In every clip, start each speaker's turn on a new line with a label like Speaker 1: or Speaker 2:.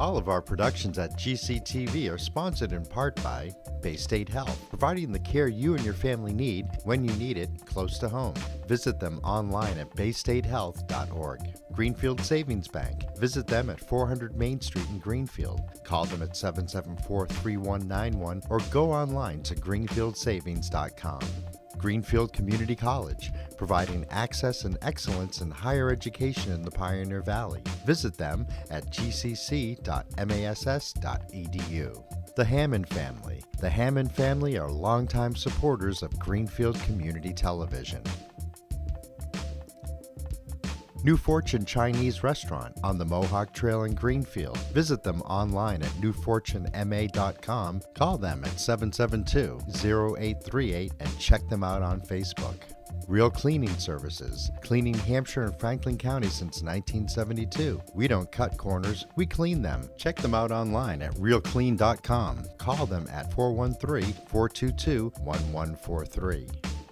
Speaker 1: All of our productions at GCTV are sponsored in part by Bay State Health, providing the care you and your family need when you need it close to home. Visit them online at baystatehealth.org. Greenfield Savings Bank. Visit them at 400 Main Street in Greenfield. Call them at 774-3191 or go online to greenfieldsavings.com. Greenfield Community College, providing access and excellence in higher education in the Pioneer Valley. Visit them at gcc.mass.edu. The Hammond Family. The Hammond family are longtime supporters of Greenfield Community Television. New Fortune Chinese Restaurant on the Mohawk Trail in Greenfield. Visit them online at newfortunema.com. Call them at 772-0838 and check them out on Facebook. Real Cleaning Services, cleaning Hampshire and Franklin County since 1972. We don't cut corners, we clean them. Check them out online at realclean.com. Call them at 413-422-1143.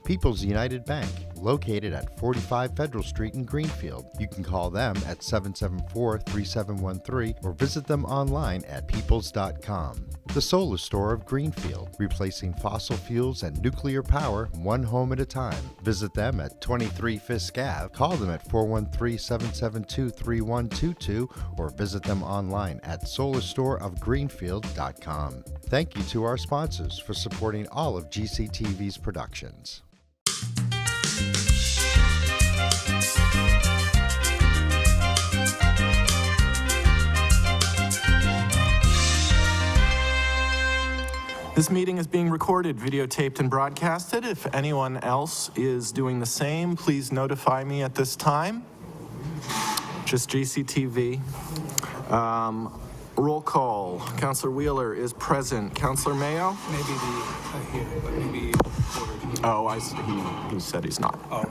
Speaker 1: People's United Bank, located at 45 Federal Street in Greenfield. You can call them at 774-3713 or visit them online at peoples.com. The Solar Store of Greenfield, replacing fossil fuels and nuclear power one home at a time. Visit them at 23 Fisk Ave. Call them at 413-772-3122 or visit them online at solarstoreofgreenfield.com. Thank you to our sponsors for supporting all of GCTV's productions.
Speaker 2: This meeting is being recorded, videotaped, and broadcasted. If anyone else is doing the same, please notify me at this time. Just GCTV. Roll call. Councilor Wheeler is present. Councilor Mayo?
Speaker 3: Maybe here, but maybe ordered here.
Speaker 2: Oh, he said he's not.
Speaker 3: Oh.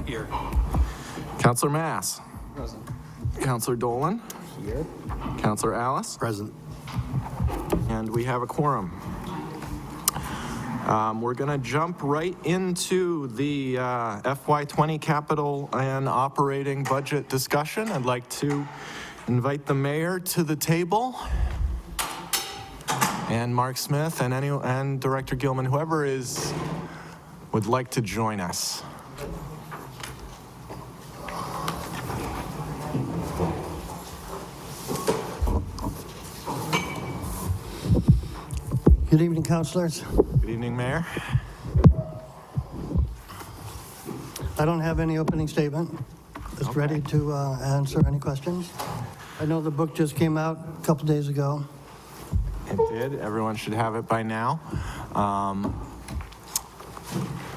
Speaker 3: Here.
Speaker 2: Councilor Mass?
Speaker 3: Present.
Speaker 2: Councilor Dolan?
Speaker 3: Here.
Speaker 2: Councilor Alice?
Speaker 4: Present.
Speaker 2: And we have a quorum. We're going to jump right into the FY20 capital and operating budget discussion. I'd like to invite the mayor to the table, and Mark Smith and Director Gilman, whoever would like to join us.
Speaker 4: Good evening, councilors.
Speaker 2: Good evening, Mayor.
Speaker 4: I don't have any opening statement. Just ready to answer any questions. I know the book just came out a couple days ago.
Speaker 2: It did. Everyone should have it by now.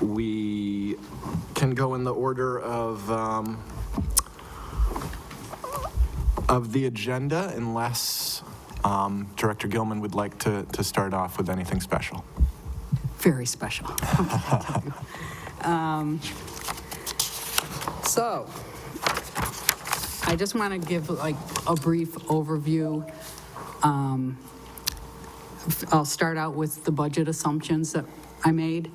Speaker 2: We can go in the order of the agenda unless Director Gilman would like to start off with anything special.
Speaker 5: Very special. So, I just want to give like a brief overview. I'll start out with the budget assumptions that I made.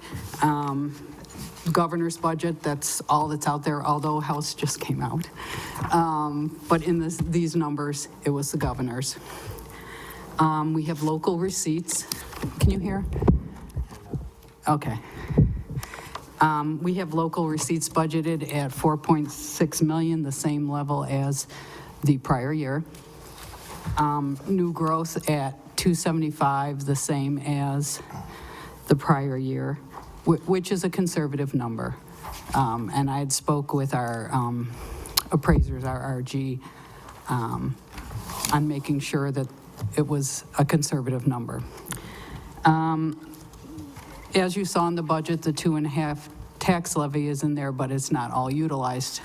Speaker 5: Governor's budget, that's all that's out there, although House just came out. But in these numbers, it was the governor's. We have local receipts. Can you hear? Okay. We have local receipts budgeted at 4.6 million, the same level as the prior year. New growth at 275, the same as the prior year, which is a conservative number. And I had spoke with our appraisers, our RG, on making sure that it was a conservative number. As you saw in the budget, the 2.5 tax levy is in there, but it's not all utilized.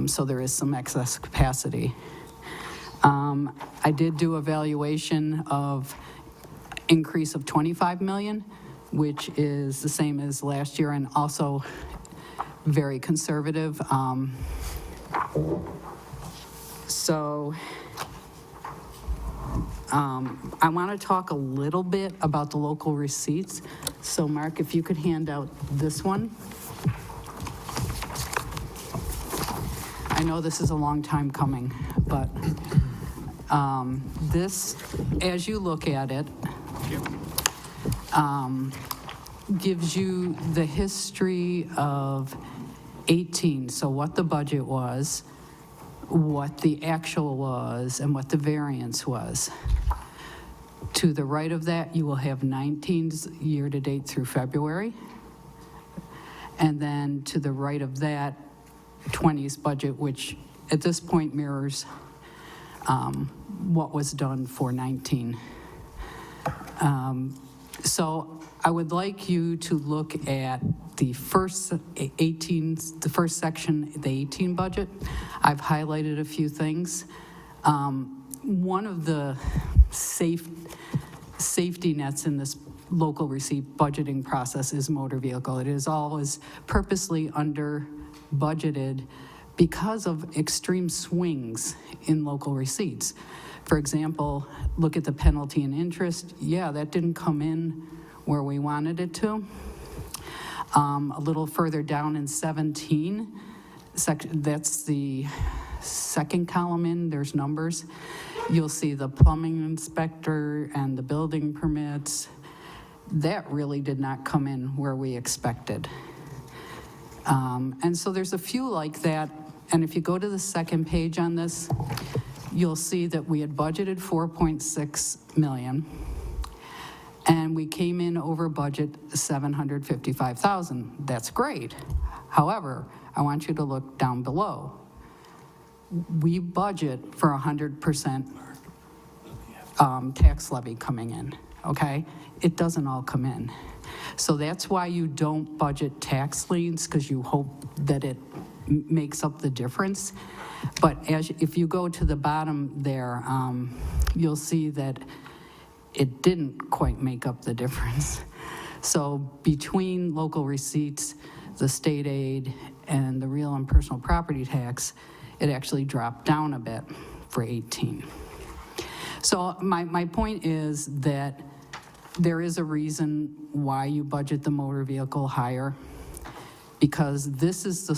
Speaker 5: So there is some excess capacity. I did do a valuation of increase of 25 million, which is the same as last year and also very conservative. I want to talk a little bit about the local receipts. So Mark, if you could hand out this one. I know this is a long time coming, but This, as you look at it, gives you the history of 18, so what the budget was, what the actual was, and what the variance was. To the right of that, you will have 19's year-to-date through February. And then to the right of that, 20's budget, which at this point mirrors what was done for 19. So I would like you to look at the first 18, the first section, the 18 budget. I've highlighted a few things. One of the safety nets in this local receipt budgeting process is motor vehicle. It is always purposely under budgeted because of extreme swings in local receipts. For example, look at the penalty and interest. Yeah, that didn't come in where we wanted it to. A little further down in 17, that's the second column in, there's numbers. You'll see the plumbing inspector and the building permits. That really did not come in where we expected. And so there's a few like that. And if you go to the second page on this, you'll see that we had budgeted 4.6 million. And we came in over budget 755,000. That's great. However, I want you to look down below. We budget for 100% tax levy coming in, okay? It doesn't all come in. So that's why you don't budget tax liens, because you hope that it makes up the difference. But if you go to the bottom there, you'll see that it didn't quite make up the difference. So between local receipts, the state aid, and the real and personal property tax, it actually dropped down a bit for 18. So my point is that there is a reason why you budget the motor vehicle higher, because this is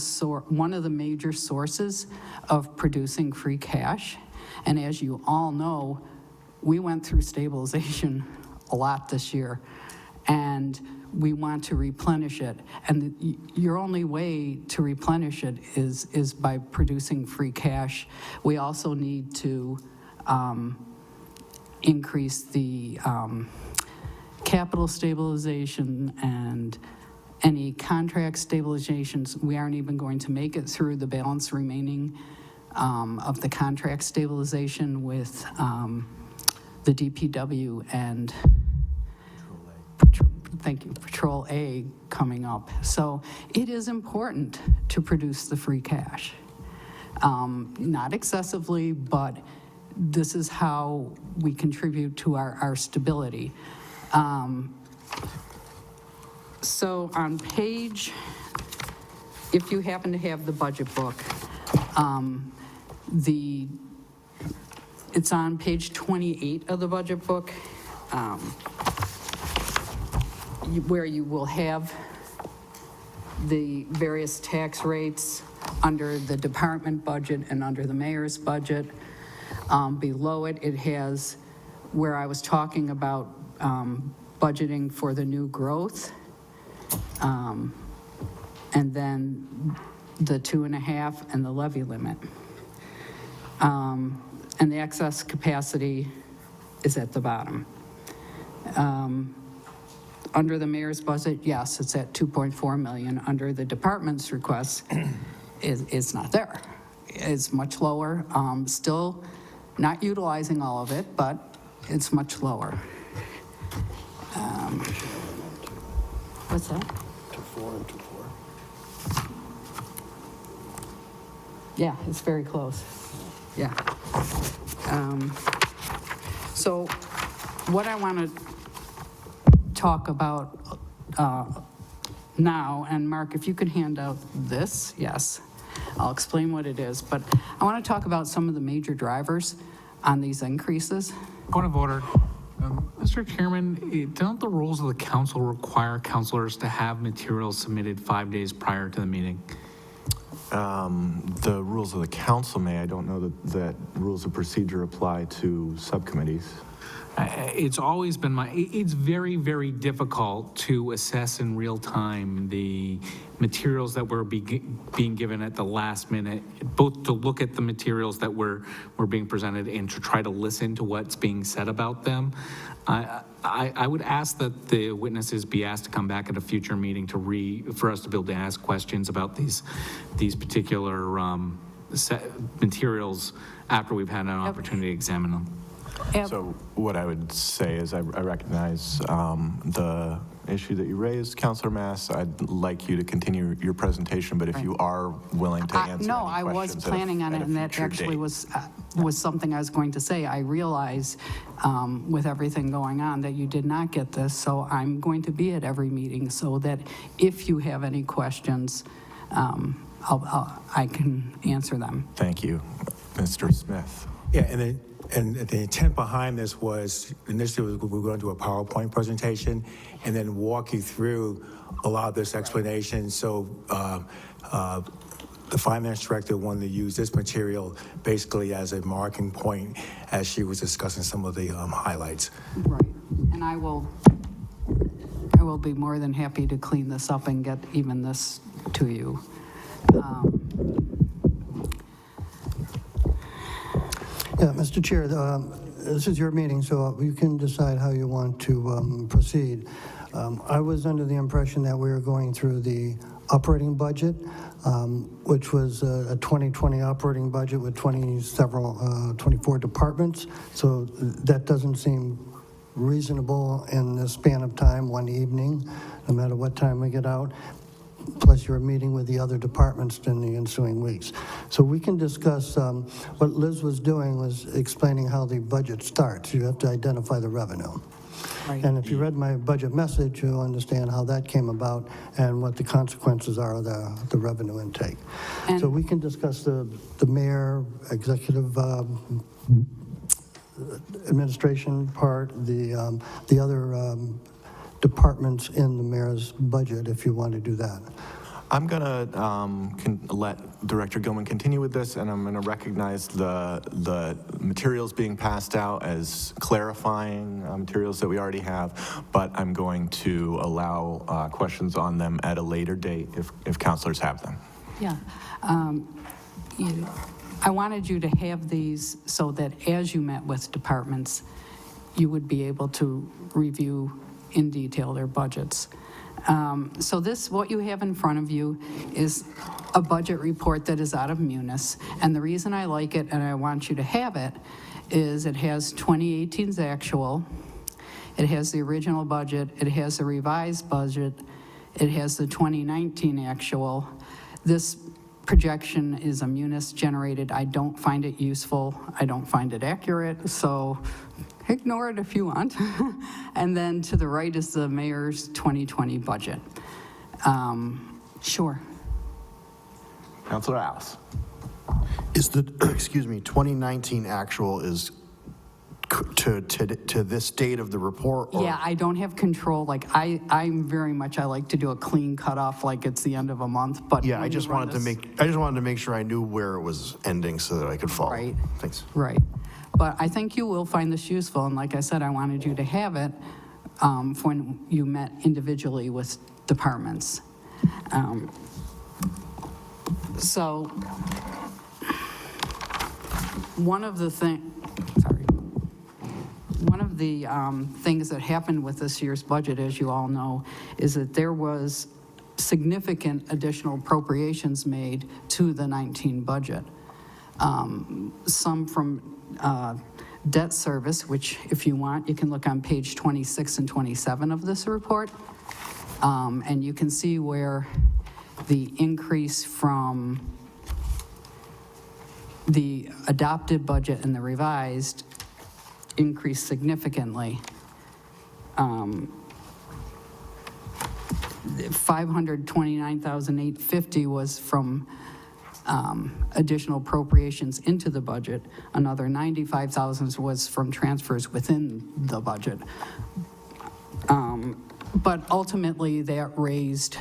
Speaker 5: one of the major sources of producing free cash. And as you all know, we went through stabilization a lot this year, and we want to replenish it. And your only way to replenish it is by producing free cash. We also need to increase the capital stabilization and any contract stabilizations. We aren't even going to make it through the balance remaining of the contract stabilization with the DPW and Patrol A coming up. So it is important to produce the free cash. Not excessively, but this is how we contribute to our stability. So on page, if you happen to have the budget book, it's on page 28 of the budget book, where you will have the various tax rates under the department budget and under the mayor's budget. Below it, it has where I was talking about budgeting for the new growth, and then the 2.5 and the levy limit. And the excess capacity is at the bottom. Under the mayor's budget, yes, it's at 2.4 million. Under the department's request, it's not there. It's much lower. Still not utilizing all of it, but it's much lower. What's that?
Speaker 4: 2.4 and 2.4.
Speaker 5: Yeah, it's very close. Yeah. So what I want to talk about now, and Mark, if you could hand out this, yes, I'll explain what it is, but I want to talk about some of the major drivers on these increases.
Speaker 3: Point of order. Mr. Chairman, don't the rules of the council require councilors to have materials submitted 5 days prior to the meeting?
Speaker 2: The rules of the council may. I don't know that rules of procedure apply to subcommittees.
Speaker 3: It's always been it's very, very difficult to assess in real time the materials that were being given at the last minute, both to look at the materials that were being presented and to try to listen to what's being said about them. I would ask that the witnesses be asked to come back at a future meeting for us to be able to ask questions about these particular materials after we've had an opportunity to examine them.
Speaker 2: So what I would say is I recognize the issue that you raised, Councilor Mass. I'd like you to continue your presentation, but if you are willing to answer
Speaker 5: No,
Speaker 2: any
Speaker 5: I was
Speaker 2: questions at
Speaker 5: planning on it,
Speaker 2: a
Speaker 5: and that
Speaker 2: future
Speaker 5: actually
Speaker 2: date.
Speaker 5: was something I was going to say. I realize with everything going on that you did not get this, so I'm going to be at every meeting so that if you have any questions, I can answer them.
Speaker 2: Thank you. Mr. Smith.
Speaker 6: Yeah, and the intent behind this was, initially, we were going to do a PowerPoint presentation and then walk you through a lot of this explanation. So the finance director wanted to use this material basically as a marking point as she was discussing some of the highlights.
Speaker 5: Right, and I will be more than happy to clean this up and get even this to you.
Speaker 4: Yeah, Mr. Chair, this is your meeting, so you can decide how you want to proceed. I was under the impression that we were going through the operating budget, which was a 2020 operating budget with 24 departments. So that doesn't seem reasonable in the span of time, one evening, no matter what time we get out. Plus you're meeting with the other departments in the ensuing weeks. So we can discuss, what Liz was doing was explaining how the budget starts. You have to identify the revenue.
Speaker 5: Right.
Speaker 4: And if you read my budget message, you'll understand how that came about and what the consequences are of the revenue intake.
Speaker 5: And-
Speaker 4: So we can discuss the mayor, executive administration part, the other departments in the mayor's budget, if you want to do that.
Speaker 2: I'm going to let Director Gilman continue with this, and I'm going to recognize the materials being passed out as clarifying materials that we already have, but I'm going to allow questions on them at a later date if councilors have them.
Speaker 5: Yeah. I wanted you to have these so that as you met with departments, you would be able to review in detail their budgets. So this, what you have in front of you is a budget report that is out of Munis. And the reason I like it and I want you to have it is it has 2018's actual, it has the original budget, it has the revised budget, it has the 2019 actual. This projection is a Munis generated. I don't find it useful. I don't find it accurate. So ignore it if you want. And then to the right is the mayor's 2020 budget. Sure.
Speaker 2: Councilor Alice.
Speaker 7: Is the, excuse me, 2019 actual is to this date of the report? Or?
Speaker 5: Yeah, I don't have control. Like I like to do a clean cutoff like it's the end of a month, but
Speaker 7: Yeah,
Speaker 5: when
Speaker 7: I
Speaker 5: you
Speaker 7: just
Speaker 5: run
Speaker 7: wanted to make sure I knew where it was ending so that I could follow.
Speaker 5: Right.
Speaker 7: Thanks.
Speaker 5: Right. But I think you will find this useful, and like I said, I wanted you to have it when you met individually with departments. So one of the things that happened with this year's budget, as you all know, is that there was significant additional appropriations made to the 19 budget. Some from debt service, which if you want, you can look on page 26 and 27 of this report. And you can see where the increase from the adopted budget and the revised increased significantly. 529,850 was from additional appropriations into the budget. Another 95,000 was from transfers within the budget. But ultimately, that raised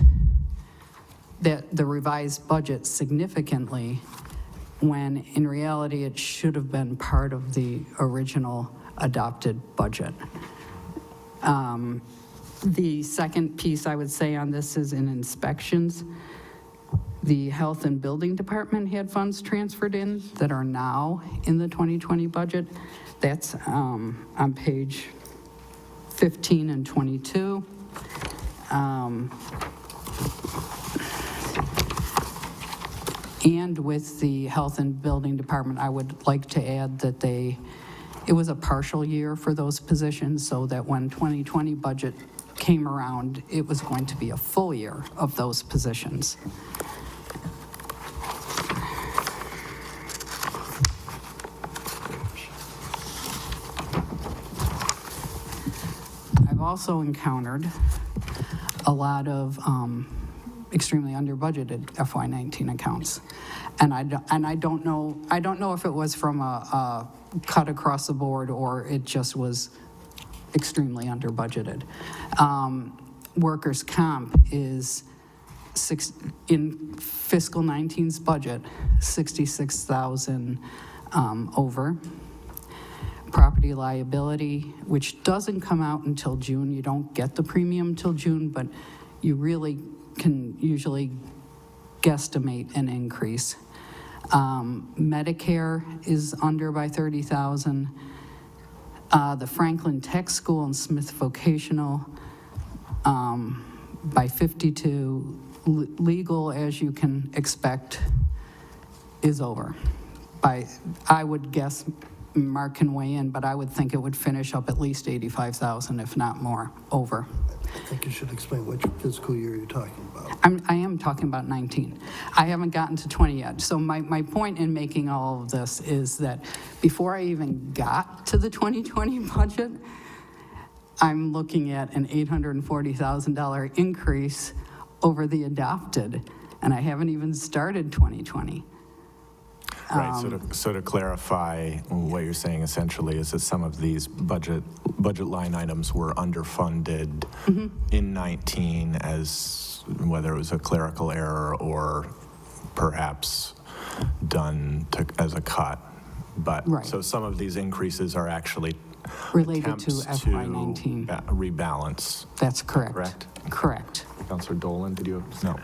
Speaker 5: the revised budget significantly, when in reality, it should have been part of the original adopted budget. The second piece I would say on this is in inspections. The Health and Building Department had funds transferred in that are now in the 2020 budget. That's on page 15 and 22. And with the Health and Building Department, I would like to add that it was a partial year for those positions, so that when 2020 budget came around, it was going to be a full year of those positions. I've also encountered a lot of extremely under-budgeted FY19 accounts. And I don't know if it was from a cut across the board or it just was extremely under-budgeted. Workers' comp is, in fiscal 19's budget, 66,000 over. Property liability, which doesn't come out until June. You don't get the premium till June, but you really can usually guesstimate an increase. Medicare is under by 30,000. The Franklin Tech School and Smith Vocational by 52. Legal, as you can expect, is over. I would guess, Mark can weigh in, but I would think it would finish up at least 85,000, if not more, over.
Speaker 4: I think you should explain which fiscal year you're talking about.
Speaker 5: I am talking about 19. I haven't gotten to 20 yet. So my point in making all of this is that before I even got to the 2020 budget, I'm looking at an $840,000 increase over the adopted, and I haven't even started 2020.
Speaker 2: Right, so to clarify, what you're saying essentially is that some of these budget line items were underfunded in 19 as whether it was a clerical error or perhaps done as a cut. But,
Speaker 5: Right.
Speaker 2: so some of these increases are actually
Speaker 5: Related to
Speaker 2: attempts
Speaker 5: FY19.
Speaker 2: rebalance.
Speaker 5: That's correct.
Speaker 2: Correct?
Speaker 5: Correct.
Speaker 2: Councilor Dolan, did you? No.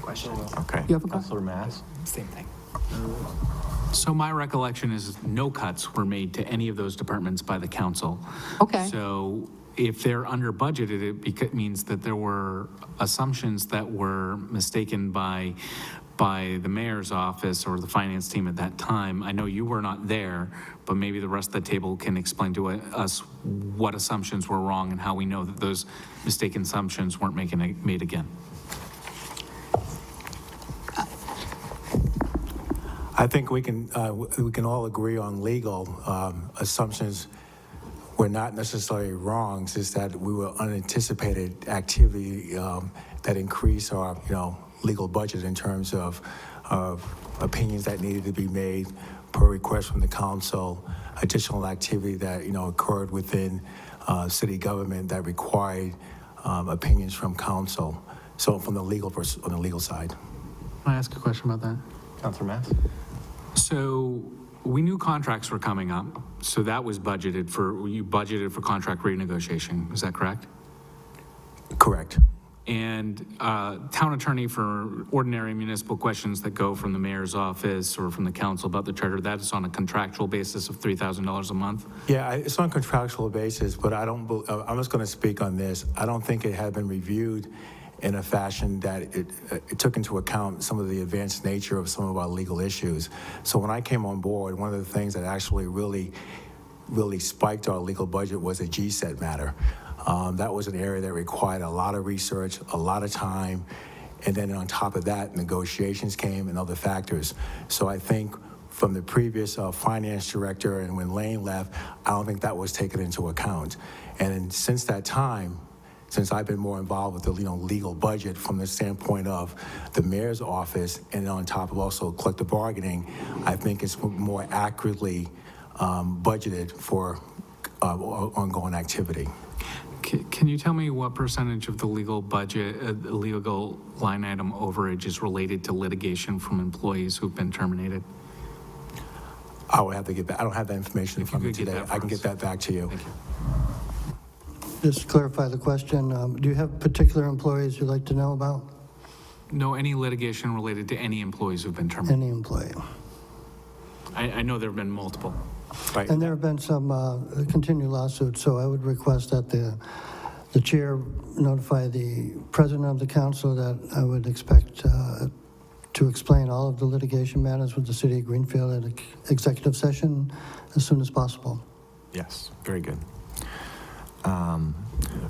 Speaker 8: Question.
Speaker 2: Okay.
Speaker 5: You have a question?
Speaker 2: Councilor Mass?
Speaker 8: Same thing.
Speaker 3: So my recollection is no cuts were made to any of those departments by the council.
Speaker 5: Okay.
Speaker 3: So if they're under budgeted, it means that there were assumptions that were mistaken by the mayor's office or the finance team at that time. I know you were not there, but maybe the rest of the table can explain to us what assumptions were wrong and how we know that those mistaken assumptions weren't made again.
Speaker 6: I think we can all agree on legal assumptions were not necessarily wrong. It's just that we were unanticipated activity that increased our legal budget in terms of opinions that needed to be made per request from the council, additional activity that occurred within city government that required opinions from council. So from the legal on the legal side.
Speaker 3: Can I ask a question about that?
Speaker 2: Councilor Mass?
Speaker 3: So we knew contracts were coming up, so that was budgeted for, you budgeted for contract renegotiation, is that correct?
Speaker 6: Correct.
Speaker 3: And town attorney for ordinary municipal questions that go from the mayor's office or from the council about the charter, that is on a contractual basis of $3,000 a month?
Speaker 6: Yeah, it's on a contractual basis, but I'm just going to speak on this. I don't think it had been reviewed in a fashion that it took into account some of the advanced nature of some of our legal issues. So when I came on board, one of the things that actually really spiked our legal budget was a GSET matter. That was an area that required a lot of research, a lot of time, and then on top of that, negotiations came and other factors. So I think from the previous finance director and when Lane left, I don't think that was taken into account. And since that time, since I've been more involved with the legal budget from the standpoint of the mayor's office and on top of also collective bargaining, I think it's more accurately budgeted for ongoing activity.
Speaker 3: Can you tell me what percentage of the legal budget, the legal line item overage is related to litigation from employees who've been terminated?
Speaker 6: I would have to get back. I don't have that information from me
Speaker 3: could get
Speaker 6: today.
Speaker 3: that for
Speaker 6: I can
Speaker 3: us.
Speaker 6: get that back to you.
Speaker 3: Thank you.
Speaker 4: Just to clarify the question, do you have particular employees you'd like to know about?
Speaker 3: No, any litigation related to any employees who've been terminated?
Speaker 4: Any employee?
Speaker 3: I know there have been multiple.
Speaker 6: Right.
Speaker 4: And there have been some continued lawsuits, so I would request that the chair notify the president of the council that I would expect to explain all of the litigation matters with the city of Greenfield at executive session as soon as possible.
Speaker 2: Yes, very good.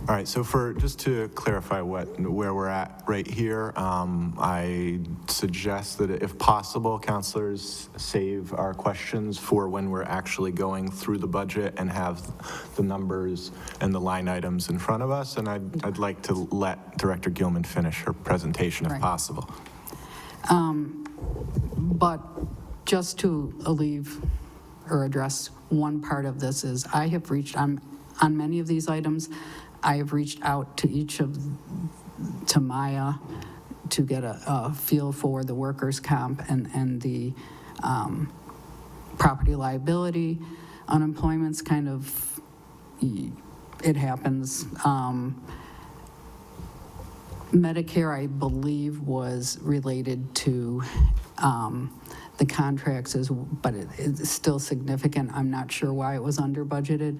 Speaker 2: All right, so just to clarify where we're at right here, I suggest that if possible, councilors save our questions for when we're actually going through the budget and have the numbers and the line items in front of us, and I'd like to let Director Gilman finish her presentation if
Speaker 5: Right.
Speaker 2: possible.
Speaker 5: But just to alleviate or address one part of this is I have reached, on many of these items, I have reached out to Maya to get a feel for the workers' comp and the property liability. Unemployment's kind of, it happens. Medicare, I believe, was related to the contracts, but it's still significant. I'm not sure why it was under budgeted.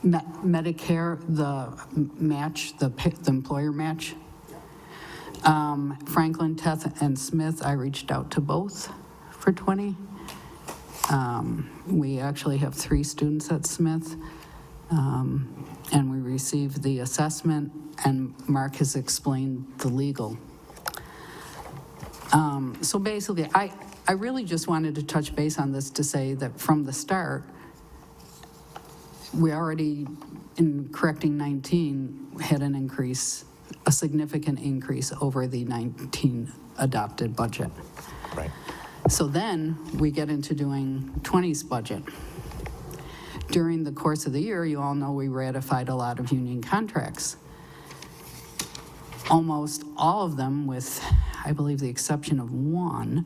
Speaker 5: Medicare, the match, the employer match. Franklin, Teth, and Smith, I reached out to both for 20. We actually have 3 students at Smith. And we received the assessment, and Mark has explained the legal. So basically, I really just wanted to touch base on this to say that from the start, we already, in correcting 19, had an increase, a significant increase over the 19 adopted budget.
Speaker 2: Right.
Speaker 5: So then we get into doing 20's budget. During the course of the year, you all know we ratified a lot of union contracts. Almost all of them, with, I believe, the exception of one,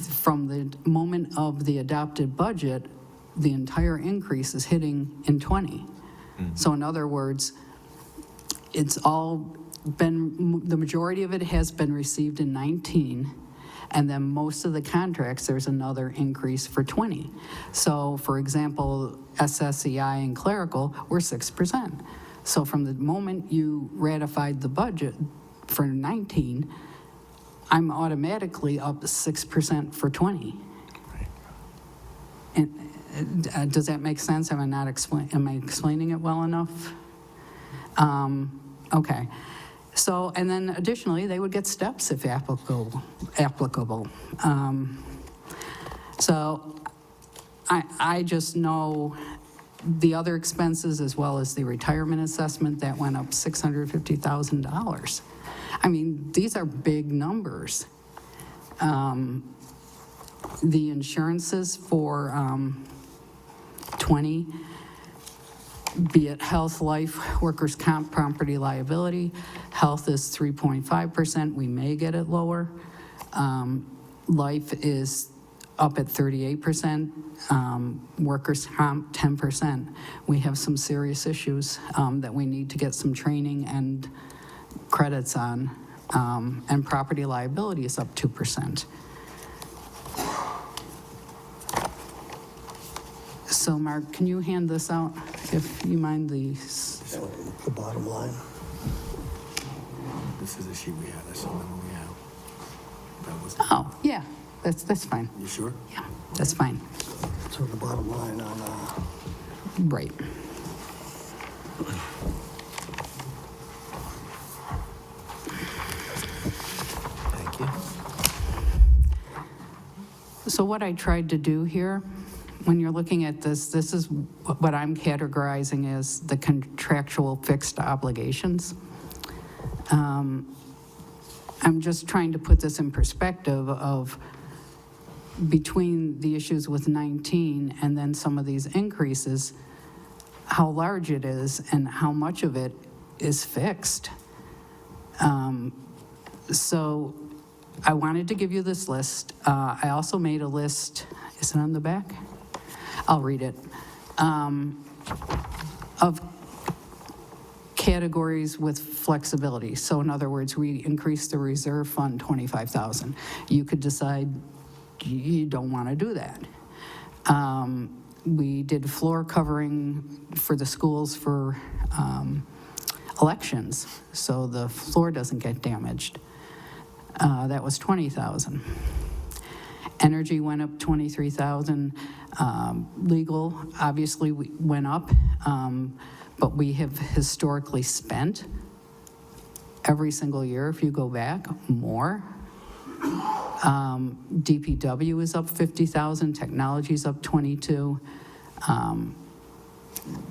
Speaker 5: from the moment of the adopted budget, the entire increase is hitting in 20. So in other words, it's all been, the majority of it has been received in 19, and then most of the contracts, there's another increase for 20. So for example, SSEI and clerical were 6%. So from the moment you ratified the budget for 19, I'm automatically up 6% for 20.
Speaker 2: Right.
Speaker 5: And does that make sense? Am I explaining it well enough? Okay. So, and then additionally, they would get steps if applicable. So I just know the other expenses as well as the retirement assessment, that went up $650,000. I mean, these are big numbers. The insurances for 20, be it health, life, workers' comp, property liability. Health is 3.5%. We may get it lower. Life is up at 38%. Workers' comp, 10%. We have some serious issues that we need to get some training and credits on. And property liability is up 2%. So Mark, can you hand this out, if you mind,
Speaker 4: The bottom line.
Speaker 6: This is the sheet we had. That's the one we have. That was.
Speaker 5: Oh, yeah, that's fine.
Speaker 6: You sure?
Speaker 5: Yeah, that's fine.
Speaker 4: So the bottom line on,
Speaker 5: Right.
Speaker 6: Thank you.
Speaker 5: So what I tried to do here, when you're looking at this is what I'm categorizing as the contractual fixed obligations. I'm just trying to put this in perspective of between the issues with 19 and then some of these increases, how large it is and how much of it is fixed. So I wanted to give you this list. I also made a list, is it on the back? I'll read it, of categories with flexibility. So in other words, we increased the reserve fund 25,000. You could decide you don't want to do that. We did floor covering for the schools for elections, so the floor doesn't get damaged. That was 20,000. Energy went up 23,000. Legal, obviously, went up, but we have historically spent every single year, if you go back, more. DPW is up 50,000, technology is up 22,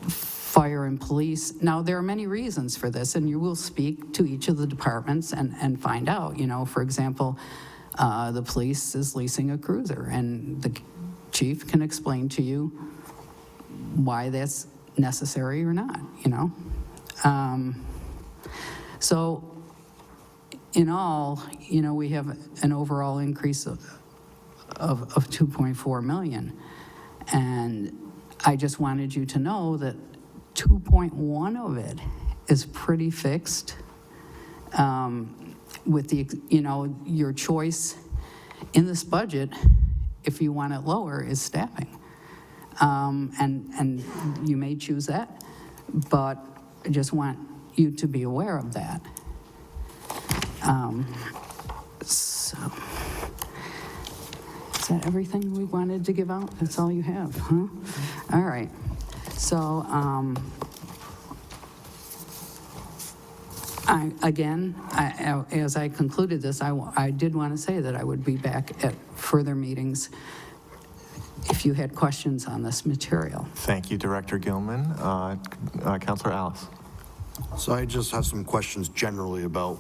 Speaker 5: fire and police. Now, there are many reasons for this, and you will speak to each of the departments and find out. You know, for example, the police is leasing a cruiser, and the chief can explain to you why that's necessary or not, you know? So, in all, you know, we have an overall increase of 2.4 million. And I just wanted you to know that 2.1 of it is pretty fixed. With the, you know, your choice in this budget, if you want it lower, is staffing. And you may choose that, but I just want you to be aware of that. So, is that everything we wanted to give out? That's all you have, huh? All right. So, as I concluded this, I did want to say that I would be back at further meetings if you had questions on this material.
Speaker 2: Thank you, Director Gilman. Councilor Alice.
Speaker 7: So I just have some questions generally about,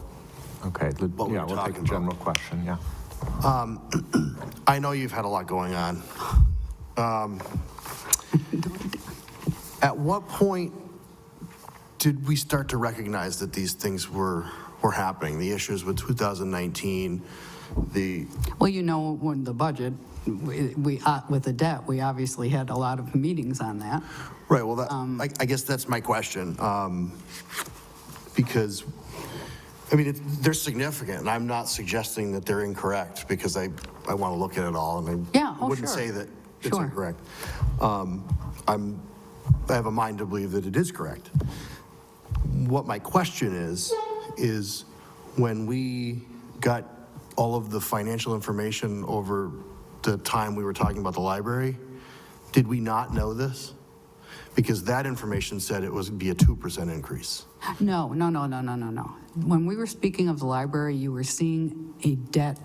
Speaker 2: Okay,
Speaker 7: What we
Speaker 2: yeah,
Speaker 7: were
Speaker 2: we'll take
Speaker 7: talking
Speaker 2: a general question, yeah.
Speaker 7: I know you've had a lot going on. At what point did we start to recognize that these things were happening? The issues with 2019,
Speaker 5: Well, you know, when the budget, we with the debt, we obviously had a lot of meetings on that.
Speaker 7: right, well, that, I guess that's my question. Because, I mean, they're significant, and I'm not suggesting that they're incorrect, because I want to look at it all, and
Speaker 5: Yeah,
Speaker 7: I
Speaker 5: oh,
Speaker 7: wouldn't
Speaker 5: sure.
Speaker 7: say that it's
Speaker 5: Sure.
Speaker 7: incorrect. I have a mind to believe that it is correct. What my question is when we got all of the financial information over the time we were talking about the library, did we not know this? Because that information said it would be a 2% increase.
Speaker 5: No. When we were speaking of the library, you were seeing a debt,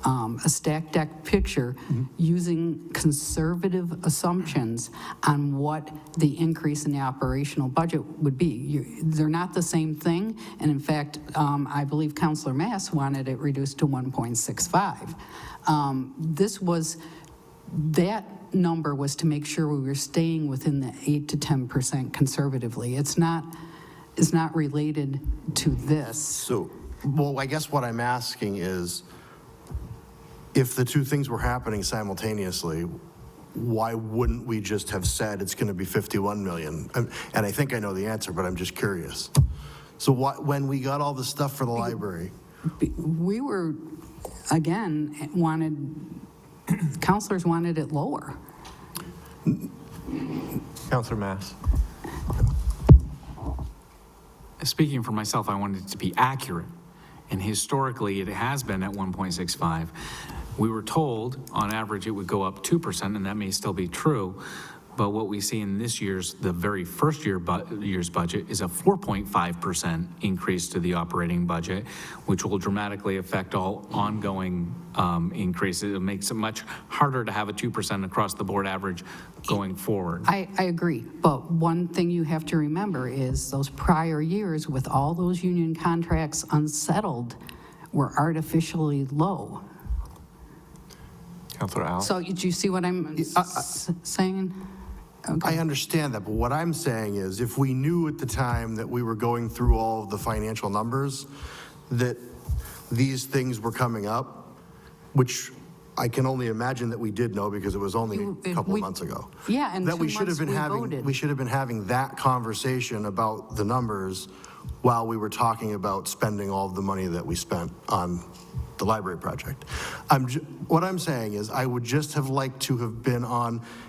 Speaker 5: a stacked deck picture using conservative assumptions on what the increase in the operational budget would be. They're not the same thing, and in fact, I believe Councilor Mass wanted it reduced to 1.65. That number was to make sure we were staying within the 8 to 10% conservatively. It's not related to this.
Speaker 7: So, well, I guess what I'm asking is, if the two things were happening simultaneously, why wouldn't we just have said it's going to be 51 million? And I think I know the answer, but I'm just curious. So when we got all the stuff for the library,
Speaker 5: We were, again, councilors wanted it lower.
Speaker 2: Councilor Mass.
Speaker 3: Speaking for myself, I wanted it to be accurate, and historically, it has been at 1.65. We were told, on average, it would go up 2%, and that may still be true, but what we see in this year's, the very first year's budget is a 4.5% increase to the operating budget, which will dramatically affect all ongoing increases. It makes it much harder to have a 2% across the board average going forward.
Speaker 5: I agree, but one thing you have to remember is those prior years with all those union contracts unsettled were artificially low.
Speaker 2: Councilor Al?
Speaker 5: So do you see what I'm saying? Okay.
Speaker 7: I understand that, but what I'm saying is, if we knew at the time that we were going through all of the financial numbers, that these things were coming up, which I can only imagine that we did know because it was only a couple of months ago.
Speaker 5: Yeah, and
Speaker 7: That
Speaker 5: 2
Speaker 7: we should have
Speaker 5: months
Speaker 7: been
Speaker 5: we
Speaker 7: having,
Speaker 5: voted.
Speaker 7: we should have been having that conversation about the numbers while we were talking about spending all of the money that we spent on the library project. What I'm saying is, I would just have liked to have been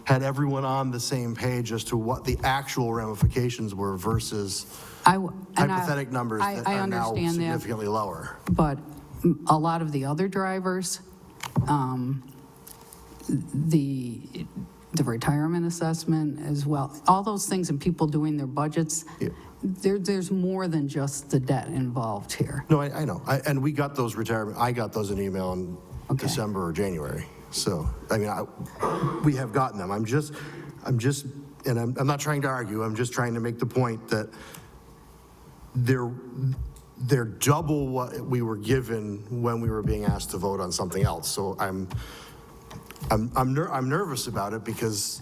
Speaker 7: had everyone on the same page as to what the actual ramifications were versus hypothetical numbers that
Speaker 5: I
Speaker 7: are now
Speaker 5: understand that.
Speaker 7: significantly lower.
Speaker 5: But a lot of the other drivers, the retirement assessment as well, all those things and people doing their budgets,
Speaker 7: Yeah.
Speaker 5: there's more than just the debt involved here.
Speaker 7: No, I know. And we got those I got those in email in
Speaker 5: Okay.
Speaker 7: December or January. So, I mean, we have gotten them. I'm not trying to argue. I'm just trying to make the point that they're double what we were given when we were being asked to vote on something else. So I'm nervous about it because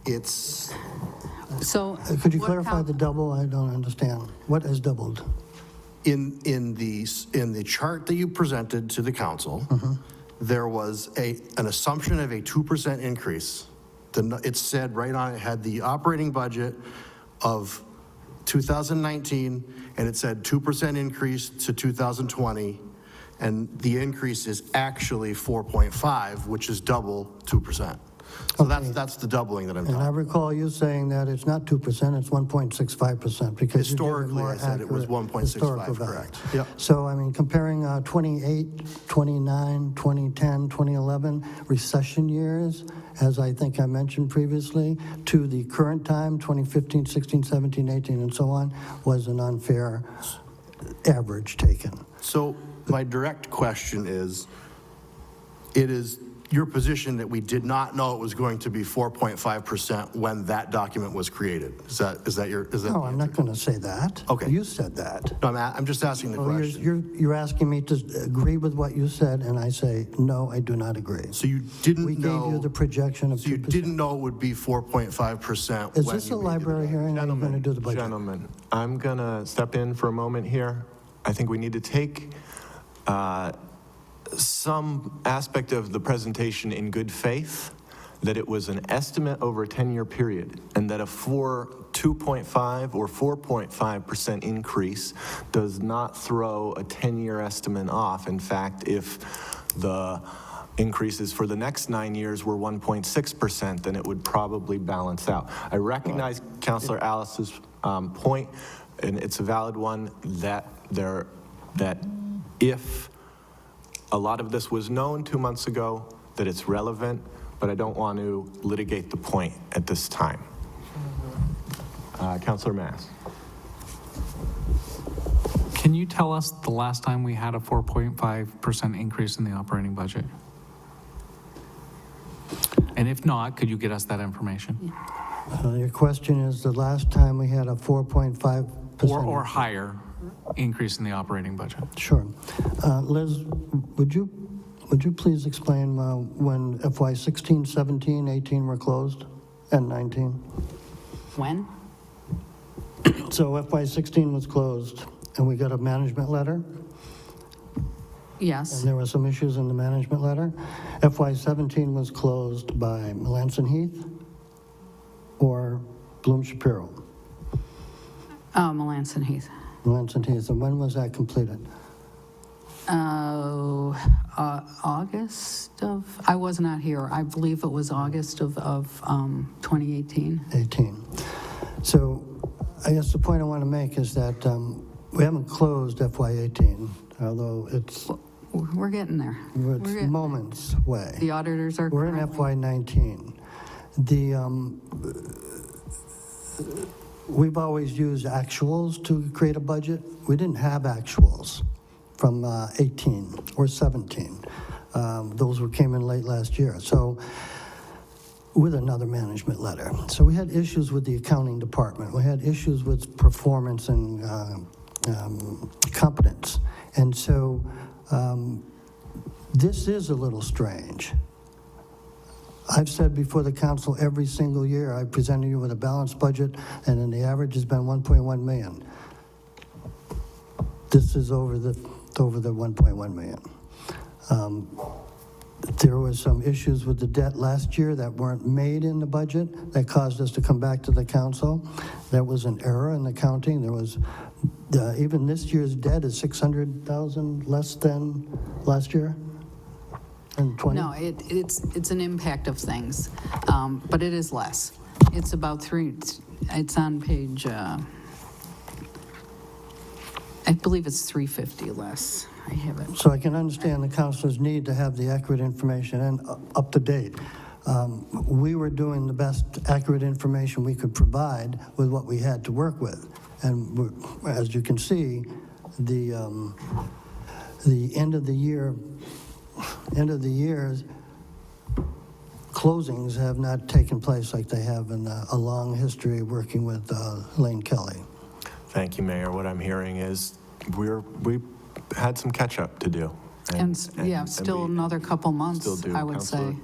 Speaker 7: it's.
Speaker 5: So.
Speaker 4: Could you
Speaker 5: what
Speaker 4: clarify
Speaker 5: count-
Speaker 4: the double? I don't understand. What has doubled?
Speaker 7: In the chart that you presented to the council, there was an assumption of a 2% increase. It said right on it, had the operating budget of 2019, and it said 2% increase to 2020, and the increase is actually 4.5, which is double 2%. So that's the doubling that I'm
Speaker 4: And
Speaker 7: talking
Speaker 4: I
Speaker 7: about.
Speaker 4: recall you saying that it's not 2%, it's 1.65%, because you gave a
Speaker 7: Historically,
Speaker 4: more
Speaker 7: I said it was
Speaker 4: accurate
Speaker 7: 1.65,
Speaker 4: historical value.
Speaker 7: correct. Yep.
Speaker 4: So, I mean, comparing 28, 29, 2010, 2011 recession years, as I think I mentioned previously, to the current time, 2015, 16, 17, 18, and so on, was an unfair average taken.
Speaker 7: So my direct question is, it is your position that we did not know it was going to be 4.5% when that document was created. Is that your?
Speaker 4: No, I'm not going to say that.
Speaker 7: Okay.
Speaker 4: You said that.
Speaker 7: No, I'm just asking the
Speaker 4: Oh,
Speaker 7: question.
Speaker 4: you're asking me to agree with what you said, and I say, no, I do not agree.
Speaker 7: So you didn't
Speaker 4: We
Speaker 7: know.
Speaker 4: gave you the projection of 2%.
Speaker 7: So you didn't know it would be 4.5%
Speaker 4: Is
Speaker 7: when
Speaker 4: this
Speaker 7: you
Speaker 4: a
Speaker 7: made the
Speaker 4: library hearing, or are you going to do the budget?
Speaker 2: Gentlemen, I'm going to step in for a moment here. I think we need to take some aspect of the presentation in good faith, that it was an estimate over a 10-year period, and that a 2.5 or 4.5% increase does not throw a 10-year estimate off. In fact, if the increases for the next 9 years were 1.6%, then it would probably balance out. I recognize Councilor Alice's point, and it's a valid one, that if a lot of this was known 2 months ago, that it's relevant, but I don't want to litigate the point at this time. Councilor Mass.
Speaker 3: Can you tell us the last time we had a 4.5% increase in the operating budget? And if not, could you get us that information?
Speaker 4: Your question is, the last time we had a 4.5%?
Speaker 3: Or higher increase in the operating budget?
Speaker 4: Sure. Liz, would you please explain when FY 16, 17, 18 were closed, and 19?
Speaker 5: When?
Speaker 4: So FY 16 was closed, and we got a management letter,
Speaker 5: Yes.
Speaker 4: and there were some issues in the management letter. FY 17 was closed by Melanson Heath or Bloom Shapiro?
Speaker 5: Melanson Heath.
Speaker 4: Melanson Heath, and when was that completed?
Speaker 5: August of, I was not here. I believe it was August of 2018.
Speaker 4: 18. So I guess the point I want to make is that we haven't closed FY 18, although it's
Speaker 5: We're getting there. We're getting
Speaker 4: moments away.
Speaker 5: there. The auditors are
Speaker 4: We're in
Speaker 5: currently-
Speaker 4: FY 19. We've always used actuals to create a budget. We didn't have actuals from 18 or 17. Those came in late last year. So with another management letter. So we had issues with the accounting department. We had issues with performance and competence. And so this is a little strange. I've said before the council every single year, I presented you with a balanced budget, and then the average has been 1.1 million. This is over the 1.1 million. There was some issues with the debt last year that weren't made in the budget that caused us to come back to the council. That was an error in the counting. There was, even this year's debt is 600,000 less than last year? In 20?
Speaker 5: No, it's an impact of things, but it is less. It's about it's on page, I believe it's 350 less. I have it.
Speaker 4: So I can understand the councilors need to have the accurate information and up to date. We were doing the best accurate information we could provide with what we had to work with. And as you can see, the end of the year's closings have not taken place like they have in a long history of working with Lane Kelly.
Speaker 2: Thank you, Mayor. What I'm hearing is we had some catch-up to do.
Speaker 5: And still
Speaker 2: we
Speaker 5: another couple months,
Speaker 2: still do.
Speaker 5: I would say.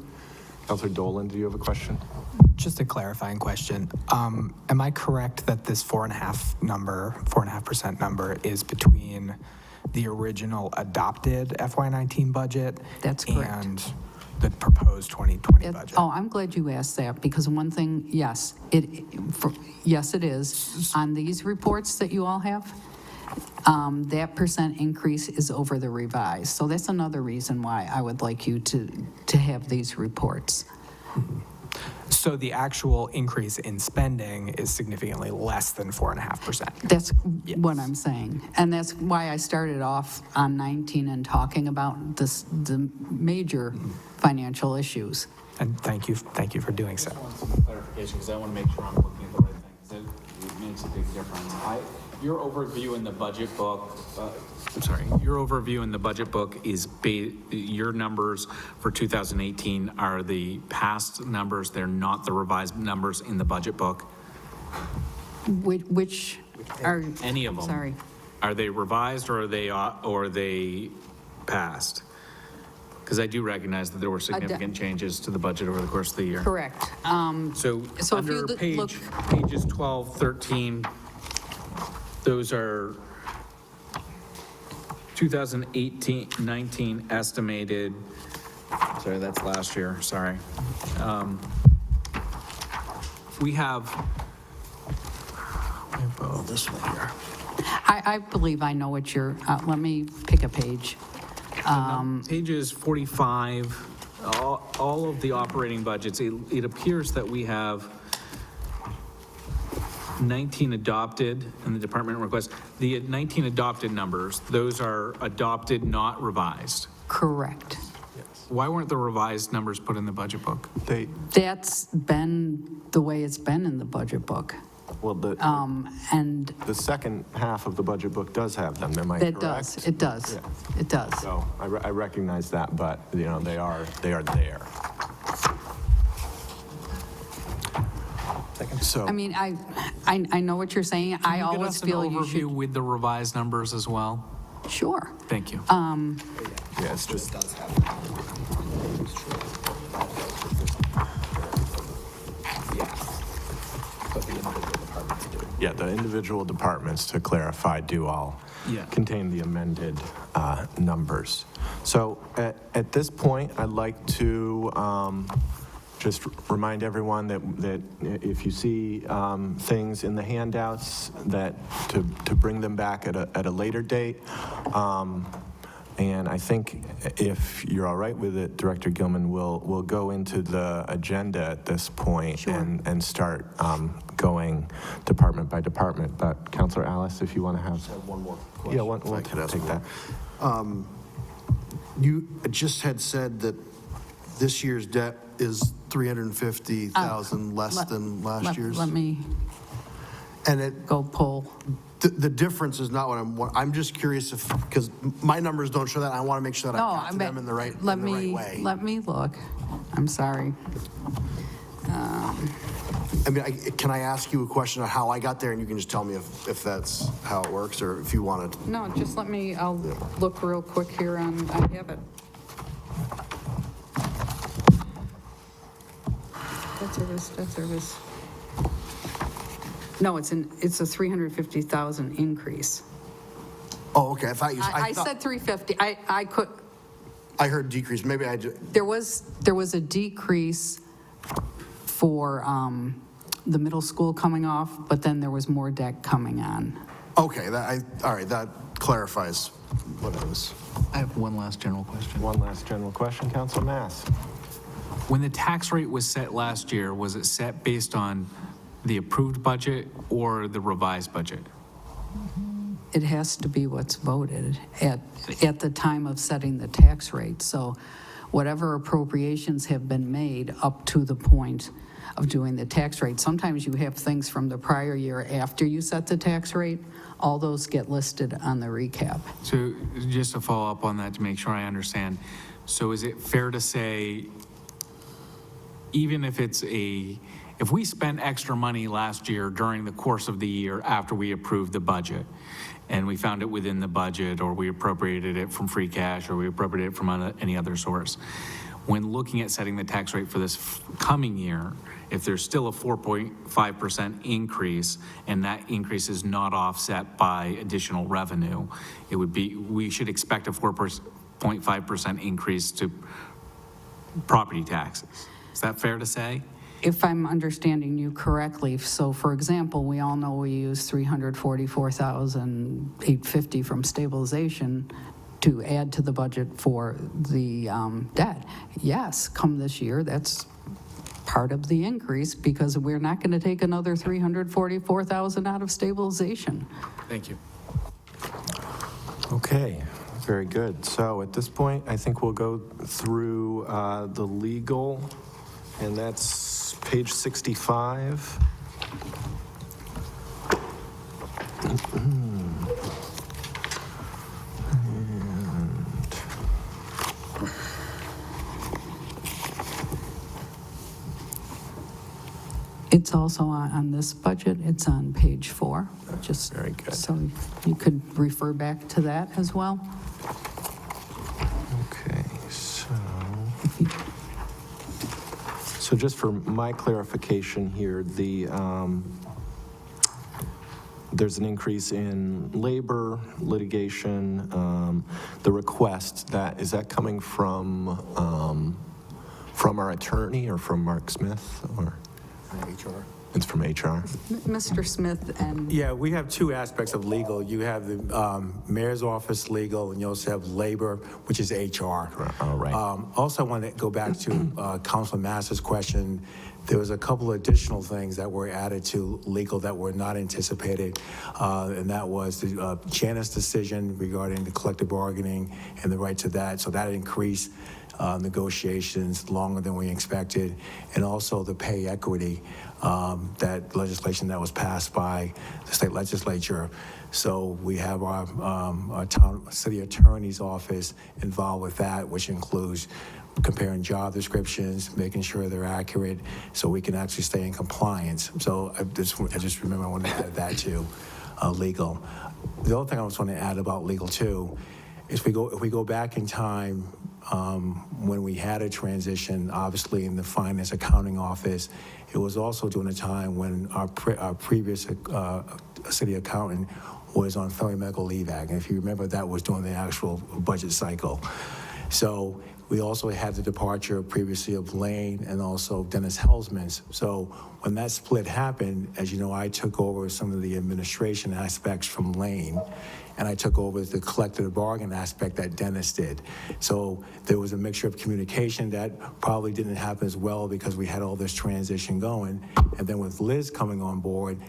Speaker 2: Counselor Dolan, do you have a question?
Speaker 8: Just a clarifying question. Am I correct that this 4.5% number is between the original adopted FY19 budget?
Speaker 5: That's correct.
Speaker 8: And the proposed 2020 budget?
Speaker 5: Oh, I'm glad you asked that, because one thing, yes, it is. On these reports that you all have, that percent increase is over the revised. So that's another reason why I would like you to have these reports.
Speaker 8: So the actual increase in spending is significantly less than 4.5%?
Speaker 5: That's what I'm saying. And that's why I started off on 19 and talking about the major financial issues.
Speaker 8: And thank you for doing so.
Speaker 3: I just want some clarification, because I want to make sure I'm looking at the right thing, because it makes a big difference. Your overview in the budget book, your overview in the budget book is, your numbers for 2018 are the past numbers, they're not the revised numbers in the budget book?
Speaker 5: Which are...
Speaker 3: Any of
Speaker 5: I'm
Speaker 3: them?
Speaker 5: Sorry.
Speaker 3: Are they revised, or are they passed? Because I do recognize that there were significant changes to the budget over the course of the year.
Speaker 5: Correct.
Speaker 3: So
Speaker 5: So if you
Speaker 3: under
Speaker 5: look-
Speaker 3: pages 12, 13, those are 2018-19 estimated, sorry, that's last year, sorry. We have,
Speaker 4: This one here.
Speaker 5: I believe I know what you're, let me pick a page.
Speaker 3: pages 45, all of the operating budgets, it appears that we have 19 adopted in the department request. The 19 adopted numbers, those are adopted, not revised.
Speaker 5: Correct.
Speaker 3: Why weren't the revised numbers put in the budget book?
Speaker 5: That's been the way it's been in the budget book.
Speaker 2: Well,
Speaker 5: And
Speaker 2: the second half of the budget book does have them, am I correct?
Speaker 5: it does. It does.
Speaker 2: So I recognize that, but, they are there. So,
Speaker 5: I mean, I know what you're saying. I always feel you
Speaker 3: Can you give us an overview
Speaker 5: should.
Speaker 3: with the revised numbers as well?
Speaker 5: Sure.
Speaker 3: Thank you.
Speaker 2: yeah, it's just. Yeah, the individual departments, to clarify, do all
Speaker 3: Yeah.
Speaker 2: contain the amended numbers. So at this point, I'd like to just remind everyone that if you see things in the handouts, that to bring them back at a later date. And I think if you're all right with it, Director Gilman, we'll go into the agenda at this point.
Speaker 5: Sure.
Speaker 2: And start going department by department. But Councilor Alice, if you want to have one more question. Yeah, we'll take that.
Speaker 7: You just had said that this year's debt is 350,000 less than last year's?
Speaker 5: Let me
Speaker 7: And it,
Speaker 5: go pull.
Speaker 7: the difference is not what I'm just curious if, because my numbers don't show that, I want to make sure that
Speaker 5: No,
Speaker 7: I got to them in the right way.
Speaker 5: Let me look. I'm sorry.
Speaker 7: I mean, can I ask you a question on how I got there, and you can just tell me if that's how it works, or if you want to?
Speaker 5: No, just let me, I'll look real quick here I have it. debt service. No, it's a 350,000 increase.
Speaker 7: Oh, okay, I thought you,
Speaker 5: I
Speaker 7: thought,
Speaker 5: said 350.
Speaker 7: I heard decrease, maybe I just,
Speaker 5: There was a decrease for the middle school coming off, but then there was more debt coming on.
Speaker 7: okay, all right, that clarifies what I was.
Speaker 3: I have one last general question.
Speaker 2: One last general question, Councilor Mass.
Speaker 3: When the tax rate was set last year, was it set based on the approved budget or the revised budget?
Speaker 5: It has to be what's voted at the time of setting the tax rate. So whatever appropriations have been made up to the point of doing the tax rate. Sometimes you have things from the prior year after you set the tax rate. All those get listed on the recap.
Speaker 3: So just to follow up on that to make sure I understand, so is it fair to say, even if if we spent extra money last year during the course of the year after we approved the budget, and we found it within the budget, or we appropriated it from free cash, or we appropriated it from any other source, when looking at setting the tax rate for this coming year, if there's still a 4.5% increase, and that increase is not offset by additional revenue, we should expect a 4.5% increase to property taxes. Is that fair to say?
Speaker 5: If I'm understanding you correctly, so for example, we all know we use $344,850 from stabilization to add to the budget for the debt. Yes, come this year, that's part of the increase because we're not going to take another $344,000 out of stabilization.
Speaker 3: Thank you.
Speaker 2: Okay, very good. So at this point, I think we'll go through the legal, and that's page 65.
Speaker 5: It's also on this budget, it's on page 4, just
Speaker 2: Very good.
Speaker 5: so you could refer back to that as well.
Speaker 2: Okay, so just for my clarification here, there's an increase in labor, litigation, the request, is that coming from our attorney or from Mark Smith, or?
Speaker 7: HR.
Speaker 2: It's from HR.
Speaker 5: Mr. Smith and
Speaker 6: Yeah, we have two aspects of legal. You have the mayor's office legal, and you also have labor, which is HR.
Speaker 2: Oh, right.
Speaker 6: Also, I want to go back to Councilor Mass's question. There was a couple additional things that were added to legal that were not anticipated, and that was the Janice decision regarding the collective bargaining and the right to that. So that increased negotiations longer than we expected, and also the pay equity, that legislation that was passed by the state legislature. So we have our city attorney's office involved with that, which includes comparing job descriptions, making sure they're accurate, so we can actually stay in compliance. So I just remember I wanted to add that to legal. The other thing I was want to add about legal too is if we go back in time, when we had a transition, obviously in the finance accounting office, it was also during a time when our previous city accountant was on Family Medical Leave Act. And if you remember, that was during the actual budget cycle. So we also had the departure previously of Lane and also Dennis Helsman's. So when that split happened, as you know, I took over some of the administration aspects from Lane, and I took over the collective bargain aspect that Dennis did. So there was a mixture of communication that probably didn't happen as well because we had all this transition going. And then with Liz coming on board,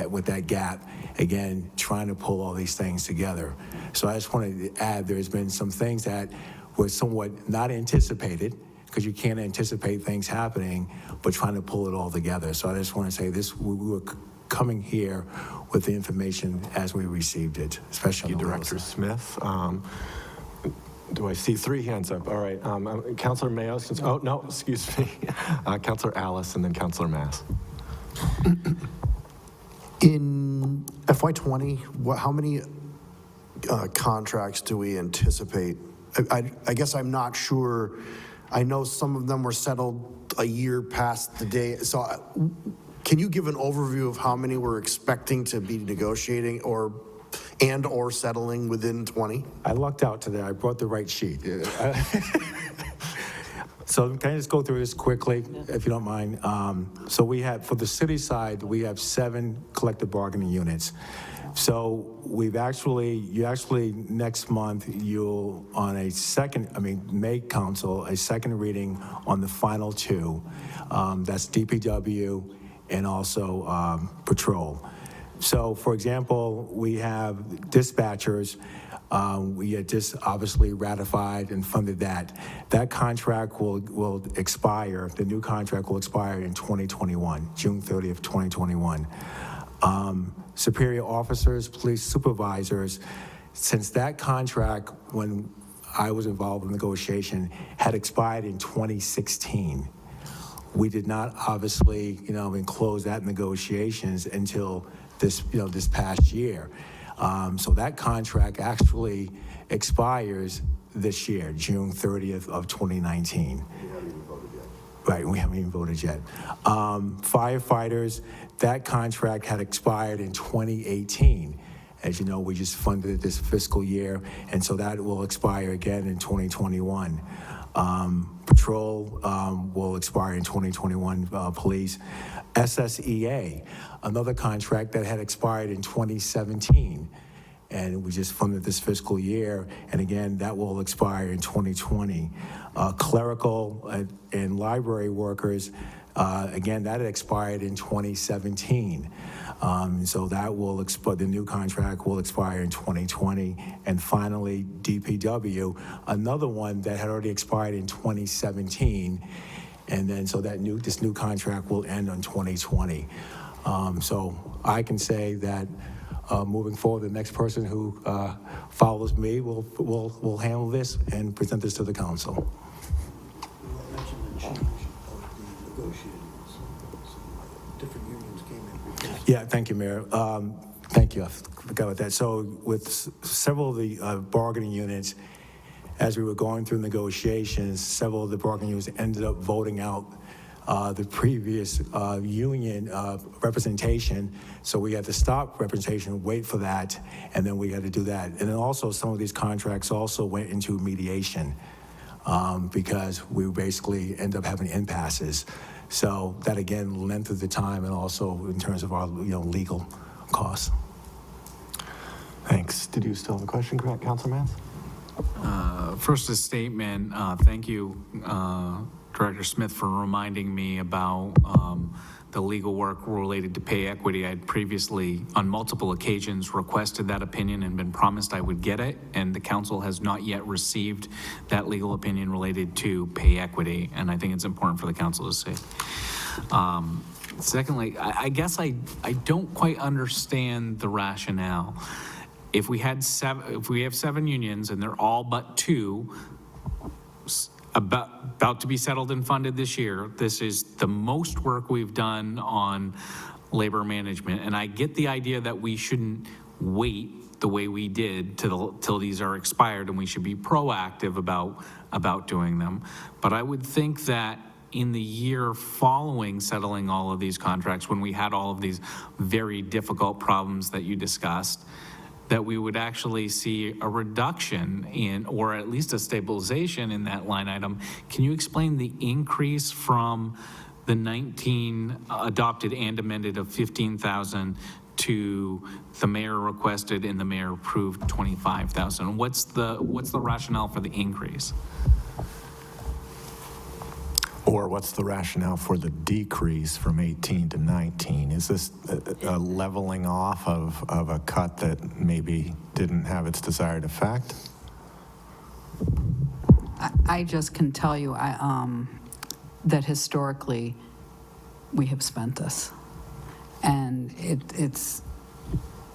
Speaker 6: with that gap, again, trying to pull all these things together. So I just wanted to add, there's been some things that were somewhat not anticipated, because you can't anticipate things happening, but trying to pull it all together. So I just want to say this, we were coming here with the information as we received it, especially on the legal
Speaker 2: Director
Speaker 6: side.
Speaker 2: Smith. Do I see 3 hands up? All right, Councilor Mayo, oh, no, excuse me. Councilor Alice, and then Councilor Mass.
Speaker 7: In FY20, how many contracts do we anticipate? I guess I'm not sure I know some of them were settled a year past the day. So can you give an overview of how many we're expecting to be negotiating or settling within 20?
Speaker 6: I lucked out today. I brought the right sheet. So can I just go through this quickly, if you don't mind? So we have, for the city side, we have 7 collective bargaining units. So next month, you'll, on a May council, a second reading on the final 2. That's DPW and also patrol. So, for example, we have dispatchers. We had just obviously ratified and funded that. That contract will expire, the new contract will expire in 2021, June 30th, 2021. Superior officers, police supervisors, since that contract, when I was involved in negotiation, had expired in 2016. We did not obviously, close that negotiations until this past year. So that contract actually expires this year, June 30th of 2019. Right, we haven't even voted yet. Firefighters, that contract had expired in 2018. As you know, we just funded it this fiscal year, and so that will expire again in 2021. Patrol will expire in 2021, police. SSEA, another contract that had expired in 2017, and we just funded this fiscal year, and again, that will expire in 2020. Clerical and library workers, again, that had expired in 2017. So that will the new contract will expire in 2020. And finally, DPW, another one that had already expired in 2017. And then so this new contract will end on 2020. So I can say that moving forward, the next person who follows me will handle this and present this to the council. Yeah, thank you, Mayor. Thank you. I forgot about that. So with several of the bargaining units, as we were going through negotiations, several of the bargaining units ended up voting out the previous union representation. So we had to stop representation, wait for that, and then we had to do that. And then also some of these contracts also went into mediation because we basically end up having impasses. So that again lengthened the time, and also in terms of our legal costs.
Speaker 2: Thanks. Did you still have a question, Councilman?
Speaker 3: First, a statement. Thank you, Director Smith, for reminding me about the legal work related to pay equity. I had previously, on multiple occasions, requested that opinion and been promised I would get it, and the council has not yet received that legal opinion related to pay equity, and I think it's important for the council to see. Secondly, I guess I don't quite understand the rationale. If we have 7 unions and they're all but 2 about to be settled and funded this year, this is the most work we've done on labor management. And I get the idea that we shouldn't wait the way we did till these are expired, and we should be proactive about doing them. But I would think that in the year following settling all of these contracts, when we had all of these very difficult problems that you discussed, that we would actually see a reduction in, or at least a stabilization in that line item. Can you explain the increase from the 19 adopted and amended of 15,000 to the mayor requested and the mayor approved 25,000? What's the rationale for the increase?
Speaker 2: Or what's the rationale for the decrease from 18 to 19? Is this a leveling off of a cut that maybe didn't have its desired effect?
Speaker 5: I just can tell you that historically we have spent this. And it's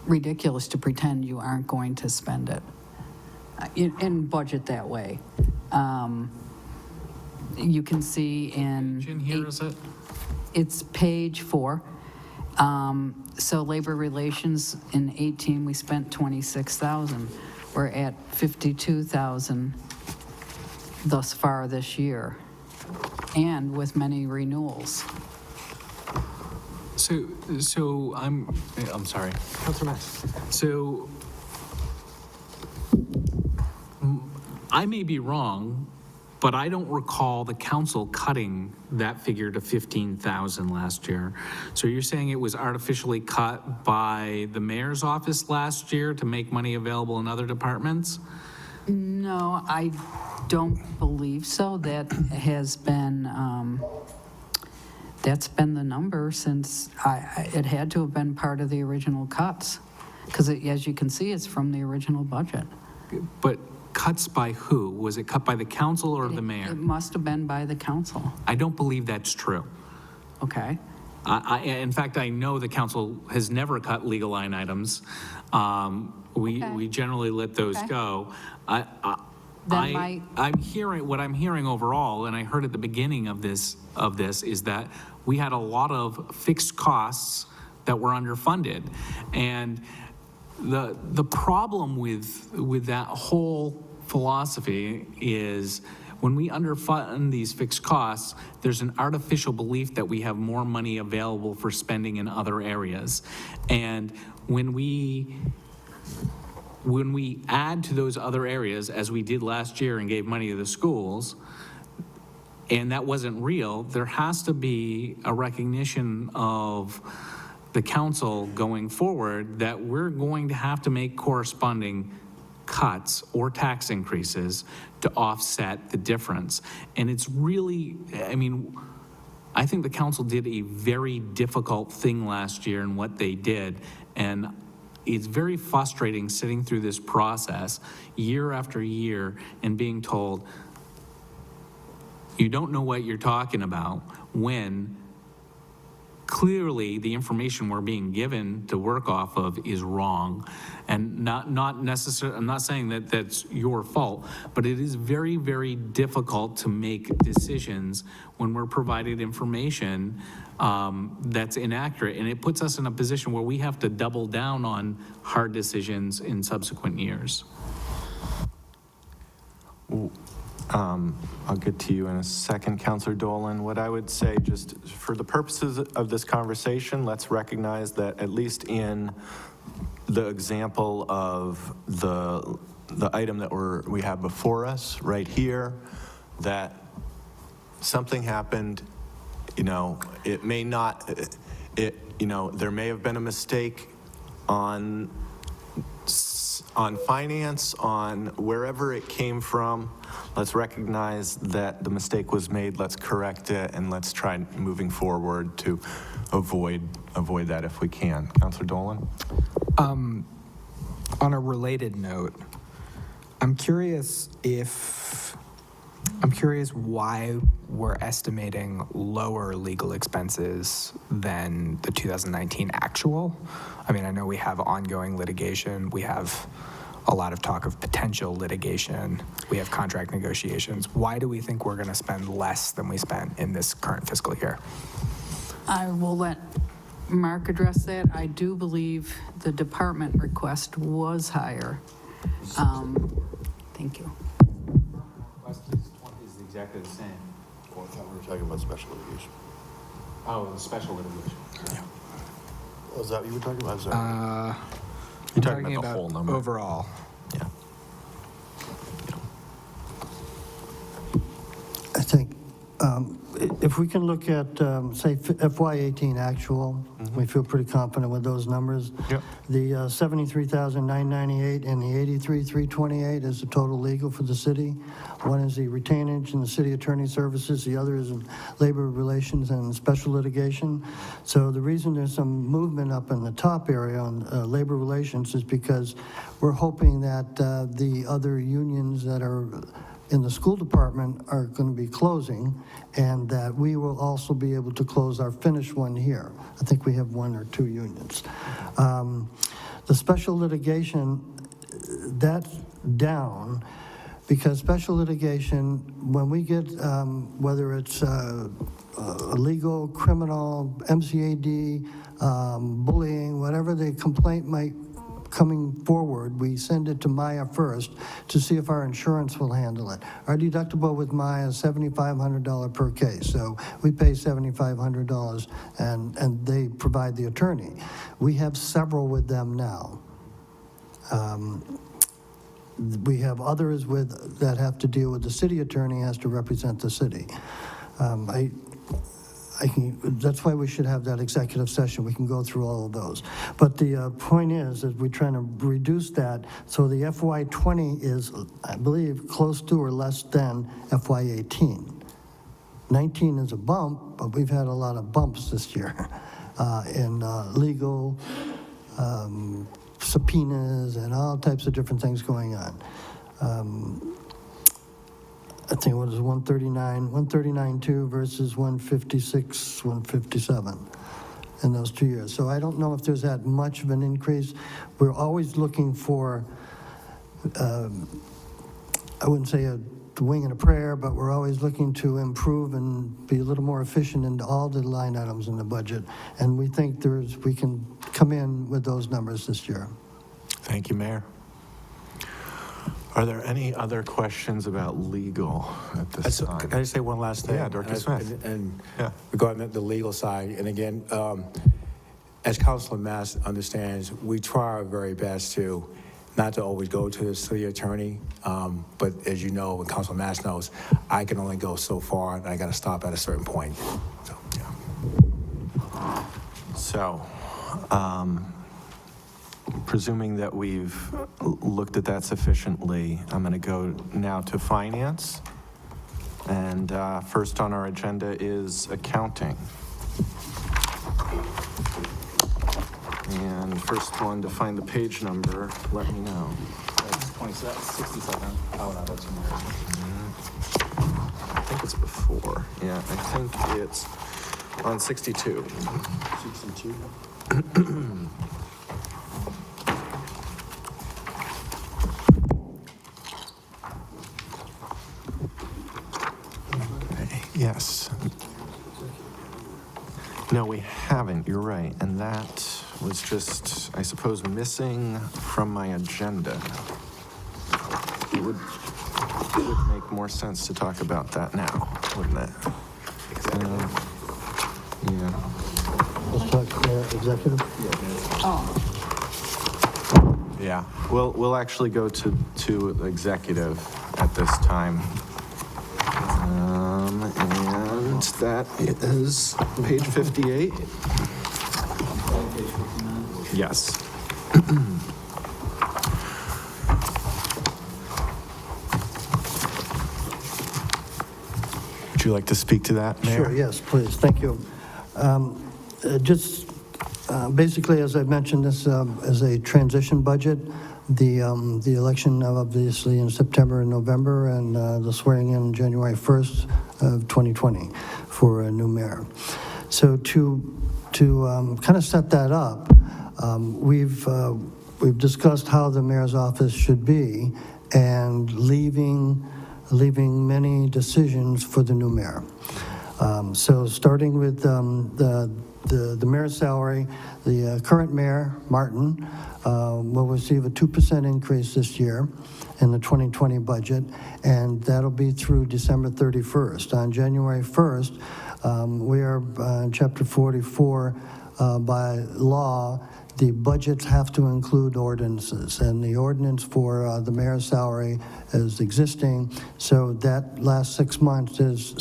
Speaker 5: ridiculous to pretend you aren't going to spend it in budget that way. You can see in
Speaker 3: here, is it?
Speaker 5: It's page 4. So labor relations in 18, we spent 26,000. We're at 52,000 thus far this year. and with many renewals.
Speaker 3: So I'm sorry.
Speaker 2: Counselor Mass.
Speaker 3: So I may be wrong, but I don't recall the council cutting that figure to 15,000 last year. So you're saying it was artificially cut by the mayor's office last year to make money available in other departments?
Speaker 5: No, I don't believe so. That has been, that's been the number since, it had to have been part of the original cuts. Because as you can see, it's from the original budget.
Speaker 3: But cuts by who? Was it cut by the council or the mayor?
Speaker 5: It must have been by the council,
Speaker 3: I don't believe that's true.
Speaker 5: okay?
Speaker 3: In fact, I know the council has never cut legal line items. We generally let those
Speaker 5: Okay.
Speaker 3: go.
Speaker 5: Then
Speaker 3: What I'm hearing overall, and I heard at the beginning of this, is that we had a lot of fixed costs that were underfunded. And the problem with that whole philosophy is when we underfund these fixed costs, there's an artificial belief that we have more money available for spending in other areas. And when we add to those other areas, as we did last year and gave money to the schools, and that wasn't real, there has to be a recognition of the council going forward that we're going to have to make corresponding cuts or tax increases to offset the difference. And it's really, I think the council did a very difficult thing last year in what they did. And it's very frustrating sitting through this process year after year and being told, you don't know what you're talking about, when clearly the information we're being given to work off of is wrong. And not necessarily, I'm not saying that that's your fault, but it is very, very difficult to make decisions when we're provided information that's inaccurate. And it puts us in a position where we have to double down on hard decisions in subsequent years.
Speaker 2: I'll get to you in a second, Counselor Dolan. What I would say, just for the purposes of this conversation, let's recognize that at least in the example of the item that we have before us right here, that something happened, it may not, there may have been a mistake on finance, on wherever it came from. Let's recognize that the mistake was made, let's correct it, and let's try moving forward to avoid that if we can. Counselor Dolan?
Speaker 8: On a related note, I'm curious why we're estimating lower legal expenses than the 2019 actual. I know we have ongoing litigation. We have a lot of talk of potential litigation. We have contract negotiations. Why do we think we're going to spend less than we spent in this current fiscal year?
Speaker 5: I will let Mark address that. I do believe the department request was higher. Thank you.
Speaker 3: Request is exactly the same.
Speaker 7: Well, I thought we were talking about special litigation.
Speaker 3: Oh, the special litigation.
Speaker 7: Yeah. Was that what you were talking about? I'm sorry.
Speaker 2: You're talking about the whole number.
Speaker 8: Overall.
Speaker 2: Yeah.
Speaker 4: I think if we can look at, say, FY18 actual, we feel pretty confident with those numbers.
Speaker 2: Yep.
Speaker 4: The 73,998 and the 83,328 is the total legal for the city. One is the retainage in the city attorney services. The other is in labor relations and special litigation. So the reason there's some movement up in the top area on labor relations is because we're hoping that the other unions that are in the school department are going to be closing, and that we will also be able to close our finished one here. I think we have one or two unions. The special litigation, that's down, because special litigation, when we get, whether it's legal, criminal, MCAD, bullying, whatever the complaint might coming forward, we send it to Maya first to see if our insurance will handle it. Our deductible with Maya is $7,500 per case, so we pay $7,500, and they provide the attorney. We have several with them now. We have others that have to deal with the city attorney, has to represent the city. That's why we should have that executive session. We can go through all of those. But the point is we're trying to reduce that, so the FY20 is, I believe, close to or less than FY18. 19 is a bump, but we've had a lot of bumps this year in legal subpoenas and all types of different things going on. I think what is 139.2 versus 156, 157 in those 2 years. So I don't know if there's that much of an increase. We're always looking for, I wouldn't say a wing and a prayer, but we're always looking to improve and be a little more efficient in all the line items in the budget. And we think we can come in with those numbers this year.
Speaker 2: Thank you, Mayor. Are there any other questions about legal at this time?
Speaker 6: Can I just say one last thing?
Speaker 2: Yeah, Director Smith.
Speaker 6: And
Speaker 2: Yeah.
Speaker 6: regarding the legal side, and again, as Councilor Mass understands, we try our very best to not to always go to the city attorney, but as you know, and Councilor Mass knows, I can only go so far, and I got to stop at a certain point. So, yeah.
Speaker 2: So, presuming that we've looked at that sufficiently, I'm going to go now to finance. And first on our agenda is accounting. And first one to find the page number, let me know.
Speaker 9: That's 67. Oh, no, that's in there.
Speaker 2: I think it's before. Yeah, I think it's on 62.
Speaker 9: 62.
Speaker 2: Yes. No, we haven't, you're right. And that was just, I suppose, missing from my agenda. It would make more sense to talk about that now, wouldn't it? Yeah.
Speaker 4: Let's talk executive.
Speaker 2: Yeah, we'll actually go to executive at this time. And that is page 58. Yes. Would you like to speak to that, Mayor?
Speaker 4: Sure, yes, please, thank you. Basically, as I mentioned, this is a transition budget. The election obviously in September and November, and the swearing in January 1st of 2020 for a new mayor. So to kind of set that up, we've discussed how the mayor's office should be, and leaving many decisions for the new mayor. So starting with the mayor's salary, the current mayor, Martin, will receive a 2% increase this year in the 2020 budget, and that'll be through December 31st. On January 1st, we are in Chapter 44, by law, the budgets have to include ordinances, and the ordinance for the mayor's salary is existing, so that last 6 months is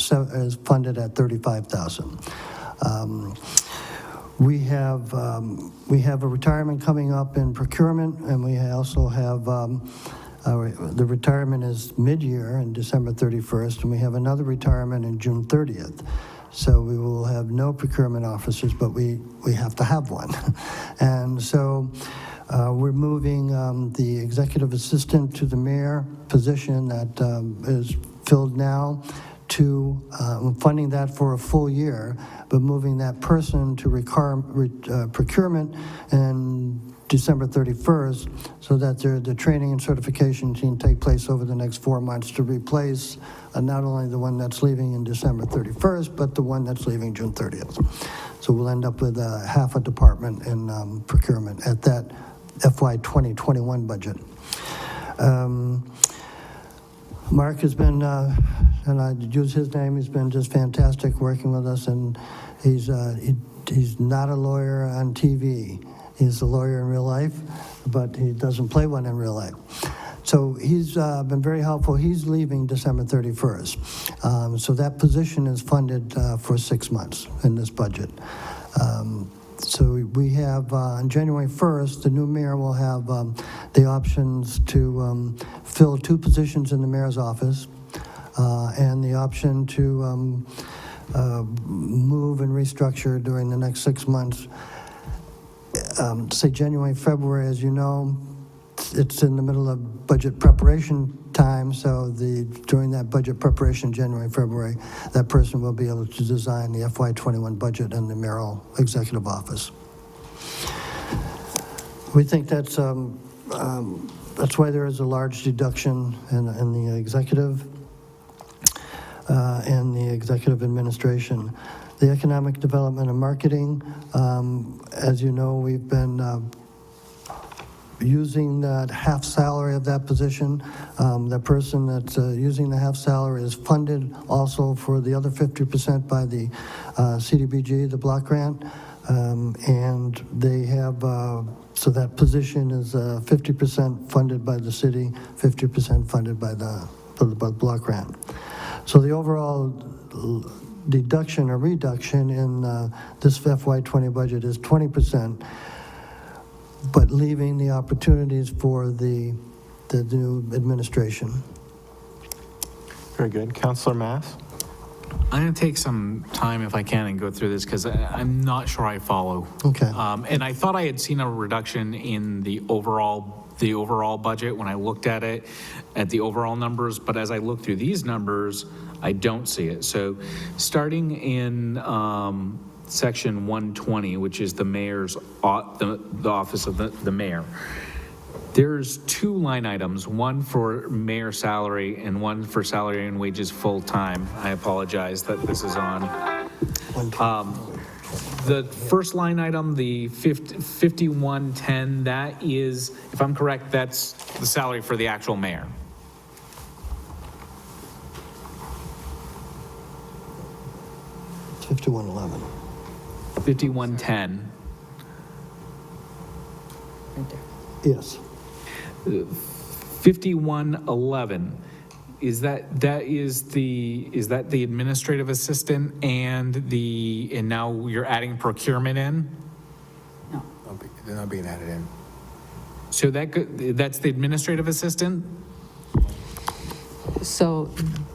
Speaker 4: funded at $35,000. We have a retirement coming up in procurement, and we also have the retirement is mid-year in December 31st, and we have another retirement in June 30th. So we will have no procurement officers, but we have to have one. And so we're moving the executive assistant to the mayor position that is filled now, to funding that for a full year, but moving that person to procurement and December 31st, so that the training and certification can take place over the next 4 months to replace not only the one that's leaving in December 31st, but the one that's leaving June 30th. So we'll end up with half a department in procurement at FY 2021 budget. Mark has been, and I use his name, he's been just fantastic working with us, and he's not a lawyer on TV. He's a lawyer in real life, but he doesn't play one in real life. So he's been very helpful. He's leaving December 31st. So that position is funded for 6 months in this budget. So we have, on January 1st, the new mayor will have the options to fill 2 positions in the mayor's office and the option to move and restructure during the next 6 months. Say January, February, as you know, it's in the middle of budget preparation time, so during that budget preparation, January, February, that person will be able to design the FY21 budget in the mayoral executive office. We think that's why there is a large deduction in the executive and the executive administration. The economic development and marketing, as you know, we've been using that half salary of that position. The person that's using the half salary is funded also for the other 50% by the CDBG, the block grant. And they have, so that position is 50% funded by the city, 50% funded by the block grant. So the overall deduction or reduction in this FY20 budget is 20%, but leaving the opportunities for the new administration.
Speaker 2: Very good. Councilor Mass?
Speaker 3: I'm going to take some time, if I can, and go through this, because I'm not sure I follow.
Speaker 4: Okay.
Speaker 3: And I thought I had seen a reduction in the overall budget when I looked at it, at the overall numbers, but as I look through these numbers, I don't see it. So starting in section 120, which is the mayor's, the office of the mayor, there's 2 line items, one for mayor salary and one for salary and wages full-time. I apologize that this is on. The first line item, the 5110, that is, if I'm correct, that's the salary for the actual mayor.
Speaker 4: It's 5111.
Speaker 3: 5110.
Speaker 4: Yes.
Speaker 3: 5111, is that the administrative assistant and now you're adding procurement in?
Speaker 6: They're not being added in.
Speaker 3: So that's the administrative assistant?
Speaker 5: So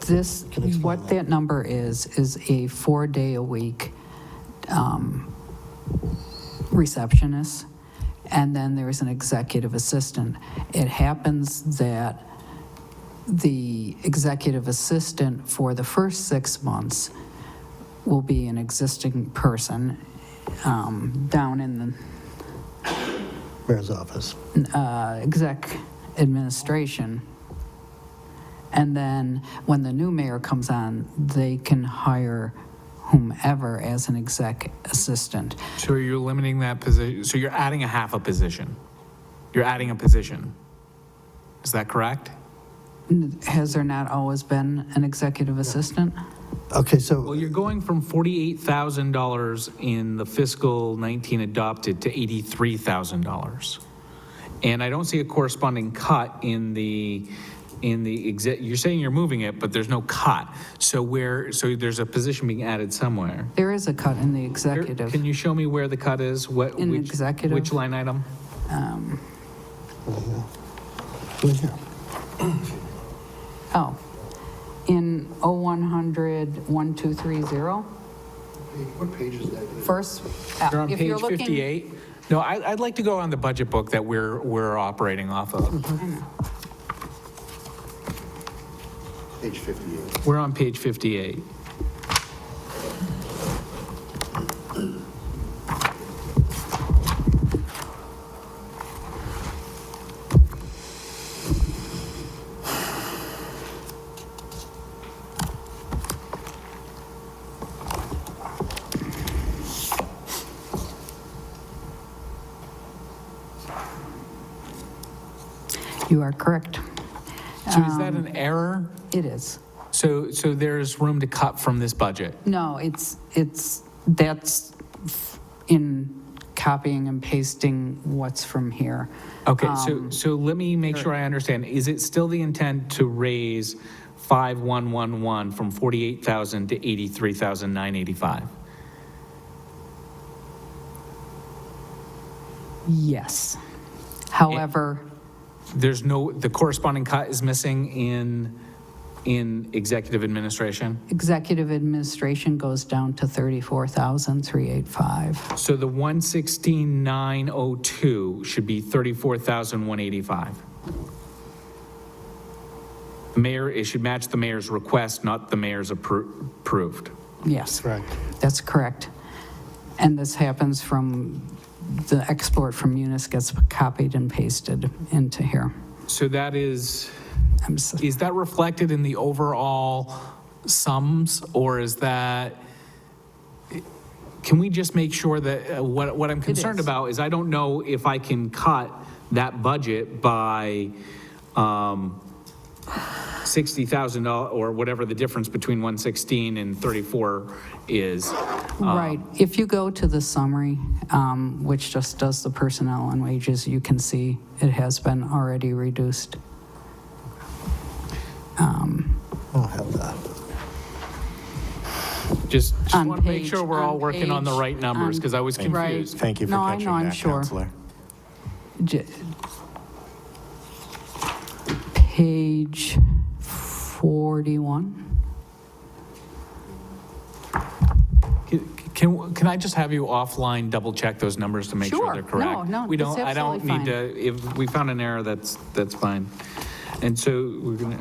Speaker 5: this, what that number is a 4-day-a-week receptionist, and then there's an executive assistant. It happens that the executive assistant for the first 6 months will be an existing person down in the
Speaker 4: Mayor's office.
Speaker 5: exec administration. And then when the new mayor comes on, they can hire whomever as an exec assistant.
Speaker 3: So you're limiting that position, so you're adding a half a position. You're adding a position. Is that correct?
Speaker 5: Has there not always been an executive assistant?
Speaker 4: Okay, so.
Speaker 3: Well, you're going from $48,000 in the fiscal 19 adopted to $83,000. And I don't see a corresponding cut in the you're saying you're moving it, but there's no cut. So there's a position being added somewhere.
Speaker 5: There is a cut in the executive.
Speaker 3: Can you show me where the cut is?
Speaker 5: In executive?
Speaker 3: Which line item?
Speaker 4: Who's here?
Speaker 5: Oh, in 0100 1230.
Speaker 7: What page is that?
Speaker 5: First,
Speaker 3: You're on
Speaker 5: if you're
Speaker 3: page
Speaker 5: looking.
Speaker 3: 58. No, I'd like to go on the budget book that we're operating off of.
Speaker 7: Page 58.
Speaker 3: We're on page 58.
Speaker 5: You are correct.
Speaker 3: So is that an error?
Speaker 5: It is.
Speaker 3: So there's room to cut from this budget?
Speaker 5: No, that's in copying and pasting what's from here.
Speaker 3: Okay, so let me make sure I understand. Is it still the intent to raise 5111 from 48,000 to 83,985?
Speaker 5: Yes. However,
Speaker 3: There's no, the corresponding cut is missing in executive administration?
Speaker 5: executive administration goes down to 34,385.
Speaker 3: So the 116,902 should be 34,185. The mayor, it should match the mayor's request, not the mayor's approved.
Speaker 5: Yes.
Speaker 4: Correct.
Speaker 5: That's correct. And this happens from, the export from Munis gets copied and pasted into here.
Speaker 3: So that is
Speaker 5: So-
Speaker 3: Is that reflected in the overall sums, or is that, can we just make sure that, what I'm concerned
Speaker 5: is.
Speaker 3: about is I don't know if I can cut that budget by $60,000 or whatever the difference between 116 and 34 is.
Speaker 5: Right. If you go to the summary, which just does the personnel and wages, you can see it has been already reduced.
Speaker 4: I'll have that.
Speaker 3: Just
Speaker 5: On
Speaker 3: want to make
Speaker 5: page-
Speaker 3: sure we're all
Speaker 5: on
Speaker 3: working on the
Speaker 5: page-
Speaker 3: right numbers, because I was
Speaker 5: Right.
Speaker 3: confused.
Speaker 6: Thank you for
Speaker 5: No, I
Speaker 6: catching
Speaker 5: know, I'm
Speaker 6: that,
Speaker 5: sure.
Speaker 6: Counselor.
Speaker 5: Page 41.
Speaker 3: Can I just have you offline double check those numbers to make sure
Speaker 5: Sure.
Speaker 3: they're correct?
Speaker 5: No,
Speaker 3: We
Speaker 5: that's
Speaker 3: don't, I don't
Speaker 5: absolutely
Speaker 3: need to, if we found an error, that's fine. And so we're gonna,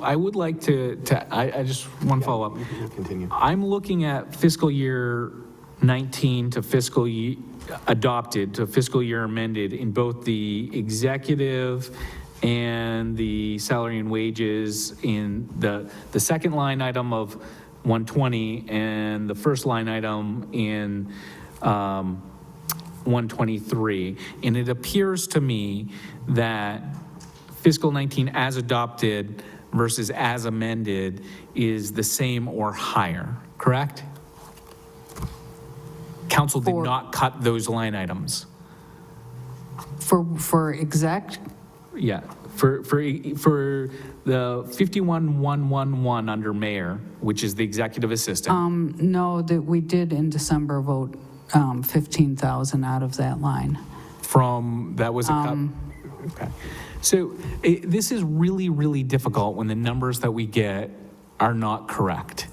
Speaker 3: I would like to, I just, one follow-up.
Speaker 6: Continue.
Speaker 3: I'm looking at fiscal year 19 to fiscal year, adopted to fiscal year amended in both the executive and the salary and wages in the second line item of 120 and the first line item in 123. And it appears to me that fiscal 19 as adopted versus as amended is the same or higher, correct? Council did
Speaker 5: For-
Speaker 3: not cut those line items.
Speaker 5: For exact,
Speaker 3: Yeah, for the 51,111 under mayor, which is the executive assistant.
Speaker 5: no, that we did in December vote 15,000 out of that line.
Speaker 3: From, that was a cut? Okay. So this is really, really difficult when the numbers that we get are not correct.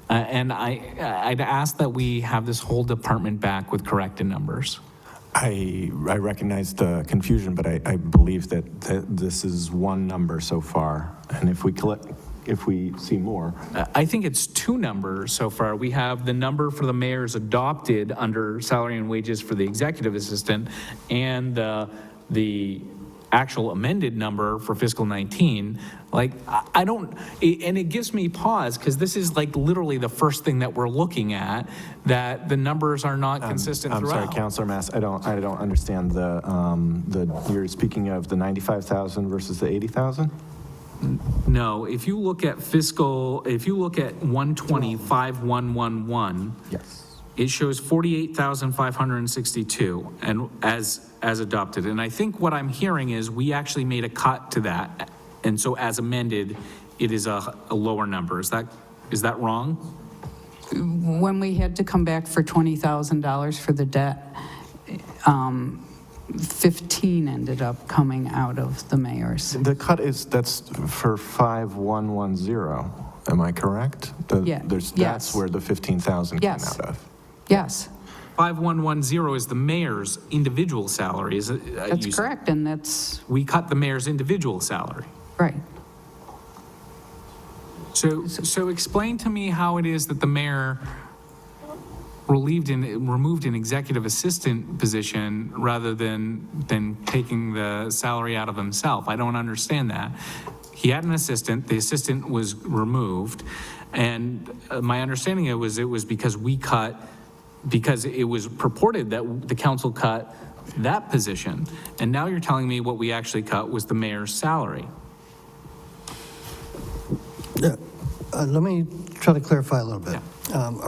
Speaker 3: And I'd ask that we have this whole department back with corrected numbers.
Speaker 6: I recognize the confusion, but I believe that this is one number so far. And if we see more.
Speaker 3: I think it's two numbers so far. We have the number for the mayor's adopted under salary and wages for the executive assistant and the actual amended number for fiscal 19. Like, I don't, and it gives me pause because this is like literally the first thing that we're looking at, that the numbers are not consistent
Speaker 6: I'm
Speaker 3: throughout.
Speaker 6: sorry, Councilor Mass, I don't understand you're speaking of the 95,000 versus the 80,000?
Speaker 3: No, if you look at fiscal, if you look at 120,5111,
Speaker 6: Yes.
Speaker 3: it shows 48,562 and as adopted. And I think what I'm hearing is we actually made a cut to that. And so as amended, it is a lower number. Is that wrong?
Speaker 5: When we had to come back for $20,000 for the debt, 15 ended up coming out of the mayor's.
Speaker 6: The cut that's for 5110, am I correct?
Speaker 5: Yeah,
Speaker 6: That's
Speaker 5: yes.
Speaker 6: where the 15,000 came
Speaker 5: Yes.
Speaker 6: out of.
Speaker 5: Yes,
Speaker 3: 5110 is the mayor's individual salary, is it?
Speaker 5: that's correct, and that's,
Speaker 3: We cut the mayor's individual salary.
Speaker 5: right.
Speaker 3: So explain to me how it is that the mayor removed an executive assistant position rather than taking the salary out of himself. I don't understand that. He had an assistant, the assistant was removed, and my understanding it was because we cut, because it was purported that the council cut that position. And now you're telling me what we actually cut was the mayor's salary.
Speaker 4: Let me try to clarify a little bit.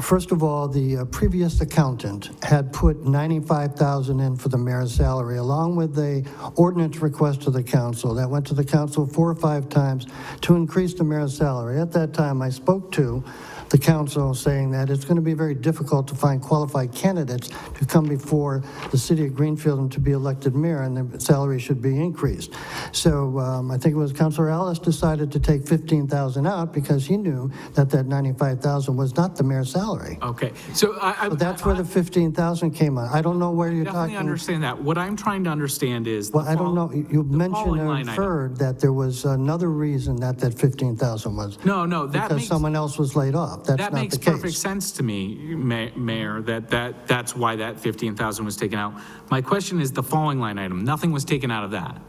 Speaker 4: First of all, the previous accountant had put $95,000 in for the mayor's salary, along with the ordinance request to the council. That went to the council 4 or 5 times to increase the mayor's salary. At that time, I spoke to the council saying that it's going to be very difficult to find qualified candidates to come before the city of Greenfield and to be elected mayor, and the salary should be increased. So I think it was Councilor Ellis decided to take $15,000 out because he knew that that $95,000 was not the mayor's salary.
Speaker 3: Okay, so
Speaker 4: So that's where the $15,000 came on. I don't know where you're
Speaker 3: definitely
Speaker 4: talking.
Speaker 3: understand that. What I'm trying to understand is.
Speaker 4: Well, I don't know. You mentioned
Speaker 3: following
Speaker 4: or
Speaker 3: line item.
Speaker 4: inferred that there was another reason that that $15,000 was.
Speaker 3: No, that
Speaker 4: Because
Speaker 3: makes.
Speaker 4: someone else was laid off. That's
Speaker 3: That
Speaker 4: not
Speaker 3: makes
Speaker 4: the case.
Speaker 3: perfect sense to me, Mayor, that's why that 15,000 was taken out. My question is the following line item, nothing was taken out of that.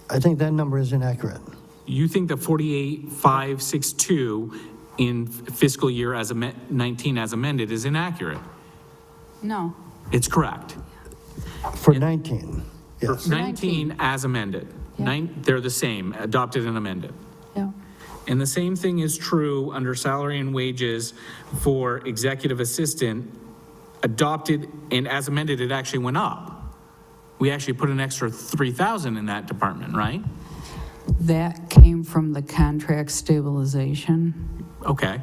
Speaker 4: I think that number is inaccurate.
Speaker 3: You think the 48,562 in fiscal year 19 as amended is inaccurate?
Speaker 5: No.
Speaker 3: It's correct.
Speaker 4: For 19, yes.
Speaker 3: 19 as amended. They're the same, adopted and amended.
Speaker 5: Yeah.
Speaker 3: And the same thing is true under salary and wages for executive assistant, adopted and as amended, it actually went up. We actually put an extra 3,000 in that department, right?
Speaker 5: That came from the contract stabilization
Speaker 3: Okay,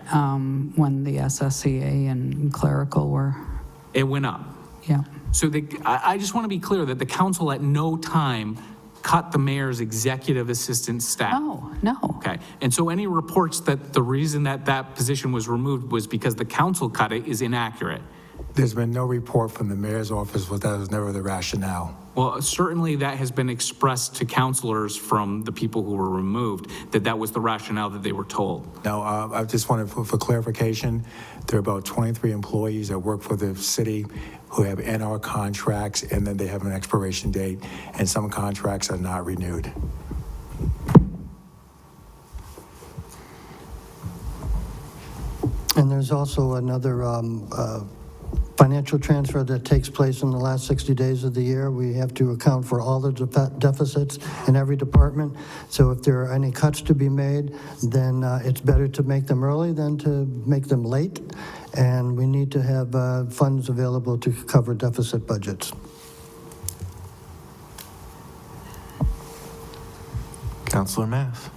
Speaker 5: when the SSCA and clerical were,
Speaker 3: it went up.
Speaker 5: yeah.
Speaker 3: So I just want to be clear that the council at no time cut the mayor's executive assistant staff.
Speaker 5: Oh, no.
Speaker 3: Okay, and so any reports that the reason that that position was removed was because the council cut it is inaccurate.
Speaker 6: There's been no report from the mayor's office, but that was never the rationale.
Speaker 3: Well, certainly that has been expressed to councilors from the people who were removed, that that was the rationale that they were told.
Speaker 6: Now, I just wanted, for clarification, there are about 23 employees that work for the city who have NR contracts, and then they have an expiration date, and some contracts are not renewed.
Speaker 4: And there's also another financial transfer that takes place in the last 60 days of the year. We have to account for all the deficits in every department. So if there are any cuts to be made, then it's better to make them early than to make them late. And we need to have funds available to cover deficit budgets.
Speaker 2: Councilor Math.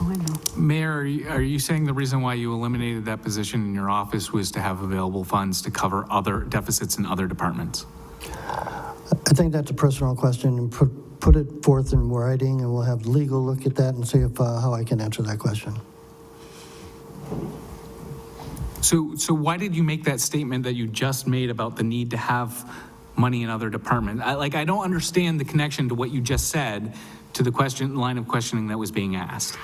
Speaker 5: Oh, I know.
Speaker 3: Mayor, are you saying the reason why you eliminated that position in your office was to have available funds to cover other deficits in other departments?
Speaker 4: I think that's a personal question, and put it forth in writing, and we'll have legal look at that and see if how I can answer that question.
Speaker 3: So why did you make that statement that you just made about the need to have money in other departments? I don't understand the connection to what you just said to the line of questioning that was being asked.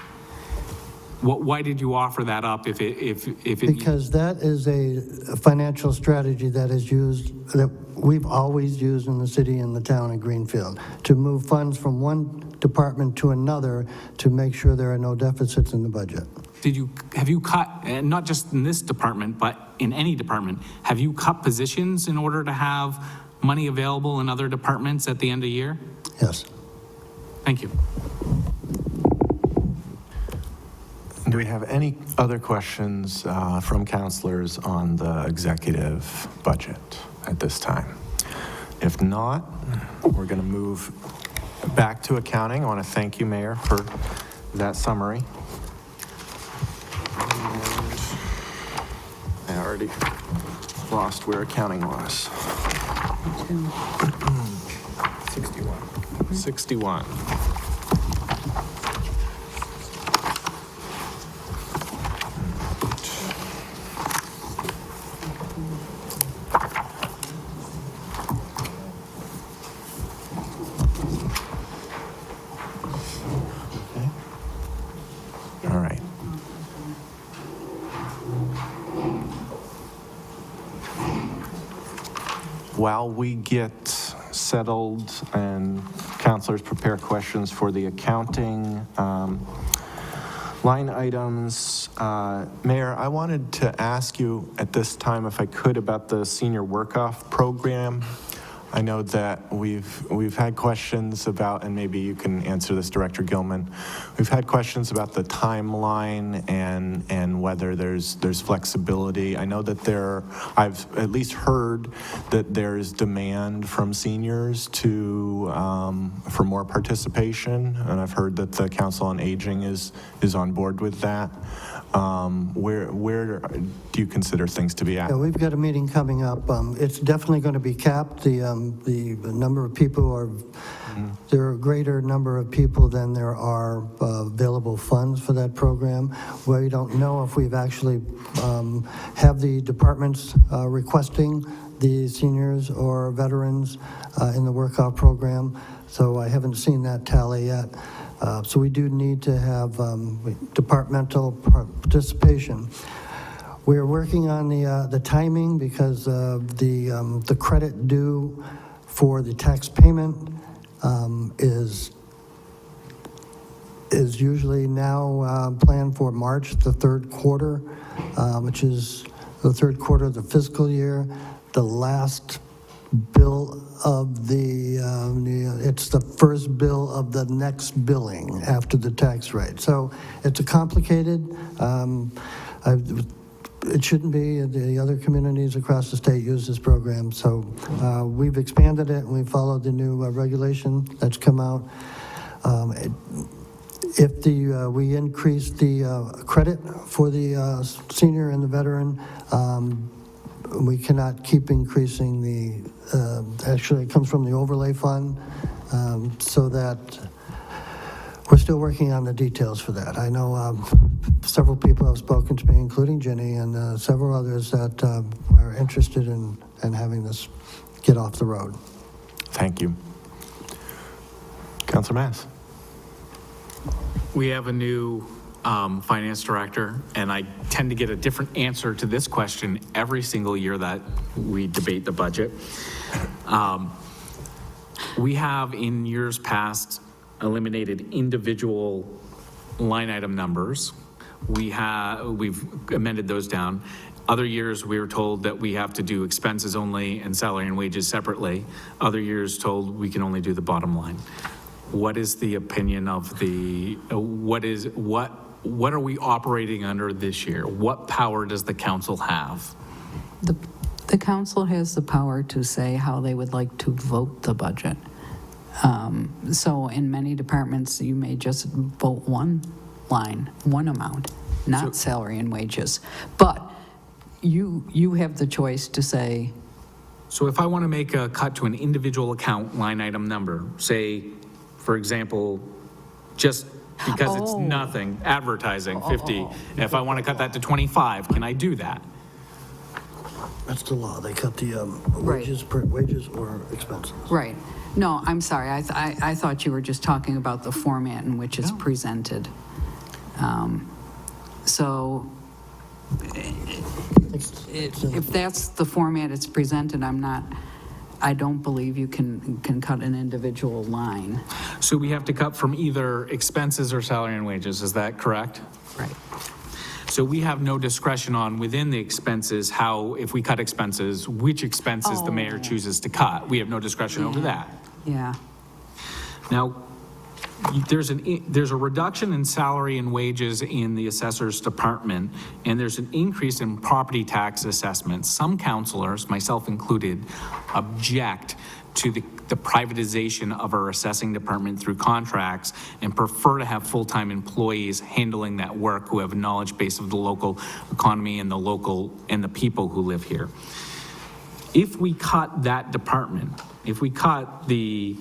Speaker 3: Why did you offer that up if it?
Speaker 4: Because that is a financial strategy that is used, that we've always used in the city and the town of Greenfield, to move funds from one department to another to make sure there are no deficits in the budget.
Speaker 3: Have you cut, and not just in this department, but in any department, have you cut positions in order to have money available in other departments at the end of the year?
Speaker 4: Yes.
Speaker 3: Thank you.
Speaker 2: Do we have any other questions from councilors on the executive budget at this time? If not, we're going to move back to accounting. I want to thank you, Mayor, for that summary. And I already lost where accounting was. 61. All right. While we get settled and counselors prepare questions for the accounting, Line items, Mayor, I wanted to ask you at this time, if I could, about the senior work-off program. I know that we've had questions about, and maybe you can answer this, Director Gilman. We've had questions about the timeline and whether there's flexibility. I know that I've at least heard that there's demand from seniors for more participation, and I've heard that the Council on Aging is on board with that. Where do you consider things to be at?
Speaker 4: Yeah, we've got a meeting coming up. It's definitely going to be capped. The number of people are, there are a greater number of people than there are available funds for that program. We don't know if we've actually have the departments requesting the seniors or veterans in the work-off program, so I haven't seen that tally yet. So we do need to have departmental participation. We are working on the timing because the credit due for the tax payment is usually now planned for March, the third quarter, which is the third quarter of the fiscal year. The last bill of it's the first bill of the next billing after the tax rate. So it's a complicated, it shouldn't be. The other communities across the state use this program. So we've expanded it and we followed the new regulation that's come out. If we increase the credit for the senior and the veteran, we cannot keep increasing actually it comes from the overlay fund, so that we're still working on the details for that. I know several people have spoken to me, including Jenny and several others that are interested in having this get off the road.
Speaker 2: Thank you. Councilor Mass.
Speaker 3: We have a new finance director, and I tend to get a different answer to this question every single year that we debate the budget. We have in years past eliminated individual line item numbers. We've amended those down. Other years we were told that we have to do expenses only and salary and wages separately. Other years told we can only do the bottom line. What is the opinion of what are we operating under this year? What power does the council have?
Speaker 5: The council has the power to say how they would like to vote the budget. So in many departments, you may just vote one line, one amount, not salary and wages. But you have the choice to say.
Speaker 3: So if I want to make a cut to an individual account line item number, say, for example, just because it's nothing, advertising, 50. If I want to cut that to 25, can I do that?
Speaker 4: That's the law. They cut the
Speaker 5: Right.
Speaker 4: wages or expenses.
Speaker 5: Right. No, I'm sorry. I thought you were just talking about the format in which it's presented. So if that's the format it's presented, I don't believe you can cut an individual line.
Speaker 3: So we have to cut from either expenses or salary and wages, is that correct?
Speaker 5: Right.
Speaker 3: So we have no discretion on within the expenses, if we cut expenses, which expenses the mayor chooses to cut. We have no discretion over that.
Speaker 5: Yeah.
Speaker 3: Now, there's a reduction in salary and wages in the assessor's department, and there's an increase in property tax assessments. Some councilors, myself included, object to the privatization of our assessing department through contracts and prefer to have full-time employees handling that work who have a knowledge base of the local economy and the people who live here. If we cut that department, if we cut the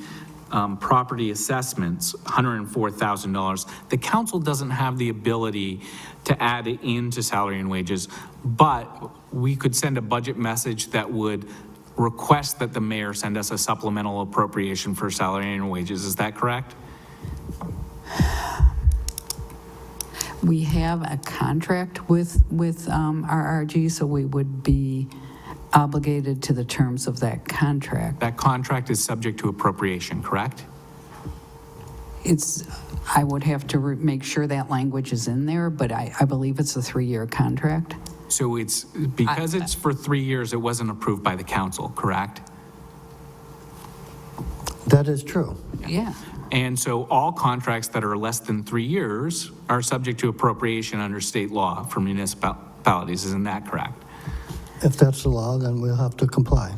Speaker 3: property assessments, $104,000, the council doesn't have the ability to add it into salary and wages, but we could send a budget message that would request that the mayor send us a supplemental appropriation for salary and wages. Is that correct?
Speaker 5: We have a contract with RRG, so we would be obligated to the terms of that contract.
Speaker 3: That contract is subject to appropriation, correct?
Speaker 5: I would have to make sure that language is in there, but I believe it's a 3-year contract.
Speaker 3: So it's, because it's for 3 years, it wasn't approved by the council, correct?
Speaker 4: That is true.
Speaker 5: Yeah.
Speaker 3: And so all contracts that are less than 3 years are subject to appropriation under state law for municipalities, isn't that correct?
Speaker 4: If that's the law, then we'll have to comply.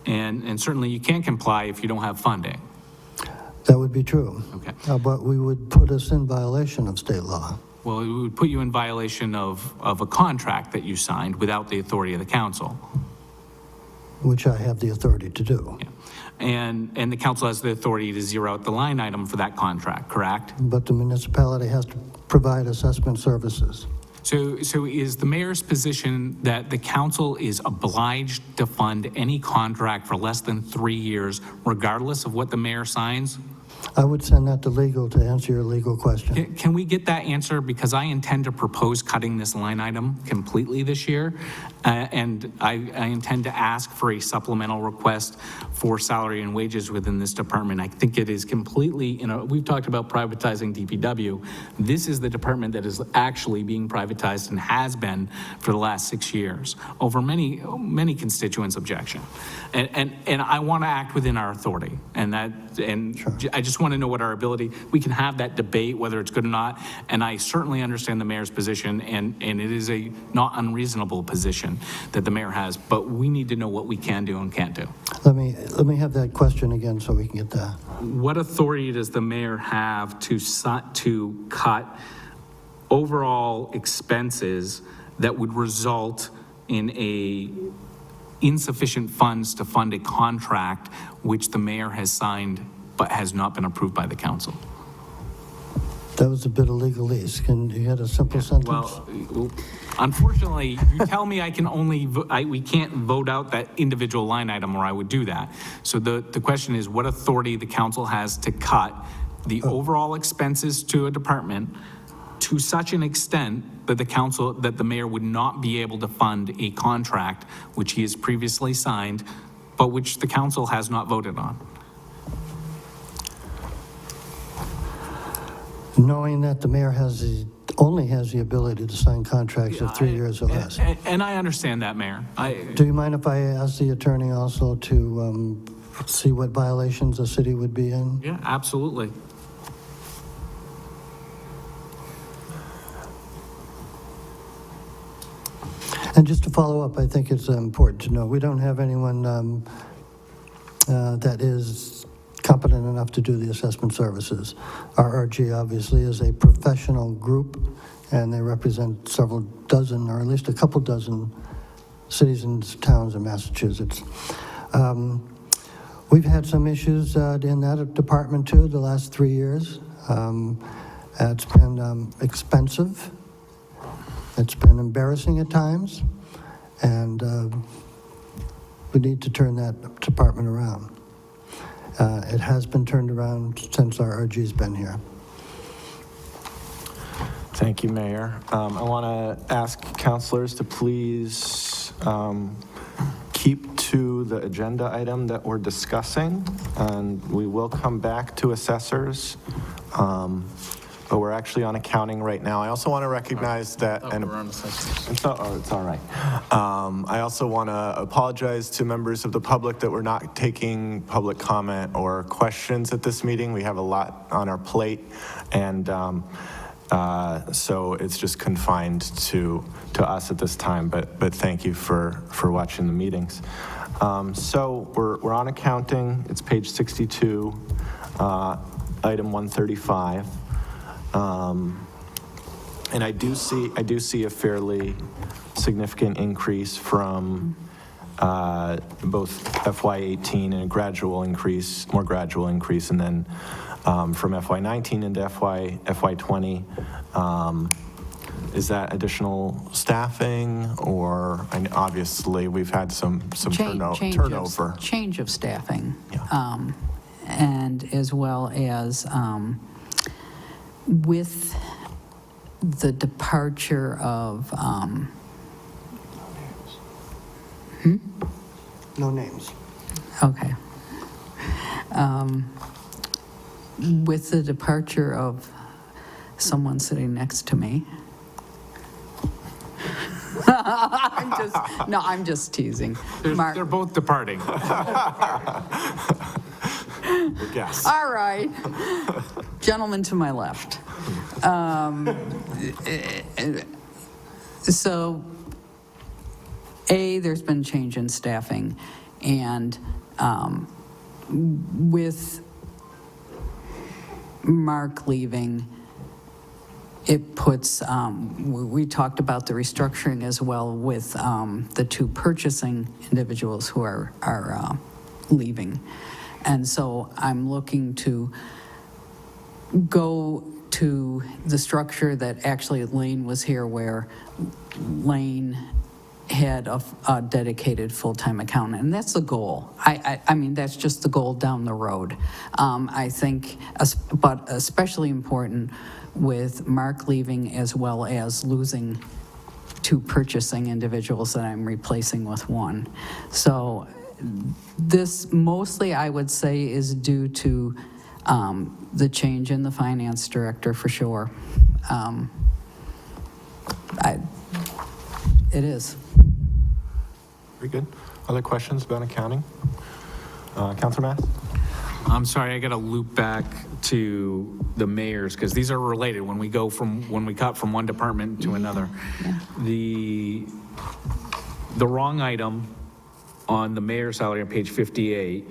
Speaker 3: And certainly you can't comply if you don't have funding.
Speaker 4: That would be true.
Speaker 3: Okay.
Speaker 4: But we would put us in violation of state law.
Speaker 3: Well, it would put you in violation of a contract that you signed without the authority of the council.
Speaker 4: Which I have the authority to do.
Speaker 3: Yeah. And the council has the authority to zero out the line item for that contract, correct?
Speaker 4: But the municipality has to provide assessment services.
Speaker 3: So is the mayor's position that the council is obliged to fund any contract for less than 3 years, regardless of what the mayor signs?
Speaker 4: I would send that to legal to answer your legal question.
Speaker 3: Can we get that answer? Because I intend to propose cutting this line item completely this year. And I intend to ask for a supplemental request for salary and wages within this department. I think it is completely, we've talked about privatizing DPW. This is the department that is actually being privatized and has been for the last 6 years over many constituents' objection. And I want to act within our authority. Sure. I just want to know what our ability, we can have that debate whether it's good or not. And I certainly understand the mayor's position, and it is a not unreasonable position that the mayor has, but we need to know what we can do and can't do.
Speaker 4: Let me have that question again so we can get that.
Speaker 3: What authority does the mayor have to cut overall expenses that would result in insufficient funds to fund a contract which the mayor has signed but has not been approved by the council?
Speaker 4: That was a bit of legalese. Can you get a simple sentence?
Speaker 3: Well, unfortunately, you tell me I can only, we can't vote out that individual line item, or I would do that. So the question is what authority the council has to cut the overall expenses to a department to such an extent that the mayor would not be able to fund a contract which he has previously signed, but which the council has not voted on.
Speaker 4: Knowing that the mayor only has the ability to sign contracts of 3 years or less.
Speaker 3: And I understand that, Mayor.
Speaker 4: Do you mind if I ask the attorney also to see what violations the city would be in?
Speaker 3: Yeah, absolutely.
Speaker 4: And just to follow up, I think it's important to know, we don't have anyone that is competent enough to do the assessment services. Our RG obviously is a professional group, and they represent several dozen, or at least a couple dozen cities and towns in Massachusetts. We've had some issues in that department too the last 3 years. It's been expensive. It's been embarrassing at times, and we need to turn that department around. It has been turned around since our RG's been here.
Speaker 2: Thank you, Mayor. I want to ask councilors to please keep to the agenda item that we're discussing, and we will come back to assessors. But we're actually on accounting right now. I also want to recognize that, and
Speaker 9: We're on assessments.
Speaker 2: it's all right. I also want to apologize to members of the public that we're not taking public comment or questions at this meeting. We have a lot on our plate, and so it's just confined to us at this time. But thank you for watching the meetings. So we're on accounting. It's page 62, item 135. And I do see a fairly significant increase from both FY18 and a more gradual increase, and then from FY19 into FY20. Is that additional staffing, or obviously we've had some turnover?
Speaker 5: Change of staffing,
Speaker 2: Yeah.
Speaker 5: and as well as with the departure of,
Speaker 4: No names.
Speaker 5: okay. with the departure of someone sitting next to me. I'm just teasing. Mark.
Speaker 3: They're both departing.
Speaker 2: Yes.
Speaker 5: All right. Gentleman to my left. So, there's been change in staffing, and with Mark leaving, it puts, we talked about the restructuring as well with the two purchasing individuals who are leaving. And so I'm looking to go to the structure that actually Lane was here, where Lane had a dedicated full-time accountant, and that's the goal. I mean, that's just the goal down the road. I think, but especially important with Mark leaving, as well as losing two purchasing individuals that I'm replacing with one. So this mostly, I would say, is due to the change in the finance director, for sure. It is.
Speaker 2: Very good. Other questions about accounting? Counselor Mass?
Speaker 3: I'm sorry, I got to loop back to the mayors, because these are related when we cut from one department to another.
Speaker 5: Yeah.
Speaker 3: The wrong item on the mayor's salary on page 58,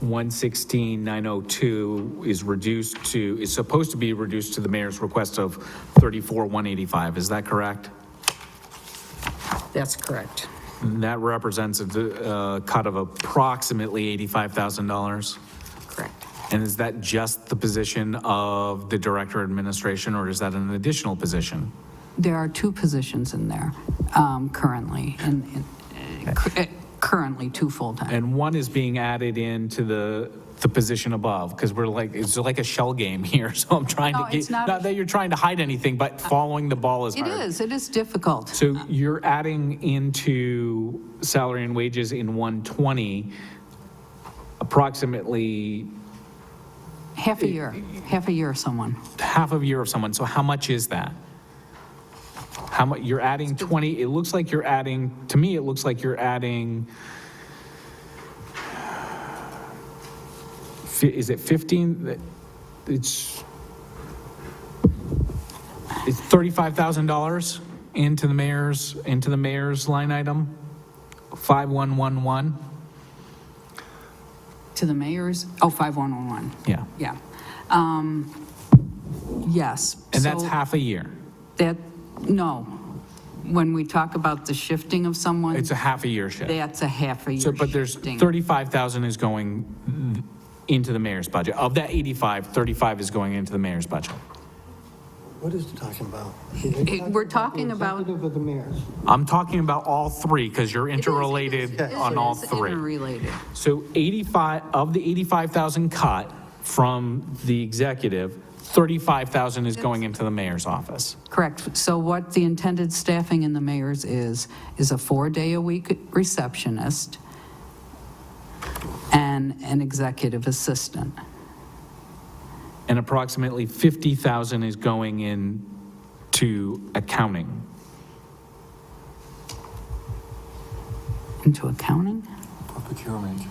Speaker 3: 116,902 is supposed to be reduced to the mayor's request of 34,185. Is that correct?
Speaker 5: That's correct.
Speaker 3: And that represents a cut of approximately $85,000.
Speaker 5: Correct.
Speaker 3: And is that just the position of the director of administration, or is that an additional position?
Speaker 5: There are two positions in there currently, and currently two full-time.
Speaker 3: And one is being added into the position above, because it's like a shell game here, so I'm trying
Speaker 5: No,
Speaker 3: to
Speaker 5: it's
Speaker 3: get,
Speaker 5: not
Speaker 3: not that you're trying to hide anything, but following the ball is
Speaker 5: It
Speaker 3: hard.
Speaker 5: is difficult.
Speaker 3: So you're adding into salary and wages in 120, approximately
Speaker 5: Half a year of someone.
Speaker 3: half a year of someone, so how much is that? How much, you're adding 20, it looks like you're adding, to me, it looks like you're adding, is it 15? It's $35,000 into the mayor's line item, 5111.
Speaker 5: To the mayor's, 5111.
Speaker 3: Yeah,
Speaker 5: Yeah. Yes.
Speaker 3: and that's
Speaker 5: So
Speaker 3: half a year.
Speaker 5: No. When we talk about the shifting of someone,
Speaker 3: It's a half a year shift.
Speaker 5: that's a half a year
Speaker 3: So, but there's
Speaker 5: shifting.
Speaker 3: 35,000 is going into the mayor's budget. Of that 85, 35 is going into the mayor's budget.
Speaker 4: What is he talking about?
Speaker 5: We're talking about-
Speaker 4: The executive or the mayor's?
Speaker 3: I'm talking about all three, because you're
Speaker 5: It is-
Speaker 3: interrelated
Speaker 5: it is
Speaker 3: on all three.
Speaker 5: interrelated.
Speaker 3: So 85, of the 85,000 cut from the executive, 35,000 is going into the mayor's office.
Speaker 5: Correct. So what the intended staffing in the mayor's is a 4-day-a-week receptionist and an executive assistant.
Speaker 3: And approximately 50,000 is going in to accounting.
Speaker 5: Into accounting?
Speaker 6: Procurement.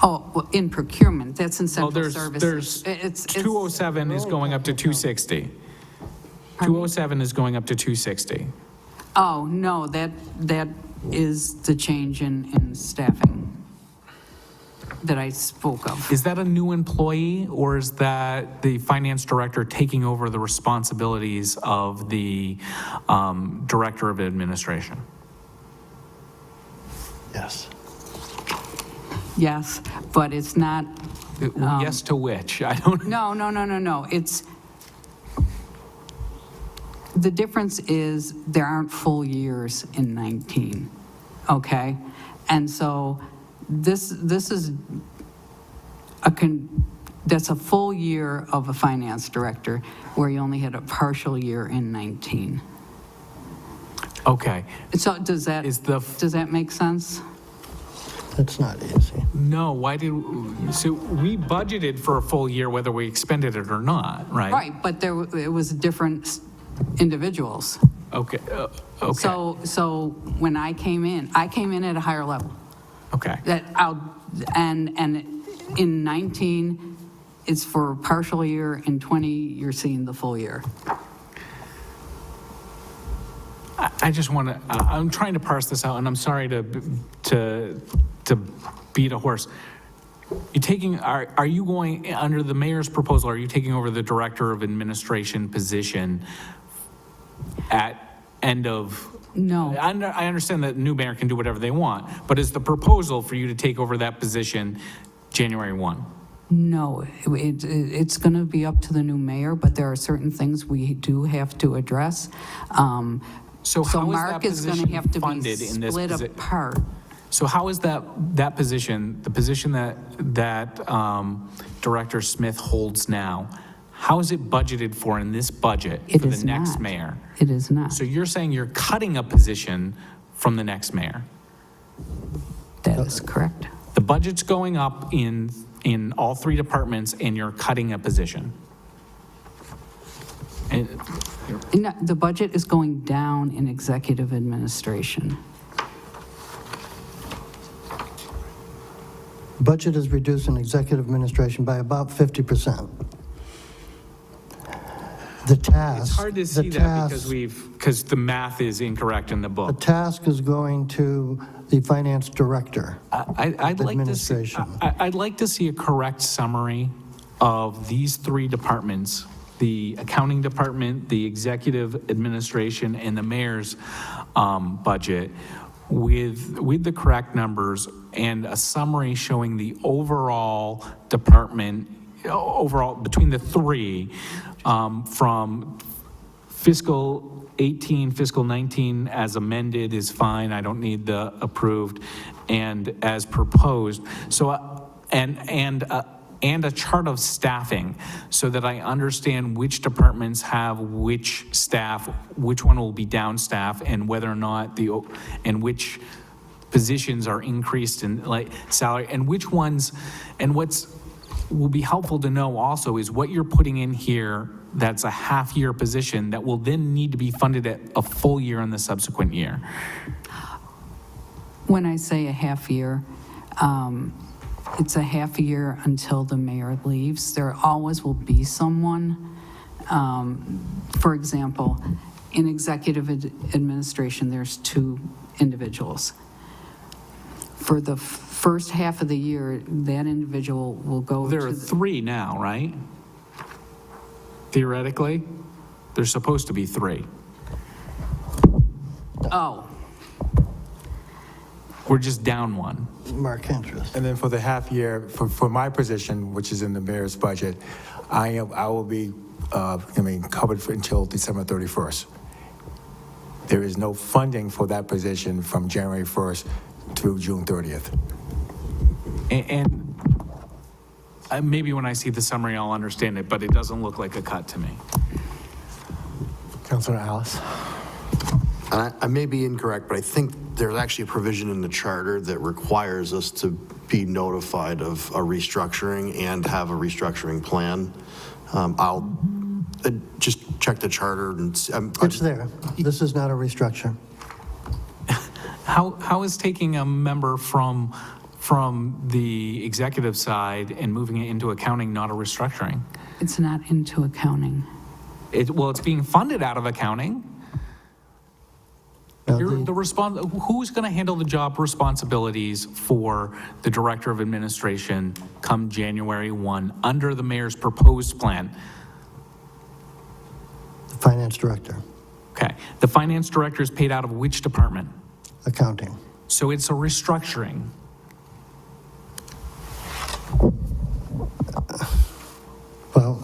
Speaker 5: Oh, well, in procurement, that's in
Speaker 3: Well,
Speaker 5: central
Speaker 3: there's
Speaker 5: services. It's
Speaker 3: 207 is going up to 260. 207 is going up to 260.
Speaker 5: Oh, no, that is the change in staffing that I spoke of.
Speaker 3: Is that a new employee, or is that the finance director taking over the responsibilities of the director of administration?
Speaker 7: Yes.
Speaker 5: Yes, but it's not,
Speaker 3: Yes to which? I don't,
Speaker 5: no. It's, the difference is there aren't full years in 19, okay? And so this is that's a full year of a finance director, where you only had a partial year in 19.
Speaker 3: okay.
Speaker 5: So does that
Speaker 3: Is the-
Speaker 5: make sense?
Speaker 4: It's not easy.
Speaker 3: No, so we budgeted for a full year whether we expended it or not, right?
Speaker 5: Right, but it was different individuals.
Speaker 3: Okay, okay,
Speaker 5: So when I came in at a higher level.
Speaker 3: okay.
Speaker 5: And in 19, it's for a partial year, in 20, you're seeing the full year.
Speaker 3: I just want to, I'm trying to parse this out, and I'm sorry to beat a horse. You taking, are you going, under the mayor's proposal, are you taking over the director of administration position at end of?
Speaker 5: No.
Speaker 3: I understand that new mayor can do whatever they want, but is the proposal for you to take over that position January 1?
Speaker 5: No, it's going to be up to the new mayor, but there are certain things we do have to address.
Speaker 3: So how is that
Speaker 5: Mark is going to
Speaker 3: position
Speaker 5: have to be
Speaker 3: funded in this
Speaker 5: split
Speaker 3: posi-
Speaker 5: apart.
Speaker 3: So how is that position, the position that Director Smith holds now, how is it budgeted for in this budget
Speaker 5: It
Speaker 3: for
Speaker 5: is
Speaker 3: the next
Speaker 5: not.
Speaker 3: mayor?
Speaker 5: It is not.
Speaker 3: So you're saying you're cutting a position from the next mayor?
Speaker 5: That is correct.
Speaker 3: The budget's going up in all three departments, and you're cutting a position? And
Speaker 5: No, the budget is going down in executive administration.
Speaker 4: Budget is reduced in executive administration by about 50%. The task.
Speaker 3: it's hard to see that because the math is incorrect in the
Speaker 4: The
Speaker 3: book.
Speaker 4: task is going to the finance director.
Speaker 3: I'd like to see,
Speaker 4: administration.
Speaker 3: I'd like to see a correct summary of these three departments, the accounting department, the executive administration, and the mayor's budget with the correct numbers and a summary showing the overall department, overall between the three, from fiscal 18, fiscal 19 as amended is fine. I don't need the approved, and as proposed. So, and a chart of staffing so that I understand which departments have which staff, which one will be down staff, and whether or not and which positions are increased in like salary, and which ones, and will be helpful to know also is what you're putting in here that's a half-year position that will then need to be funded at a full year in the subsequent year.
Speaker 5: When I say a half year, it's a half year until the mayor leaves. There always will be someone. For example, in executive administration, there's 2 individuals. For the first half of the year, that individual will go
Speaker 3: There are
Speaker 5: to
Speaker 3: 3 now, right? Theoretically, there's supposed to be 3.
Speaker 5: Oh,
Speaker 3: We're just down 1.
Speaker 4: Mark interest.
Speaker 6: And then for the half year, for my position, which is in the mayor's budget, I will be, covered until December 31st. There is no funding for that position from January 1st through June 30th.
Speaker 3: And maybe when I see the summary, I'll understand it, but it doesn't look like a cut to me.
Speaker 2: Councilor Alice?
Speaker 7: I may be incorrect, but I think there's actually a provision in the charter that requires us to be notified of a restructuring and have a restructuring plan. I'll just check the charter and
Speaker 4: It's there. This is not a restructure.
Speaker 3: How is taking a member from the executive side and moving it into accounting not a restructuring?
Speaker 5: it's not into accounting.
Speaker 3: Well, it's being funded out of accounting.
Speaker 4: Now,
Speaker 3: Who's going to handle the job responsibilities for the director of administration come January 1 under the mayor's proposed plan?
Speaker 4: The finance director,
Speaker 3: Okay, the finance director is paid out of which department?
Speaker 4: accounting.
Speaker 3: So it's a restructuring.
Speaker 4: Well,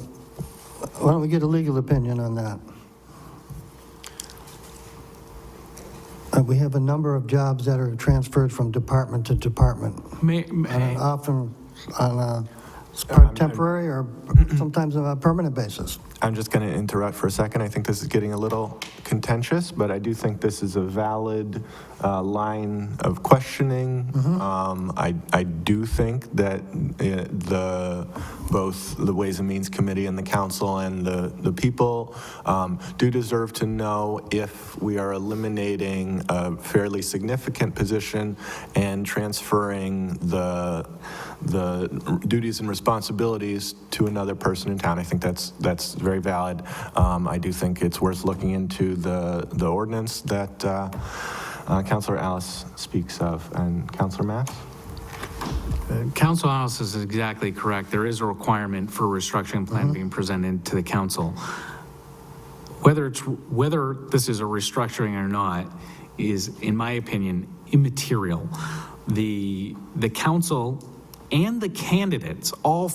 Speaker 4: why don't we get a legal opinion on that? We have a number of jobs that are transferred from department to department.
Speaker 3: May,
Speaker 4: Often on a temporary or sometimes on a permanent basis.
Speaker 2: I'm just going to interrupt for a second. I think this is getting a little contentious, but I do think this is a valid line of questioning. I do think that both the Ways and Means Committee and the council and the people do deserve to know if we are eliminating a fairly significant position and transferring the duties and responsibilities to another person in town. I think that's very valid. I do think it's worth looking into the ordinance that Councilor Alice speaks of. And Councilor Mass?
Speaker 3: Council Alice is exactly correct. There is a requirement for a restructuring plan being presented to the council. Whether this is a restructuring or not is, in my opinion, immaterial. The council and the candidates, all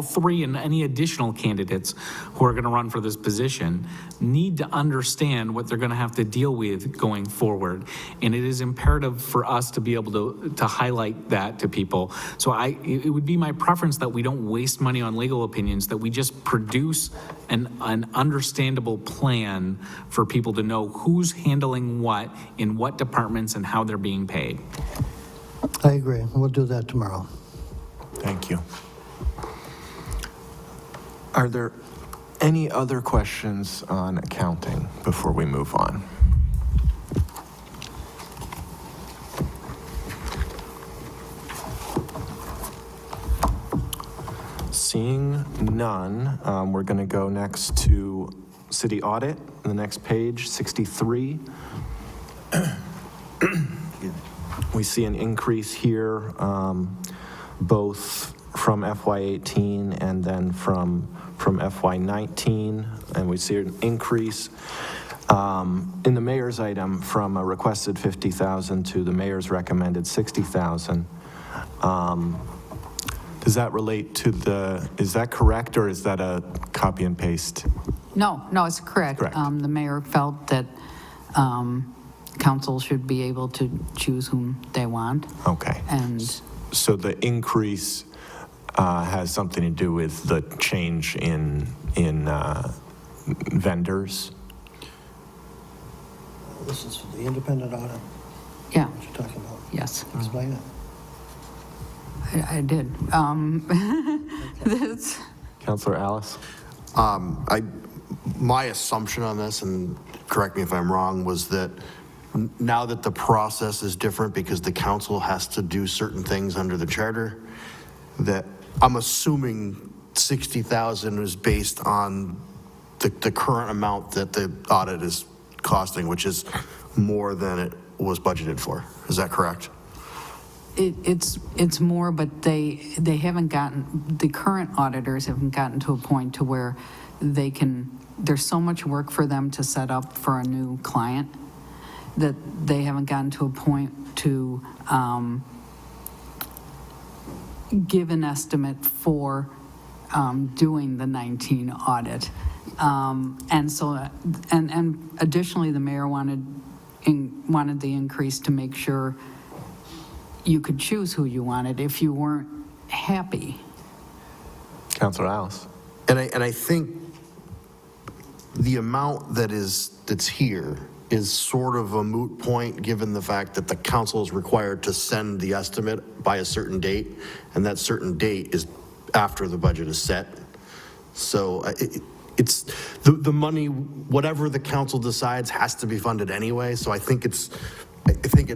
Speaker 3: three and any additional candidates who are going to run for this position, need to understand what they're going to have to deal with going forward. And it is imperative for us to be able to highlight that to people. So it would be my preference that we don't waste money on legal opinions, that we just produce an understandable plan for people to know who's handling what in what departments and how they're being paid.
Speaker 4: I agree. We'll do that tomorrow.
Speaker 2: Thank you. Are there any other questions on accounting before we move on? Seeing none, we're going to go next to city audit, the next page, 63. We see an increase here, both from FY18 and then from FY19, and we see an increase in the mayor's item from a requested 50,000 to the mayor's recommended 60,000. Does that relate to is that correct, or is that a copy and paste?
Speaker 5: No, it's correct.
Speaker 2: Correct.
Speaker 5: The mayor felt that council should be able to choose whom they want.
Speaker 2: Okay.
Speaker 5: And
Speaker 2: So the increase has something to do with the change in vendors?
Speaker 4: This is the independent audit,
Speaker 5: yeah,
Speaker 4: what you're talking about.
Speaker 5: yes,
Speaker 4: Explain it.
Speaker 5: I did. This,
Speaker 2: Councilor Alice?
Speaker 7: My assumption on this, and correct me if I'm wrong, was that now that the process is different because the council has to do certain things under the charter, that I'm assuming 60,000 is based on the current amount that the audit is costing, which is more than it was budgeted for. Is that correct?
Speaker 5: it's more, but they haven't gotten, the current auditors haven't gotten to a point to where they can, there's so much work for them to set up for a new client that they haven't gotten to a point to give an estimate for doing the 19 audit. And so, and additionally, the mayor wanted the increase to make sure you could choose who you wanted if you weren't happy.
Speaker 2: Councilor Alice?
Speaker 7: And I think the amount that's here is sort of a moot point, given the fact that the council is required to send the estimate by a certain date, and that certain date is after the budget is set. So it's the money, whatever the council decides, has to be funded anyway. So I think it's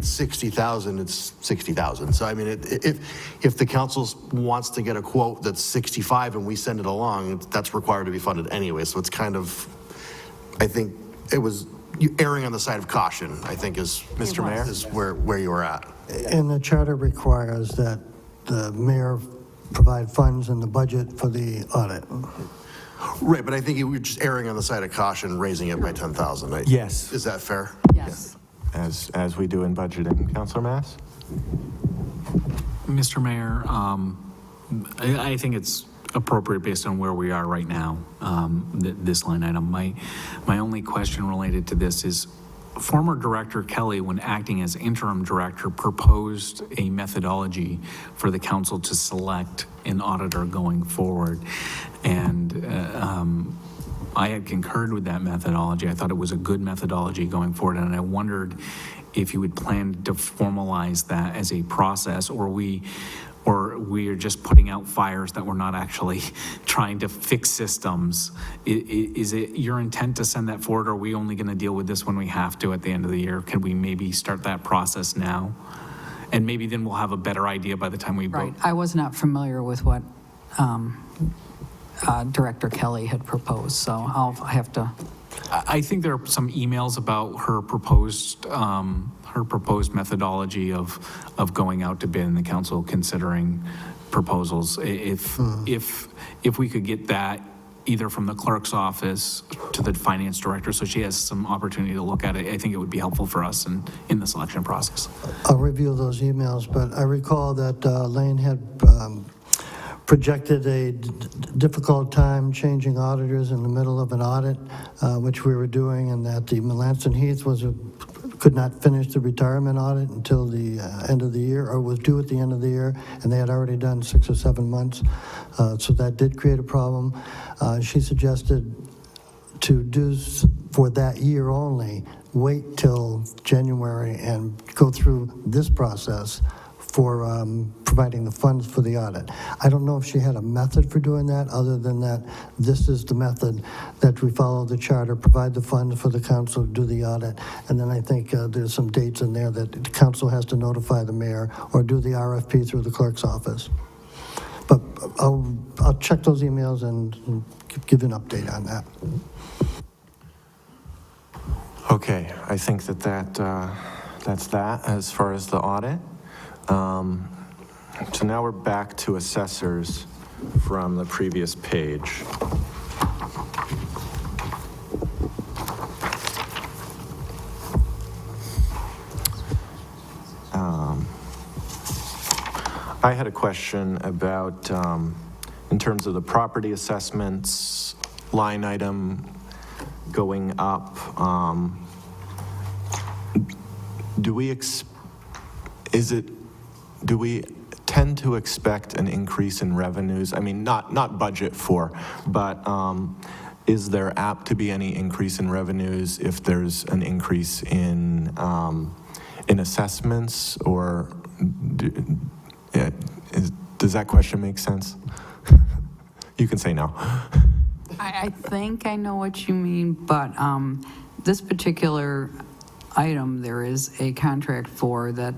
Speaker 7: 60,000, it's 60,000. So I mean, if the council wants to get a quote that's 65 and we send it along, that's required to be funded anyway. So it's kind of, I think it was erring on the side of caution, I think is,
Speaker 2: Mr. Mayor?
Speaker 7: is where you were at.
Speaker 4: And the charter requires that the mayor provide funds in the budget for the audit.
Speaker 7: Right, but I think you were just erring on the side of caution, raising it by 10,000.
Speaker 2: Yes.
Speaker 7: Is that fair?
Speaker 5: Yes.
Speaker 2: As we do in budgeting. Councilor Mass?
Speaker 3: Mr. Mayor, I think it's appropriate based on where we are right now, this line item. My only question related to this is, former Director Kelly, when acting as interim director, proposed a methodology for the council to select an auditor going forward. And I had concurred with that methodology. I thought it was a good methodology going forward, and I wondered if you would plan to formalize that as a process, or we are just putting out fires that we're not actually trying to fix systems. Is it your intent to send that forward, or are we only going to deal with this when we have to at the end of the year? Can we maybe start that process now? And maybe then we'll have a better idea by the time we vote.
Speaker 5: Right, I was not familiar with what Director Kelly had proposed, so I'll have to,
Speaker 3: I think there are some emails about her proposed methodology of going out to bid, and the council considering proposals. If we could get that either from the clerk's office to the finance director, so she has some opportunity to look at it, I think it would be helpful for us in the selection process.
Speaker 4: I'll review those emails, but I recall that Lane had projected a difficult time changing auditors in the middle of an audit, which we were doing, and that the Melanson Heath could not finish the retirement audit until the end of the year, or was due at the end of the year, and they had already done 6 or 7 months. So that did create a problem. She suggested to do for that year only, wait till January and go through this process for providing the funds for the audit. I don't know if she had a method for doing that, other than that this is the method that we follow the charter, provide the funds for the council to do the audit, and then I think there's some dates in there that the council has to notify the mayor or do the RFP through the clerk's office. But I'll check those emails and give you an update on that.
Speaker 2: Okay, I think that's that as far as the audit. So now we're back to assessors from the previous page. I had a question about, in terms of the property assessments line item going up, do we tend to expect an increase in revenues? I mean, not budget for, but is there apt to be any increase in revenues if there's an increase in assessments, or does that question make sense? You can say no.
Speaker 5: I think I know what you mean, but this particular item, there is a contract for that.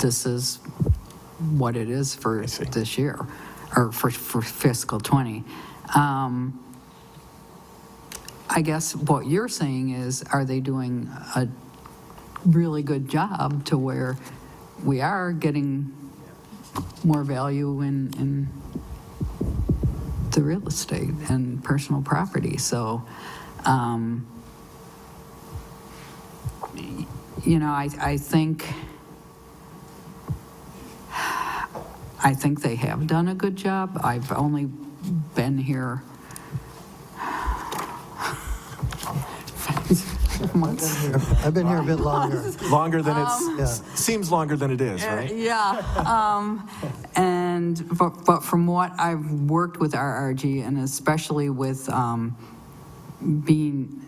Speaker 5: This is what it is for this year, or for fiscal 20. I guess what you're saying is, are they doing a really good job to where we are getting more value in the real estate and personal property? So, you know, I think they have done a good job. I've only been here months.
Speaker 4: I've been here a bit longer.
Speaker 2: Longer than seems longer than it is, right?
Speaker 5: Yeah. But from what I've worked with RRG, and especially with being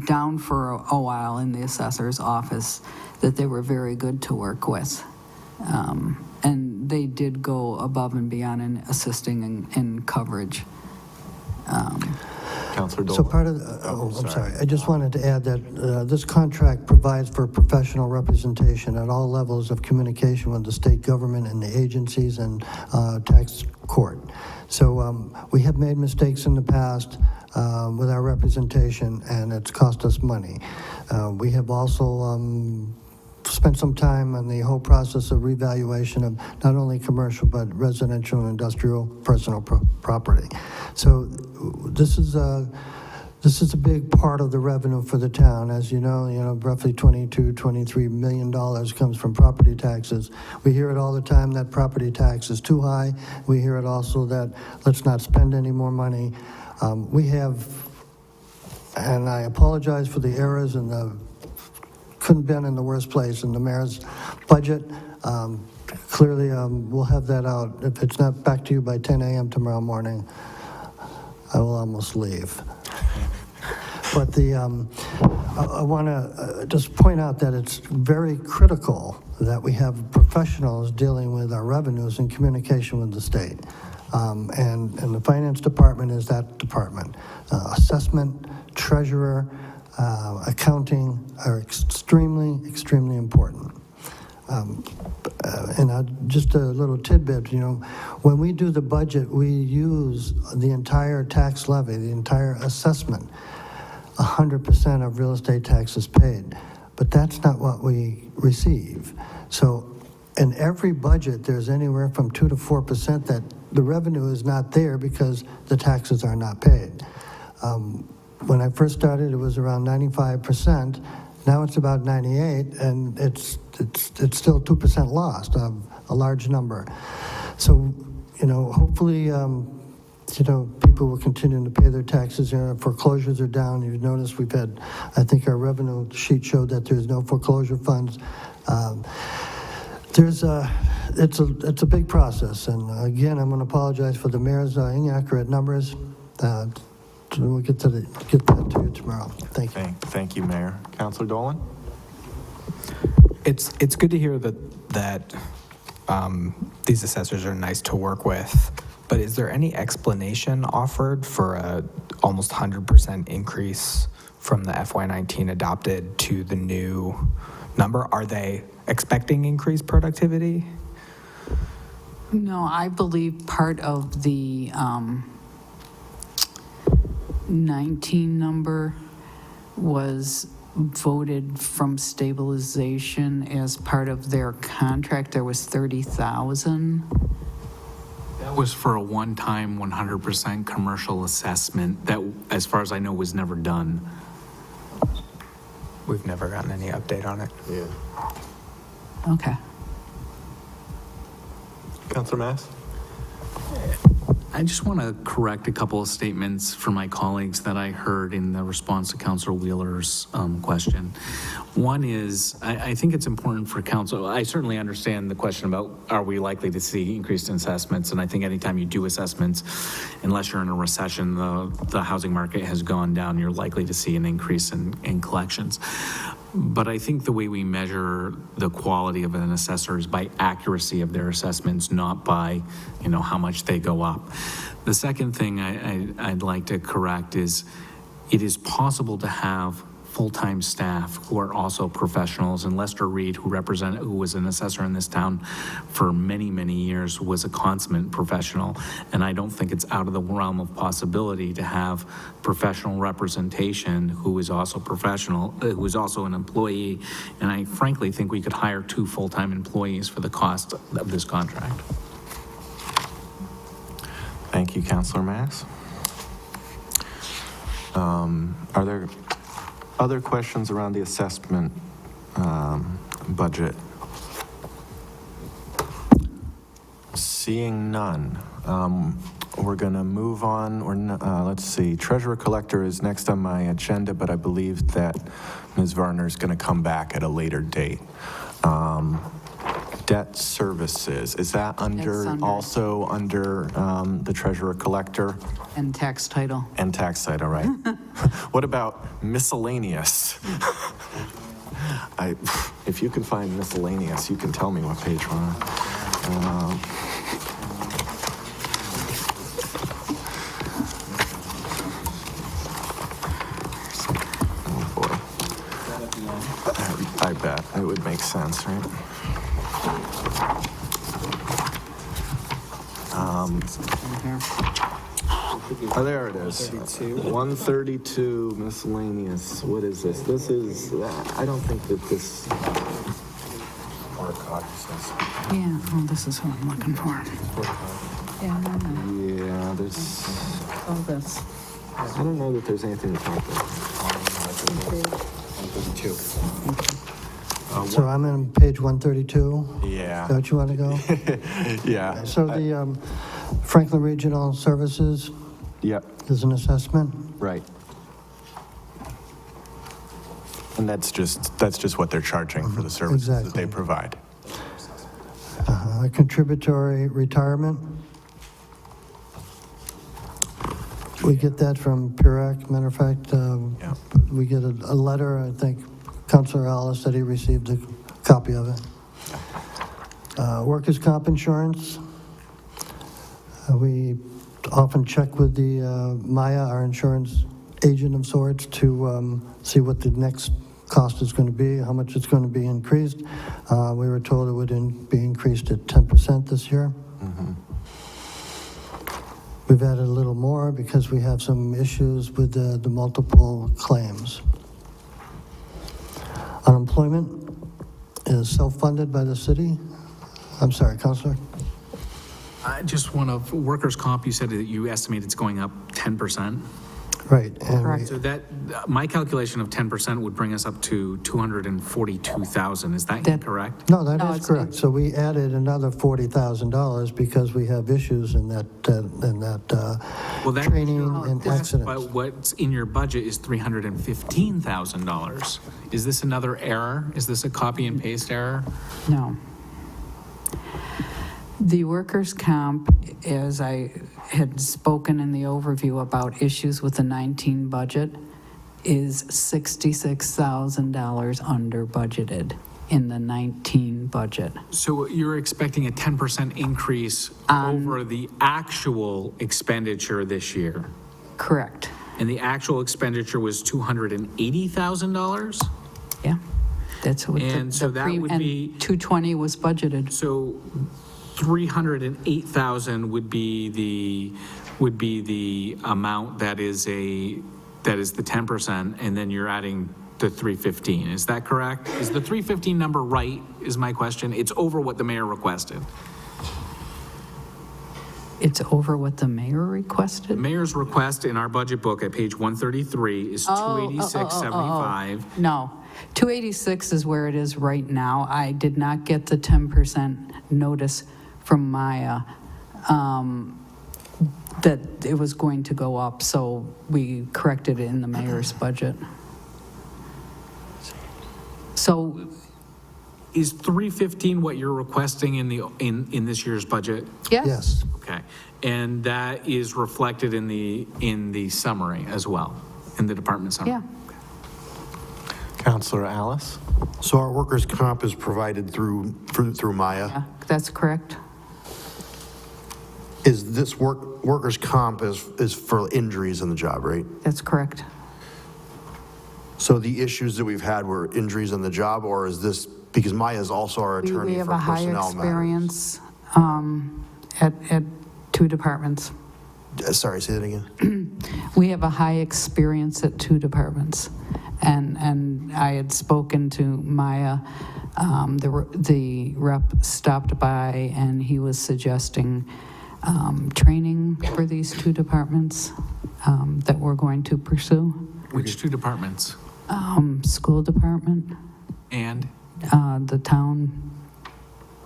Speaker 5: down for a while in the assessor's office, that they were very good to work with. And they did go above and beyond in assisting in coverage.
Speaker 2: Councilor Dole.
Speaker 4: So part of, I'm sorry, I just wanted to add that this contract provides for professional representation at all levels of communication with the state government and the agencies and tax court. So we have made mistakes in the past with our representation, and it's cost us money. We have also spent some time on the whole process of revaluation of not only commercial but residential and industrial personal property. So this is a big part of the revenue for the town. As you know, roughly $22-23 million comes from property taxes. We hear it all the time that property tax is too high. We hear it also that let's not spend any more money. We have, and I apologize for the errors and the couldn't been in the worst place in the mayor's budget. Clearly, we'll have that out. If it's not back to you by 10 a.m. tomorrow morning, I will almost leave. But I want to just point out that it's very critical that we have professionals dealing with our revenues in communication with the state. And the finance department is that department. Assessment, treasurer, accounting are extremely, extremely important. Just a little tidbit, when we do the budget, we use the entire tax levy, the entire assessment. 100% of real estate taxes paid, but that's not what we receive. So in every budget, there's anywhere from 2 to 4% that the revenue is not there because the taxes are not paid. When I first started, it was around 95%. Now it's about 98, and it's still 2% lost, a large number. So, hopefully, people will continue to pay their taxes. Foreclosures are down. You've noticed we've had, I think our revenue sheet showed that there's no foreclosure funds. It's a big process. And again, I'm going to apologize for the mayor's inaccurate numbers. We'll get that to you tomorrow. Thank you.
Speaker 2: Thank you, Mayor. Councilor Dolan?
Speaker 8: It's good to hear that these assessors are nice to work with, but is there any explanation offered for a almost 100% increase from the FY19 adopted to the new number? Are they expecting increased productivity?
Speaker 5: No, I believe part of the 19 number was voted from stabilization as part of their contract. There was 30,000.
Speaker 3: That was for a one-time 100% commercial assessment that, as far as I know, was never done.
Speaker 8: We've never gotten any update on it.
Speaker 2: Yeah.
Speaker 5: Okay.
Speaker 2: Councilor Mass?
Speaker 3: I just want to correct a couple of statements from my colleagues that I heard in the response to Councilor Wheeler's question. One is, I think it's important for council, I certainly understand the question about are we likely to see increased assessments, and I think anytime you do assessments, unless you're in a recession, the housing market has gone down, you're likely to see an increase in collections. But I think the way we measure the quality of an assessor is by accuracy of their assessments, not by, how much they go up. The second thing I'd like to correct is it is possible to have full-time staff who are also professionals, and Lester Reed, who was an assessor in this town for many, many years, was a consummate professional, and I don't think it's out of the realm of possibility to have professional representation who is also professional, who is also an employee, and I frankly think we could hire 2 full-time employees for the cost of this contract.
Speaker 2: Thank you, Councilor Mass. Are there other questions around the assessment budget? Seeing none, we're going to move on. Let's see. Treasurer collector is next on my agenda, but I believe that Ms. Varner is going to come back at a later date. Debt services, is that also under the treasurer collector?
Speaker 5: And tax title.
Speaker 2: And tax title, right. What about miscellaneous? If you can find miscellaneous, you can tell me what page we're on. Oh boy. I bet it would make sense, right? Oh, there it is. 132 miscellaneous. What is this? This is, I don't think that this.
Speaker 5: Yeah, oh, this is what I'm looking for. Yeah,
Speaker 2: Yeah, there's.
Speaker 5: all this.
Speaker 2: I don't know that there's anything to talk about.
Speaker 4: So I'm on page 132.
Speaker 2: Yeah.
Speaker 4: Is that what you want to go?
Speaker 2: Yeah.
Speaker 4: So the Franklin Regional Services
Speaker 2: Yep.
Speaker 4: is an assessment.
Speaker 2: Right. And that's just what they're charging for the services that they
Speaker 4: Exactly.
Speaker 2: provide.
Speaker 4: Contributory retirement. We get that from PIRAC. Matter of fact,
Speaker 2: Yeah.
Speaker 4: we get a letter, I think Councilor Alice said he received a copy of it. Workers' comp insurance. We often check with the Maya, our insurance agent of sorts, to see what the next cost is going to be, how much it's going to be increased. We were told it would be increased at 10% this year. We've added a little more because we have some issues with the multiple claims. Unemployment is self-funded by the city. I'm sorry, Counselor?
Speaker 3: I just want to, workers' comp, you said that you estimate it's going up 10%.
Speaker 4: Right. And
Speaker 5: Correct.
Speaker 3: So that, my calculation of 10% would bring us up to 242,000. Is that
Speaker 5: That-
Speaker 3: correct?
Speaker 4: No, that
Speaker 5: No,
Speaker 4: is
Speaker 5: it's-
Speaker 4: correct. So we added another $40,000 because we have issues in that
Speaker 3: Well, that-
Speaker 4: training and accidents.
Speaker 3: But what's in your budget is $315,000. Is this another error? Is this a copy and paste error?
Speaker 5: No. The workers' comp, as I had spoken in the overview about issues with the 19 budget, is $66,000 under budgeted in the 19 budget.
Speaker 3: So you're expecting a 10% increase over the actual expenditure this year?
Speaker 5: Correct.
Speaker 3: And the actual expenditure was $280,000?
Speaker 5: Yeah. That's what the...
Speaker 3: And so
Speaker 5: the
Speaker 3: that
Speaker 5: pre-
Speaker 3: would
Speaker 5: and
Speaker 3: be-
Speaker 5: 220 was budgeted.
Speaker 3: So 308,000 would be the amount that is the 10%, and then you're adding the 315. Is that correct? Is the 315 number right, is my question? It's over what the mayor requested.
Speaker 5: It's over what the mayor requested?
Speaker 3: Mayor's request in our budget book at page 133 is 286.75.
Speaker 5: No, 286 is where it is right now. I did not get the 10% notice from Maya that it was going to go up, so we corrected it in the mayor's budget. So,
Speaker 3: Is 315 what you're requesting in this year's budget?
Speaker 5: yes?
Speaker 4: Yes.
Speaker 3: Okay, and that is reflected in the summary as well, in the department summary?
Speaker 5: Yeah.
Speaker 2: Counselor Alice?
Speaker 7: So our workers' comp is provided through Maya.
Speaker 5: Yeah, that's correct.
Speaker 7: Is this workers' comp is for injuries in the job, right?
Speaker 5: That's correct.
Speaker 7: So the issues that we've had were injuries in the job, or is this, because Maya is also our
Speaker 5: We
Speaker 7: attorney
Speaker 5: have
Speaker 7: for
Speaker 5: a high
Speaker 7: personnel matters?
Speaker 5: experience at two departments.
Speaker 7: Sorry, say that again.
Speaker 5: We have a high experience at two departments. And I had spoken to Maya, the rep stopped by, and he was suggesting training for these two departments that we're going to pursue.
Speaker 3: Which two departments?
Speaker 5: School department,
Speaker 3: And
Speaker 5: the town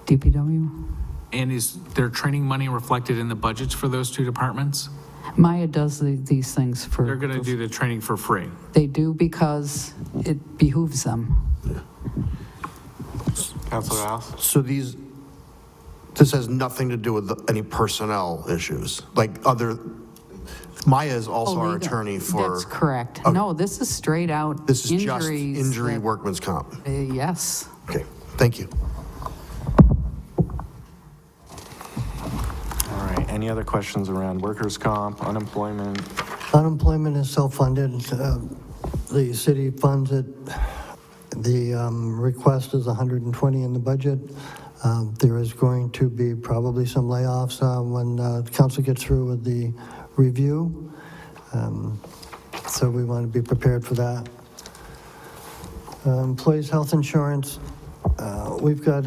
Speaker 5: DPW.
Speaker 3: is there training money reflected in the budgets for those two departments?
Speaker 5: Maya does these things for...
Speaker 3: They're going to do the training for free.
Speaker 5: They do because it behooves them.
Speaker 2: Counselor Alice?
Speaker 7: So this has nothing to do with any personnel issues? Like Maya is also our
Speaker 5: Legal.
Speaker 7: attorney for...
Speaker 5: That's correct.
Speaker 7: Okay.
Speaker 5: No, this is straight out
Speaker 7: This is just
Speaker 5: injuries.
Speaker 7: injury
Speaker 5: that-
Speaker 7: workman's comp.
Speaker 5: Yes.
Speaker 7: Okay, thank you.
Speaker 2: All right, any other questions around workers' comp, unemployment?
Speaker 4: Unemployment is self-funded. The city funds it. The request is 120 in the budget. There is going to be probably some layoffs when the council gets through with the review. So we want to be prepared for that. Employees' health insurance, we've got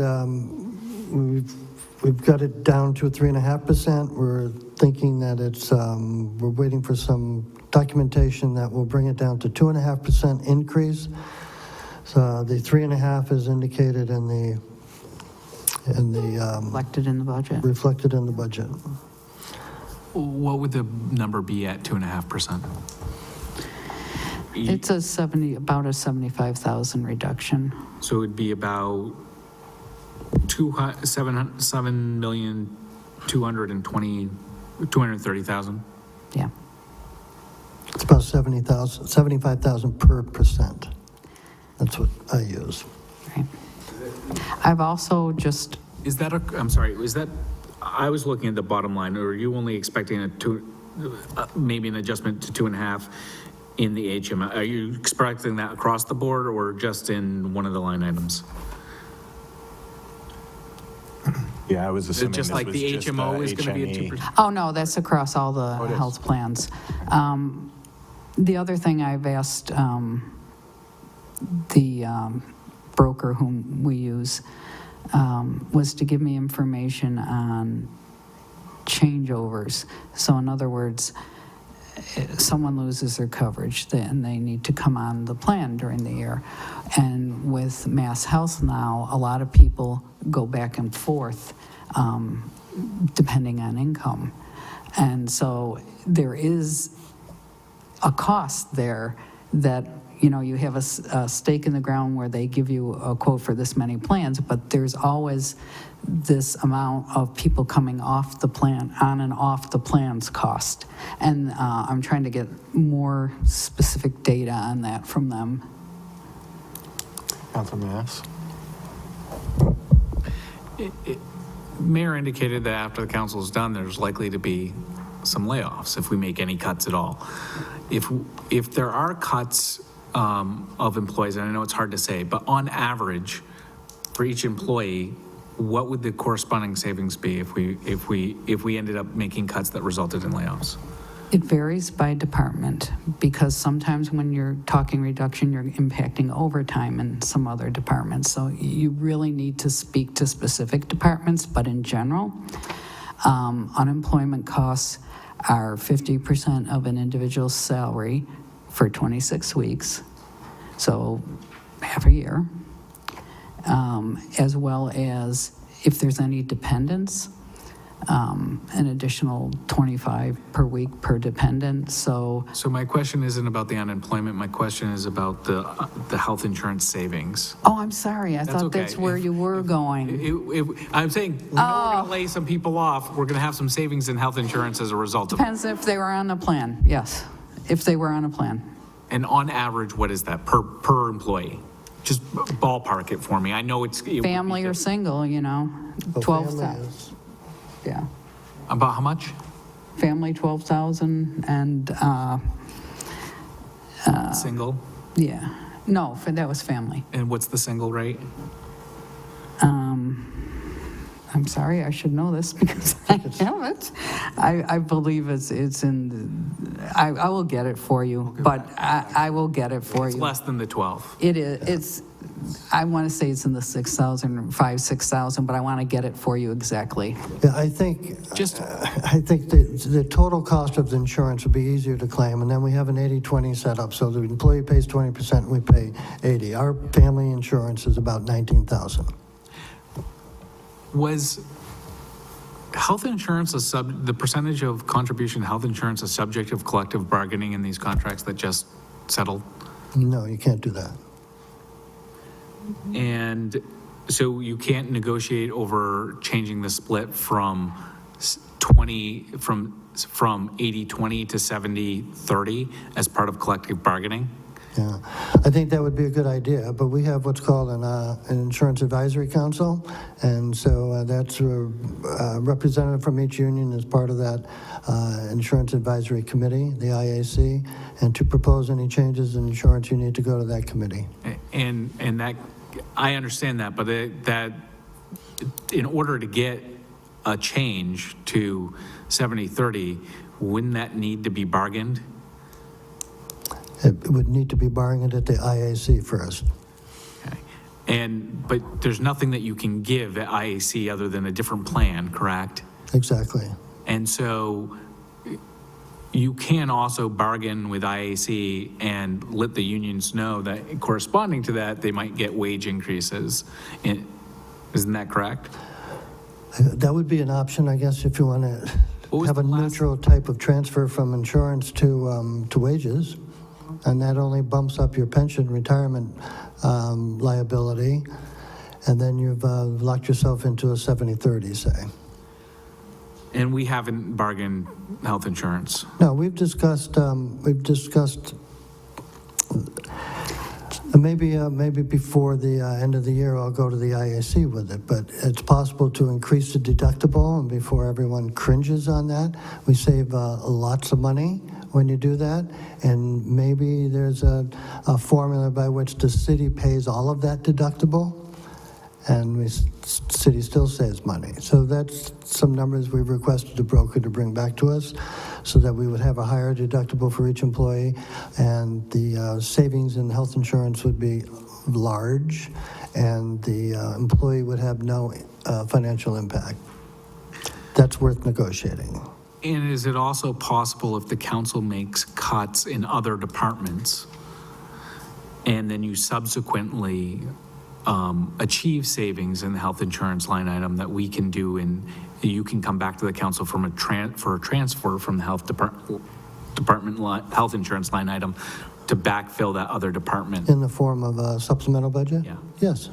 Speaker 4: it down to 3.5%. We're thinking that we're waiting for some documentation that will bring it down to 2.5% increase. So the 3.5 is indicated in the
Speaker 5: Elected in the budget.
Speaker 4: reflected in the budget.
Speaker 3: What would the number be at 2.5%?
Speaker 5: It's about a 75,000 reduction.
Speaker 3: So it'd be about 230,000.
Speaker 5: Yeah.
Speaker 4: It's about 75,000 per percent. That's what I use.
Speaker 5: Right. I've also just,
Speaker 3: Is that I'm sorry, I was looking at the bottom line, or are you only expecting maybe an adjustment to 2.5 in the HMO? Are you expecting that across the board or just in one of the line items?
Speaker 6: Yeah, I was assuming
Speaker 3: Just
Speaker 6: this
Speaker 3: like
Speaker 6: was
Speaker 3: the
Speaker 6: just,
Speaker 3: HMO is going to be a
Speaker 6: HME.
Speaker 3: 2%?
Speaker 5: oh no, that's across all the
Speaker 6: it is.
Speaker 5: health plans. The other thing I've asked the broker whom we use was to give me information on changeovers. So in other words, someone loses their coverage, then they need to come on the plan during the year. And with Mass Health now, a lot of people go back and forth depending on income. And so there is a cost there that, you know, you have a stake in the ground where they give you a quote for this many plans, but there's always this amount of people coming off the plan, on and off the plan's cost. And I'm trying to get more specific data on that from them.
Speaker 2: Councilor Mass?
Speaker 3: Mayor indicated that after the council is done, there's likely to be some layoffs if we make any cuts at all. If there are cuts of employees, and I know it's hard to say, but on average, for each employee, what would the corresponding savings be if we ended up making cuts that resulted in layoffs?
Speaker 5: It varies by department, because sometimes when you're talking reduction, you're impacting overtime in some other departments. So you really need to speak to specific departments, but in general, unemployment costs are 50% of an individual's salary for 26 weeks, so half a year, as well as if there's any dependents, an additional 25 per week per dependent. So
Speaker 3: my question isn't about the unemployment. My question is about the health insurance savings.
Speaker 5: oh, I'm sorry, I
Speaker 3: That's
Speaker 5: thought
Speaker 3: okay.
Speaker 5: that's where you were going.
Speaker 3: I'm saying, we know we're going to lay some people off. We're going to have some savings in health insurance as a result of it.
Speaker 5: Depends if they were on a plan, yes, if they were on a plan.
Speaker 3: And on average, what is that per employee? Just ballpark it for me. I know it would be
Speaker 5: Family or single, you know,
Speaker 4: Well,
Speaker 5: 12,000,
Speaker 4: family is-
Speaker 5: yeah.
Speaker 3: About how much?
Speaker 5: Family, 12,000, and,
Speaker 3: Single?
Speaker 5: yeah, no, that was family.
Speaker 3: And what's the single rate?
Speaker 5: I'm sorry, I should know this because I haven't. I believe it's in, I will get it for you, but I will get it for
Speaker 3: It's
Speaker 5: you.
Speaker 3: less than the 12.
Speaker 5: It is, it's, I want to say it's in the 6,000, but I want to get it for you exactly.
Speaker 4: Yeah, I think the total cost of the insurance would be easier to claim, and then we have an 80-20 setup, so the employee pays 20% and we pay 80. Our family insurance is about 19,000.
Speaker 3: Was health insurance the percentage of contribution to health insurance a subject of collective bargaining in these contracts that just settled?
Speaker 4: No, you can't do that.
Speaker 3: And so you can't negotiate over changing the split from 80-20 to 70-30 as part of collective bargaining?
Speaker 4: Yeah, I think that would be a good idea, but we have what's called an insurance advisory council, and so that's a representative from each union as part of that insurance advisory committee, the IAC, and to propose any changes in insurance, you need to go to that committee.
Speaker 3: And that, I understand that, but that in order to get a change to 70-30, wouldn't that need to be bargained?
Speaker 4: It would need to be bargained at the IAC first.
Speaker 3: Okay. But there's nothing that you can give at IAC other than a different plan, correct?
Speaker 4: Exactly.
Speaker 3: And so you can also bargain with IAC and let the unions know that corresponding to that, they might get wage increases. Isn't that correct?
Speaker 4: That would be an option, I guess, if you want to
Speaker 3: What was
Speaker 4: have a
Speaker 3: the last-
Speaker 4: neutral type of transfer from insurance to wages. and that only bumps up your pension retirement liability, and then you've locked yourself into a 70-30, say.
Speaker 3: And we haven't bargained health insurance.
Speaker 4: No, we've discussed, maybe before the end of the year, I'll go to the IAC with it, but it's possible to increase the deductible, and before everyone cringes on that, we save lots of money when you do that, and maybe there's a formula by which the city pays all of that deductible, and the city still saves money. So that's some numbers we've requested the broker to bring back to us, so that we would have a higher deductible for each employee, and the savings in health insurance would be large, and the employee would have no financial impact. That's worth negotiating.
Speaker 3: And is it also possible if the council makes cuts in other departments, and then you subsequently achieve savings in the health insurance line item, that we can do, and you can come back to the council for a transfer from the health health insurance line item to backfill that other department?
Speaker 4: In the form of a supplemental budget?
Speaker 3: Yeah.
Speaker 4: Yes.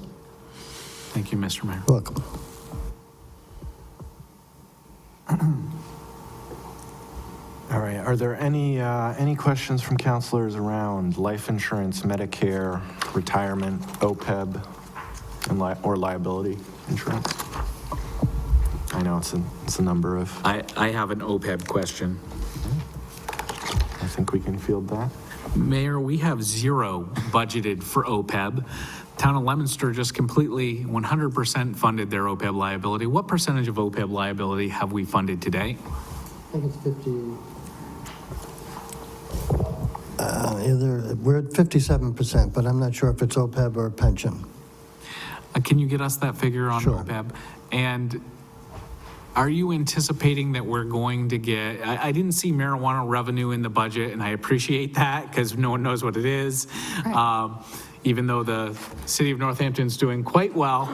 Speaker 3: Thank you, Mr. Mayor.
Speaker 4: Welcome.
Speaker 2: All right, are there any questions from councilors around life insurance, Medicare, retirement, OPEB, and or liability insurance? I know it's a number of,
Speaker 3: I have an OPEB question.
Speaker 2: I think we can field that.
Speaker 3: Mayor, we have zero budgeted for OPEB. Town of Leominster just completely 100% funded their OPEB liability. What percentage of OPEB liability have we funded today?
Speaker 4: I think it's 50. We're at 57%, but I'm not sure if it's OPEB or pension.
Speaker 3: Can you get us that figure on
Speaker 4: Sure.
Speaker 3: OPEB? And are you anticipating that we're going to get, I didn't see marijuana revenue in the budget, and I appreciate that because no one knows what it is.
Speaker 5: Right.
Speaker 3: Even though the city of Northampton's doing quite well,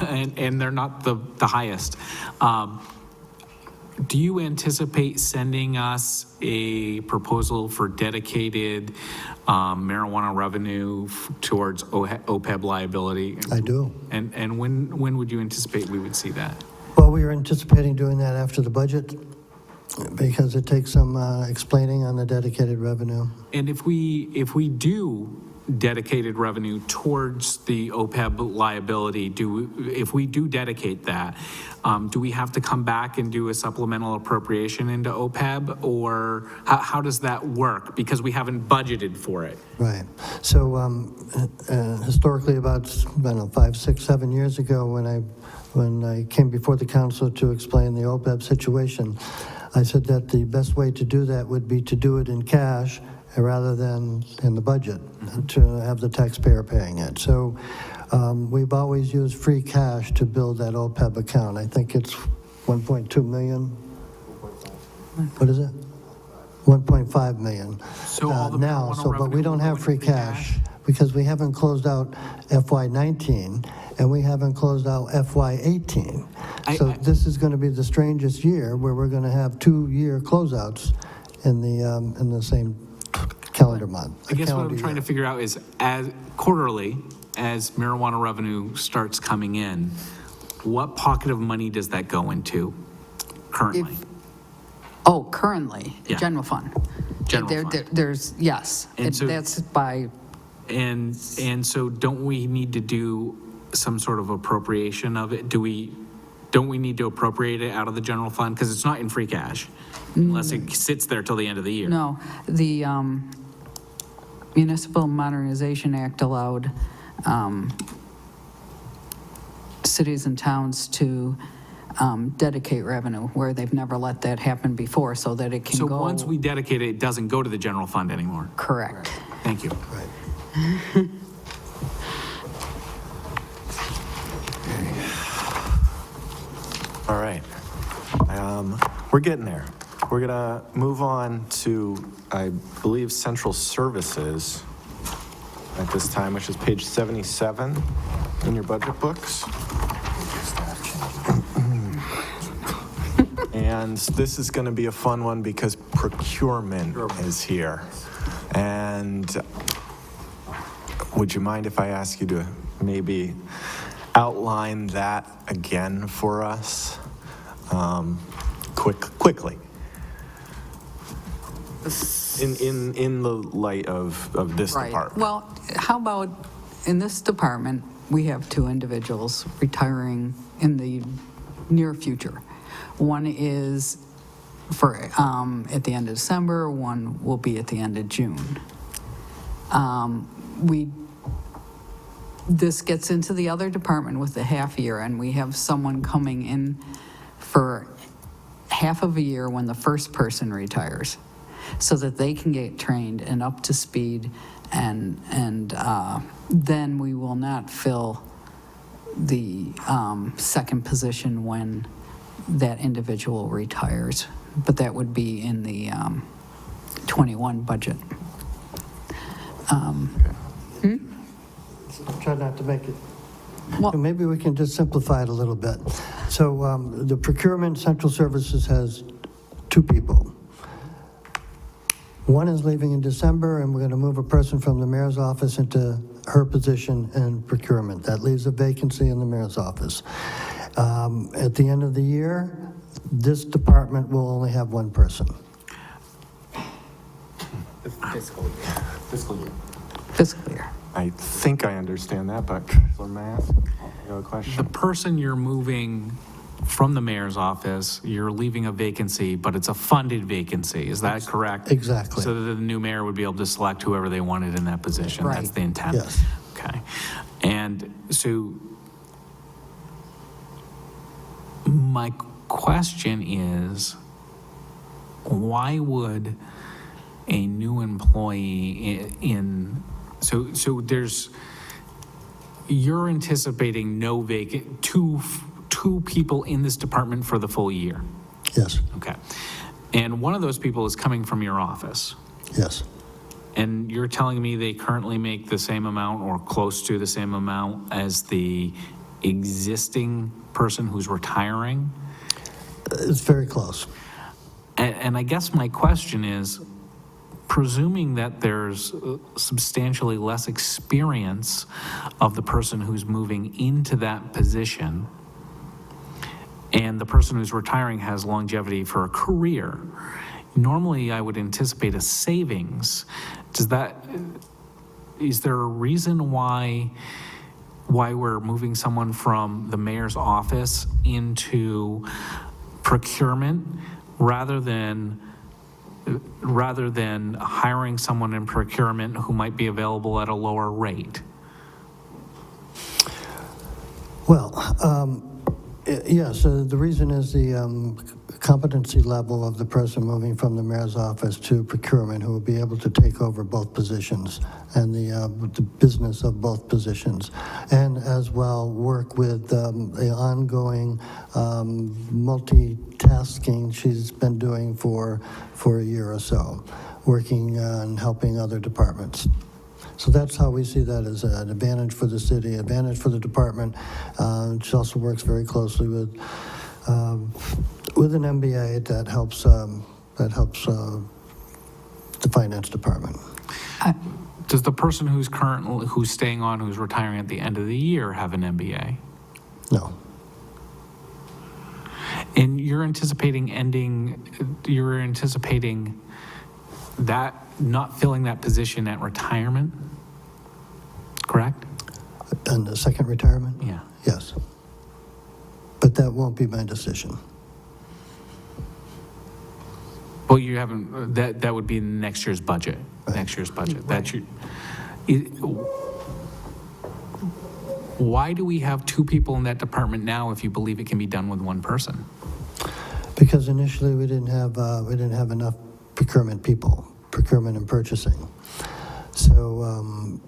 Speaker 3: and they're not the highest. Do you anticipate sending us a proposal for dedicated marijuana revenue towards OPEB liability?
Speaker 4: I do.
Speaker 3: And when would you anticipate we would see that?
Speaker 4: Well, we are anticipating doing that after the budget, because it takes some explaining on the dedicated revenue.
Speaker 3: And if we do dedicated revenue towards the OPEB liability, if we do dedicate that, do we have to come back and do a supplemental appropriation into OPEB, or how does that work? Because we haven't budgeted for it.
Speaker 4: Right. So historically, about, I don't know, 5, 6, 7 years ago, when I came before the council to explain the OPEB situation, I said that the best way to do that would be to do it in cash rather than in the budget, to have the taxpayer paying it. So we've always used free cash to build that OPEB account. I think it's 1.2 million. What is it? 1.5 million.
Speaker 3: So all the
Speaker 4: now,
Speaker 3: marijuana
Speaker 4: but we
Speaker 3: revenue
Speaker 4: don't
Speaker 3: will
Speaker 4: have
Speaker 3: go
Speaker 4: free
Speaker 3: into free
Speaker 4: cash
Speaker 3: cash?
Speaker 4: because we haven't closed out FY19 and we haven't closed out FY18. So this is going to be the strangest year where we're going to have 2-year closeouts in the same calendar month.
Speaker 3: I guess what I'm
Speaker 4: calendar
Speaker 3: trying to
Speaker 4: year.
Speaker 3: figure out is, as quarterly, as marijuana revenue starts coming in, what pocket of money does that go into currently?
Speaker 5: Currently,
Speaker 3: Yeah.
Speaker 5: general fund.
Speaker 3: General fund.
Speaker 5: There's, yes,
Speaker 3: And so-
Speaker 5: that's by,
Speaker 3: And so don't we need to do some sort of appropriation of it? Don't we need to appropriate it out of the general fund? Because it's not in free cash, unless it sits there till the end of the year.
Speaker 5: no, the Municipal Modernization Act allowed cities and towns to dedicate revenue where they've never let that happen before, so that it can
Speaker 3: So
Speaker 5: go.
Speaker 3: once we dedicate it, it doesn't go to the general fund anymore.
Speaker 5: Correct.
Speaker 3: Thank you.
Speaker 2: All right. We're getting there. We're going to move on to, I believe, central services at this time, which is page 77 in your budget books. And this is going to be a fun one because procurement is here.
Speaker 6: And would you mind if I ask you to maybe outline that again for us, quickly? In the light of this
Speaker 5: Right.
Speaker 6: department.
Speaker 5: Well, how about, in this department, we have two individuals retiring in the near future. One is at the end of December, one will be at the end of June. This gets into the other department with the half year, and we have someone coming in for half of a year when the first person retires, so that they can get trained and up to speed, and then we will not fill the second position when that individual retires, but that would be in the 21 budget.
Speaker 4: Try not to make it,
Speaker 5: Well,
Speaker 4: maybe we can just simplify it a little bit. So the procurement central services has two people. One is leaving in December, and we're going to move a person from the mayor's office into her position in procurement. That leaves a vacancy in the mayor's office. At the end of the year, this department will only have one person.
Speaker 9: Fiscal year.
Speaker 5: fiscal year.
Speaker 6: I think I understand that, but Councilor Mass, you have a
Speaker 3: The
Speaker 6: question?
Speaker 3: person you're moving from the mayor's office, you're leaving a vacancy, but it's a funded vacancy, is that correct?
Speaker 4: Exactly.
Speaker 3: So that the new mayor would be able to select whoever they wanted in that position? That's
Speaker 5: Right.
Speaker 3: the intent?
Speaker 4: Yes.
Speaker 3: Okay. And so my question is, why would a new employee so there's, you're anticipating no vacant, two people in this department for the full year?
Speaker 4: Yes,
Speaker 3: Okay. And one of those people is coming from your office.
Speaker 4: yes.
Speaker 3: And you're telling me they currently make the same amount or close to the same amount as the existing person who's retiring?
Speaker 4: It's very close.
Speaker 3: And I guess my question is, presuming that there's substantially less experience of the person who's moving into that position, and the person who's retiring has longevity for a career, normally I would anticipate a savings. Is there a reason why we're moving someone from the mayor's office into procurement rather than hiring someone in procurement who might be available at a lower rate?
Speaker 4: Well, yes, the reason is the competency level of the person moving from the mayor's office to procurement, who will be able to take over both positions and the business of both positions, and as well work with the ongoing multitasking she's been doing for a year or so, working on helping other departments. So that's how we see that as an advantage for the city, advantage for the department. She also works very closely with an MBA that helps the finance department.
Speaker 3: Does the person who's staying on, who's retiring at the end of the year, have an MBA?
Speaker 4: No.
Speaker 3: And you're anticipating that, not filling that position at retirement, correct?
Speaker 4: And the second retirement?
Speaker 3: Yeah.
Speaker 4: Yes. But that won't be my decision.
Speaker 3: Well, you haven't, that would be in next year's budget, next year's budget. That's your, why do we have two people in that department now if you believe it can be done with one person?
Speaker 4: Because initially we didn't have enough procurement people, procurement and purchasing. So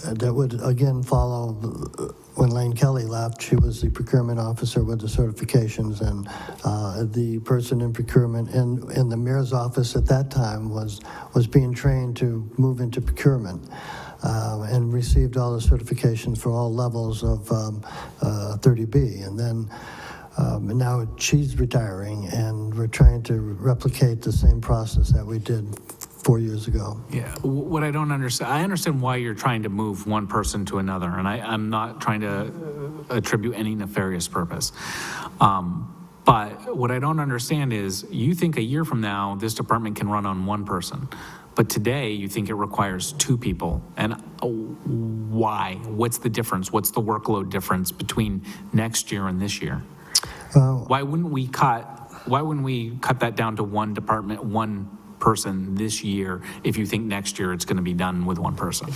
Speaker 4: that would again follow when Lane Kelly left. She was the procurement officer with the certifications, and the person in procurement in the mayor's office at that time was being trained to move into procurement. And received all the certifications for all levels of 30B. And then now she's retiring, and we're trying to replicate the same process that we did 4 years ago.
Speaker 3: Yeah, what I don't understand, I understand why you're trying to move one person to another, and I'm not trying to attribute any nefarious purpose. But what I don't understand is, you think a year from now, this department can run on one person, but today you think it requires 2 people. And why? What's the difference? What's the workload difference between next year and this year? Why wouldn't we cut that down to one department, one person this year, if you think next year it's going to be done with one person?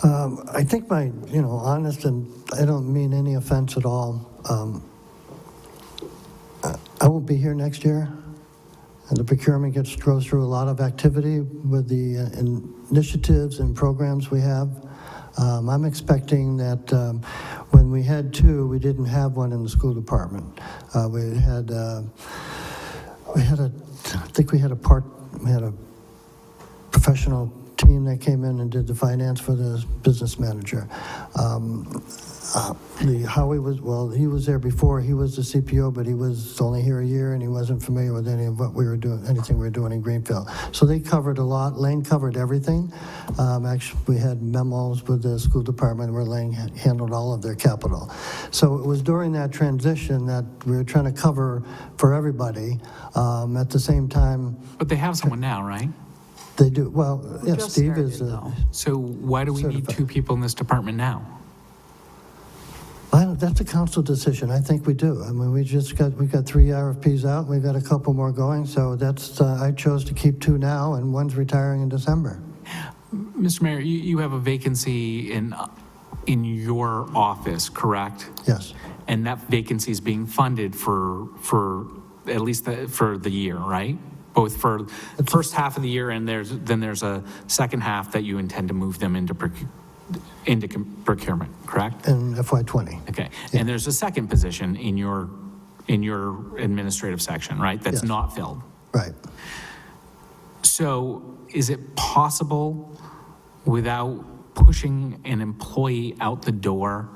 Speaker 4: I think honest, and I don't mean any offense at all, I won't be here next year, and the procurement goes through a lot of activity with the initiatives and programs we have. I'm expecting that when we had 2, we didn't have one in the school department. We had a professional team that came in and did the finance for the business manager. Howie he was there before. He was the CPO, but he was only here a year, and he wasn't familiar with any of what we were doing, anything we were doing in Greenfield. So they covered a lot. Lane covered everything. Actually, we had memos with the school department where Lane handled all of their capital. So it was during that transition that we were trying to cover for everybody. At the same time,
Speaker 3: But they have someone now, right?
Speaker 4: they do, well, yeah,
Speaker 5: just
Speaker 4: Steve is,
Speaker 5: started, though.
Speaker 3: So why do we need
Speaker 4: Certified.
Speaker 3: 2 people in this department now?
Speaker 4: that's a council decision. I think we do. I mean, we got 3 RFPs out. We've got a couple more going. So that's, I chose to keep 2 now, and one's retiring in December.
Speaker 3: Mr. Mayor, you have a vacancy in your office, correct?
Speaker 4: Yes.
Speaker 3: And that vacancy is being funded for at least for the year, right? Both for the first half of the year, and then there's a second half that you intend to move them into procurement, correct?
Speaker 4: In FY20.
Speaker 3: Okay. And there's a second position in your administrative section, right? That's
Speaker 4: Yes.
Speaker 3: not filled.
Speaker 4: Right.
Speaker 3: So is it possible, without pushing an employee out the door,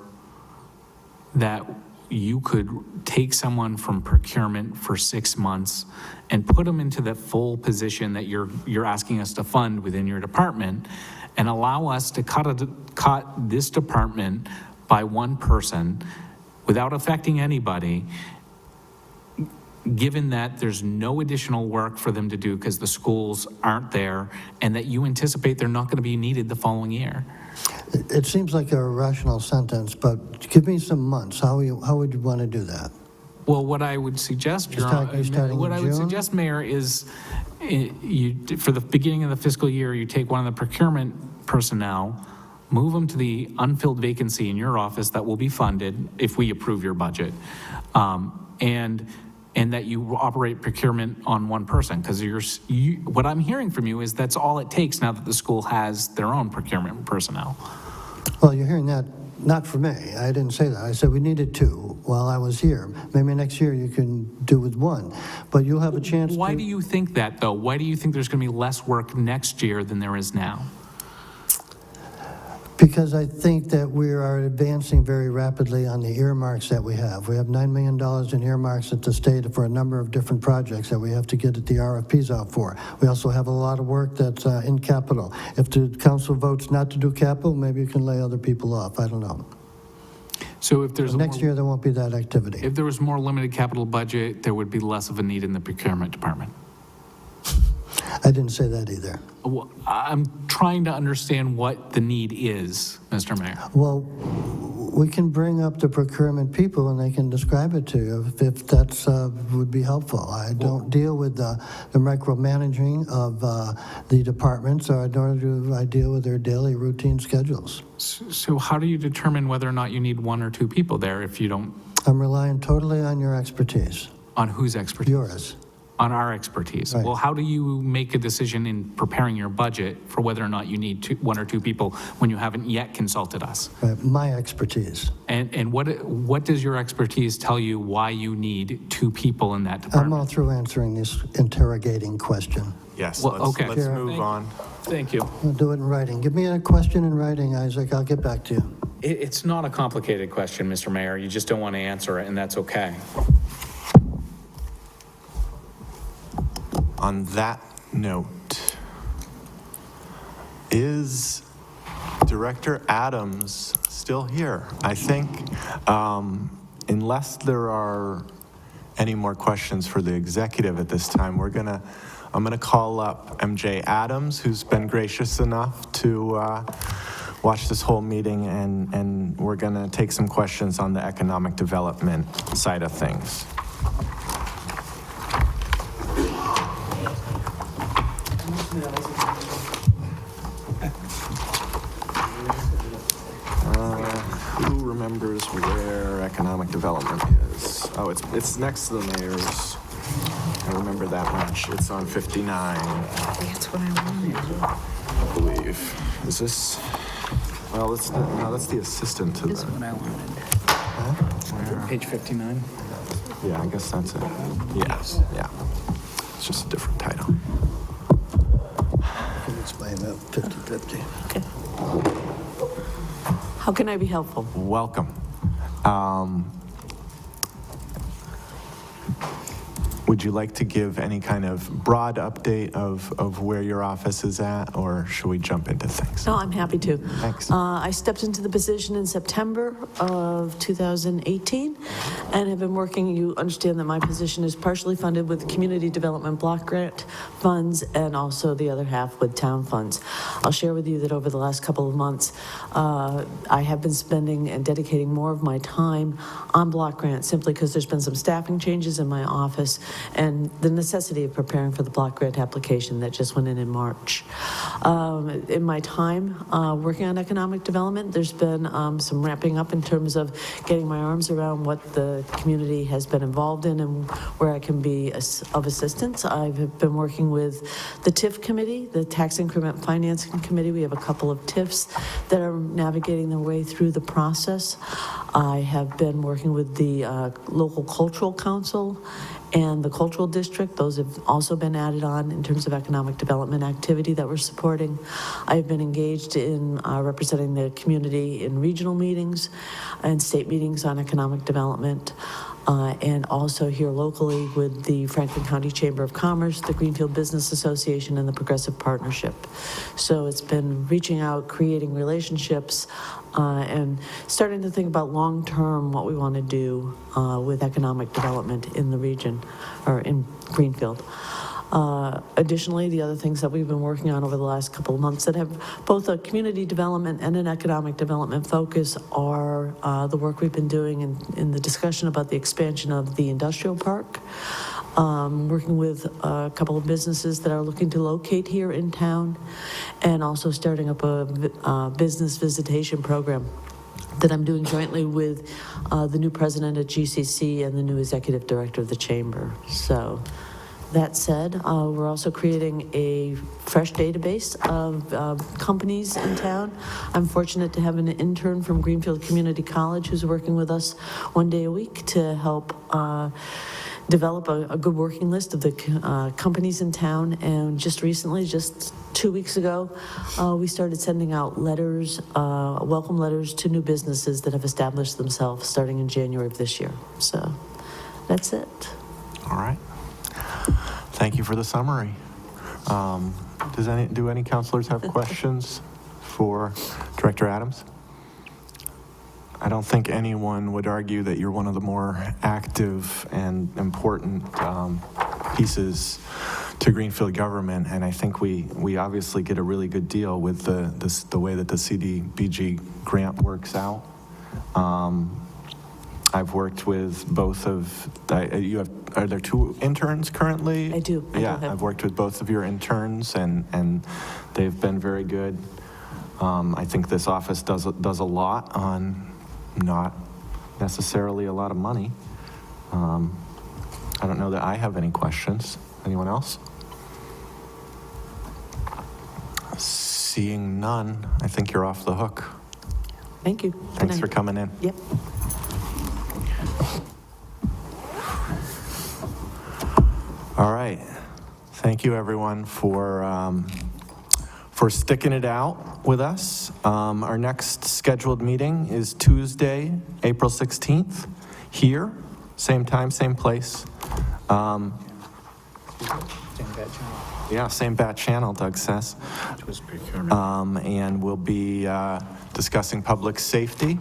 Speaker 3: that you could take someone from procurement for 6 months and put them into the full position that you're asking us to fund within your department, and allow us to cut this department by one person without affecting anybody, given that there's no additional work for them to do because the schools aren't there, and that you anticipate they're not going to be needed the following year?
Speaker 4: It seems like a rational sentence, but give me some months. How would you want to do that?
Speaker 3: Well, what I would suggest,
Speaker 4: You're starting
Speaker 3: what
Speaker 4: in
Speaker 3: I would
Speaker 4: June?
Speaker 3: suggest, Mayor, is for the beginning of the fiscal year, you take one of the procurement personnel, move them to the unfilled vacancy in your office that will be funded if we approve your budget, and that you operate procurement on one person, because what I'm hearing from you is that's all it takes now that the school has their own procurement personnel.
Speaker 4: Well, you're hearing that not from me. I didn't say that. I said we needed 2 while I was here. Maybe next year you can do with 1, but you'll have a chance to...
Speaker 3: Why do you think that, though? Why do you think there's going to be less work next year than there is now?
Speaker 4: Because I think that we are advancing very rapidly on the earmarks that we have. We have $9 million in earmarks at the state for a number of different projects that we have to get the RFPs out for. We also have a lot of work that's in capital. If the council votes not to do capital, maybe you can lay other people off. I don't know.
Speaker 3: So if there's
Speaker 4: Next year, there won't be that activity.
Speaker 3: If there was more limited capital budget, there would be less of a need in the procurement department.
Speaker 4: I didn't say that either.
Speaker 3: Well, I'm trying to understand what the need is, Mr. Mayor.
Speaker 4: Well, we can bring up the procurement people and they can describe it to you if that's would be helpful. I don't deal with the micromanaging of the departments, or nor do I deal with their daily routine schedules.
Speaker 3: So how do you determine whether or not you need 1 or 2 people there if you don't?
Speaker 4: I'm relying totally on your expertise.
Speaker 3: On whose expertise?
Speaker 4: Yours.
Speaker 3: On our expertise.
Speaker 4: Right.
Speaker 3: Well, how do you make a decision in preparing your budget for whether or not you need 1 or 2 people when you haven't yet consulted us?
Speaker 4: Right. My expertise.
Speaker 3: And what does your expertise tell you why you need 2 people in that
Speaker 4: I'm
Speaker 3: department?
Speaker 4: all through answering this interrogating question.
Speaker 2: Yes,
Speaker 3: Well, okay.
Speaker 2: let's
Speaker 4: Sure.
Speaker 2: move on.
Speaker 3: Thank you.
Speaker 4: I'll do it in writing. Give me a question in writing, Isaac. I'll get back to you.
Speaker 3: It's not a complicated question, Mr. Mayor. You just don't want to answer it, and that's okay.
Speaker 2: On that note, Is Director Adams still here? I think, unless there are any more questions for the executive at this time, I'm gonna call up MJ Adams, who's been gracious enough to watch this whole meeting, and we're gonna take some questions on the economic development side of things. Who remembers where economic development is? Oh, it's next to the mayor's. I remember that much. It's on 59,
Speaker 10: That's what I wanted.
Speaker 2: I believe. Is this? Well, that's the assistant to
Speaker 10: This is
Speaker 2: the.
Speaker 10: what I wanted.
Speaker 9: Page 59?
Speaker 2: Yeah, I guess that's it. Yes, yeah. It's just a different title.
Speaker 4: Can you explain that 50/50?
Speaker 10: Okay. How can I be helpful?
Speaker 2: Welcome. Would you like to give any kind of broad update of where your office is at, or should we jump into things?
Speaker 10: No, I'm happy to.
Speaker 2: Thanks.
Speaker 10: I stepped into the position in September of 2018 and have been working, you understand that my position is partially funded with community development block grant funds and also the other half with town funds. I'll share with you that over the last couple of months, I have been spending and dedicating more of my time on block grants simply because there's been some staffing changes in my office and the necessity of preparing for the block grant application that just went in March. In my time working on economic development, there's been some ramping up in terms of getting my arms around what the community has been involved in and where I can be of assistance. I've been working with the TIF committee, the Tax Increment Financing Committee. We have a couple of TIFs that are navigating their way through the process. I have been working with the local cultural council and the cultural district. Those have also been added on in terms of economic development activity that we're supporting. I've been engaged in representing the community in regional meetings and state meetings on economic development. And also here locally with the Franklin County Chamber of Commerce, the Greenfield Business Association, and the Progressive Partnership. So it's been reaching out, creating relationships, and starting to think about long-term what we want to do with economic development in the region, or in Greenfield. Additionally, the other things that we've been working on over the last couple of months that have both a community development and an economic development focus are the work we've been doing in the discussion about the expansion of the industrial park, working with a couple of businesses that are looking to locate here in town, and also starting up a business visitation program that I'm doing jointly with the new president at GCC and the new executive director of the chamber. So that said, we're also creating a fresh database of companies in town. I'm fortunate to have an intern from Greenfield Community College who's working with us one day a week to help develop a good working list of the companies in town. And just recently, just 2 weeks ago, we started sending out letters, welcome letters to new businesses that have established themselves starting in January of this year. So that's it.
Speaker 2: All right. Thank you for the summary. Do any councilors have questions for Director Adams? I don't think anyone would argue that you're one of the more active and important pieces to Greenfield government, and I think we obviously get a really good deal with the way that the CDBG grant works out. I've worked with both of, are there two interns currently?
Speaker 10: I do.
Speaker 2: Yeah, I've worked with both of your interns, and they've been very good. I think this office does a lot on not necessarily a lot of money. I don't know that I have any questions. Anyone else? Seeing none, I think you're off the hook.
Speaker 10: Thank you.
Speaker 2: Thanks for coming in.
Speaker 10: Yep.
Speaker 2: All right. Thank you, everyone, for sticking it out with us. Our next scheduled meeting is Tuesday, April 16th, here, same time, same place. Yeah, same bat channel, Doug says. And we'll be discussing public safety.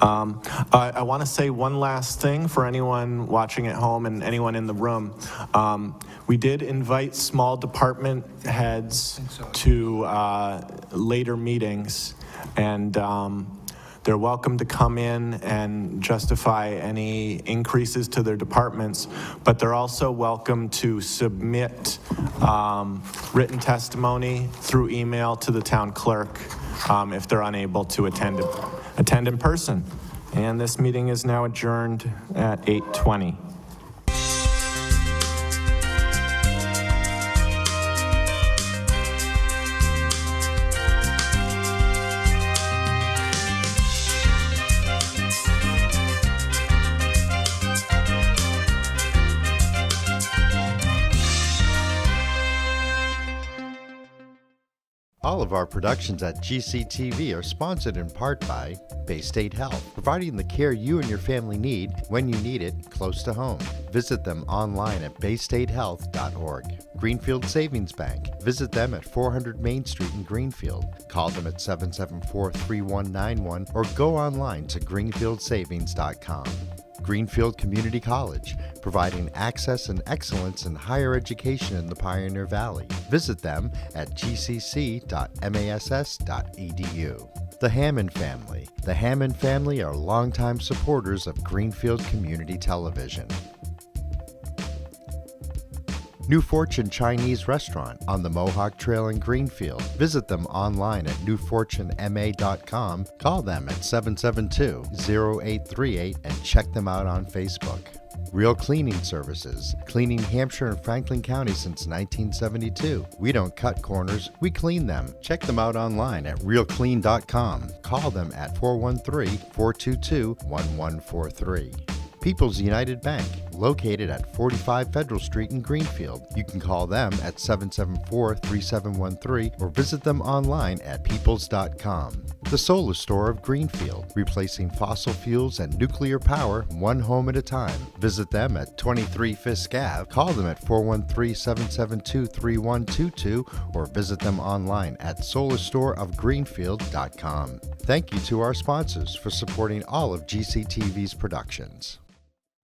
Speaker 2: I want to say one last thing for anyone watching at home and anyone in the room. We did invite small department heads to later meetings, and they're welcome to come in and justify any increases to their departments, but they're also welcome to submit written testimony through email to the town clerk if they're unable to attend in person. And this meeting is now adjourned at 8:20.
Speaker 1: All of our productions at GCTV are sponsored in part by Bay State Health, providing the care you and your family need when you need it close to home. Visit them online at baystatehealth.org. Greenfield Savings Bank. Visit them at 400 Main Street in Greenfield. Call them at 774-3191 or go online to greenfieldsavings.com. Greenfield Community College, providing access and excellence in higher education in the Pioneer Valley. Visit them at gcc.mass.edu. The Hammond Family. The Hammond family are longtime supporters of Greenfield Community Television. New Fortune Chinese Restaurant on the Mohawk Trail in Greenfield. Visit them online at newfortunema.com. Call them at 772-0838 and check them out on Facebook. Real Cleaning Services, cleaning Hampshire and Franklin County since 1972. We don't cut corners, we clean them. Check them out online at realclean.com. Call them at 413-422-1143. People's United Bank, located at 45 Federal Street in Greenfield. You can call them at 774-3713 or visit them online at peoples.com. The Solar Store of Greenfield, replacing fossil fuels and nuclear power one home at a time. Visit them at 23 Fisk Ave. Call them at 413-772-3122 or visit them online at solarstoreofgreenfield.com. Thank you to our sponsors for supporting all of GCTV's productions.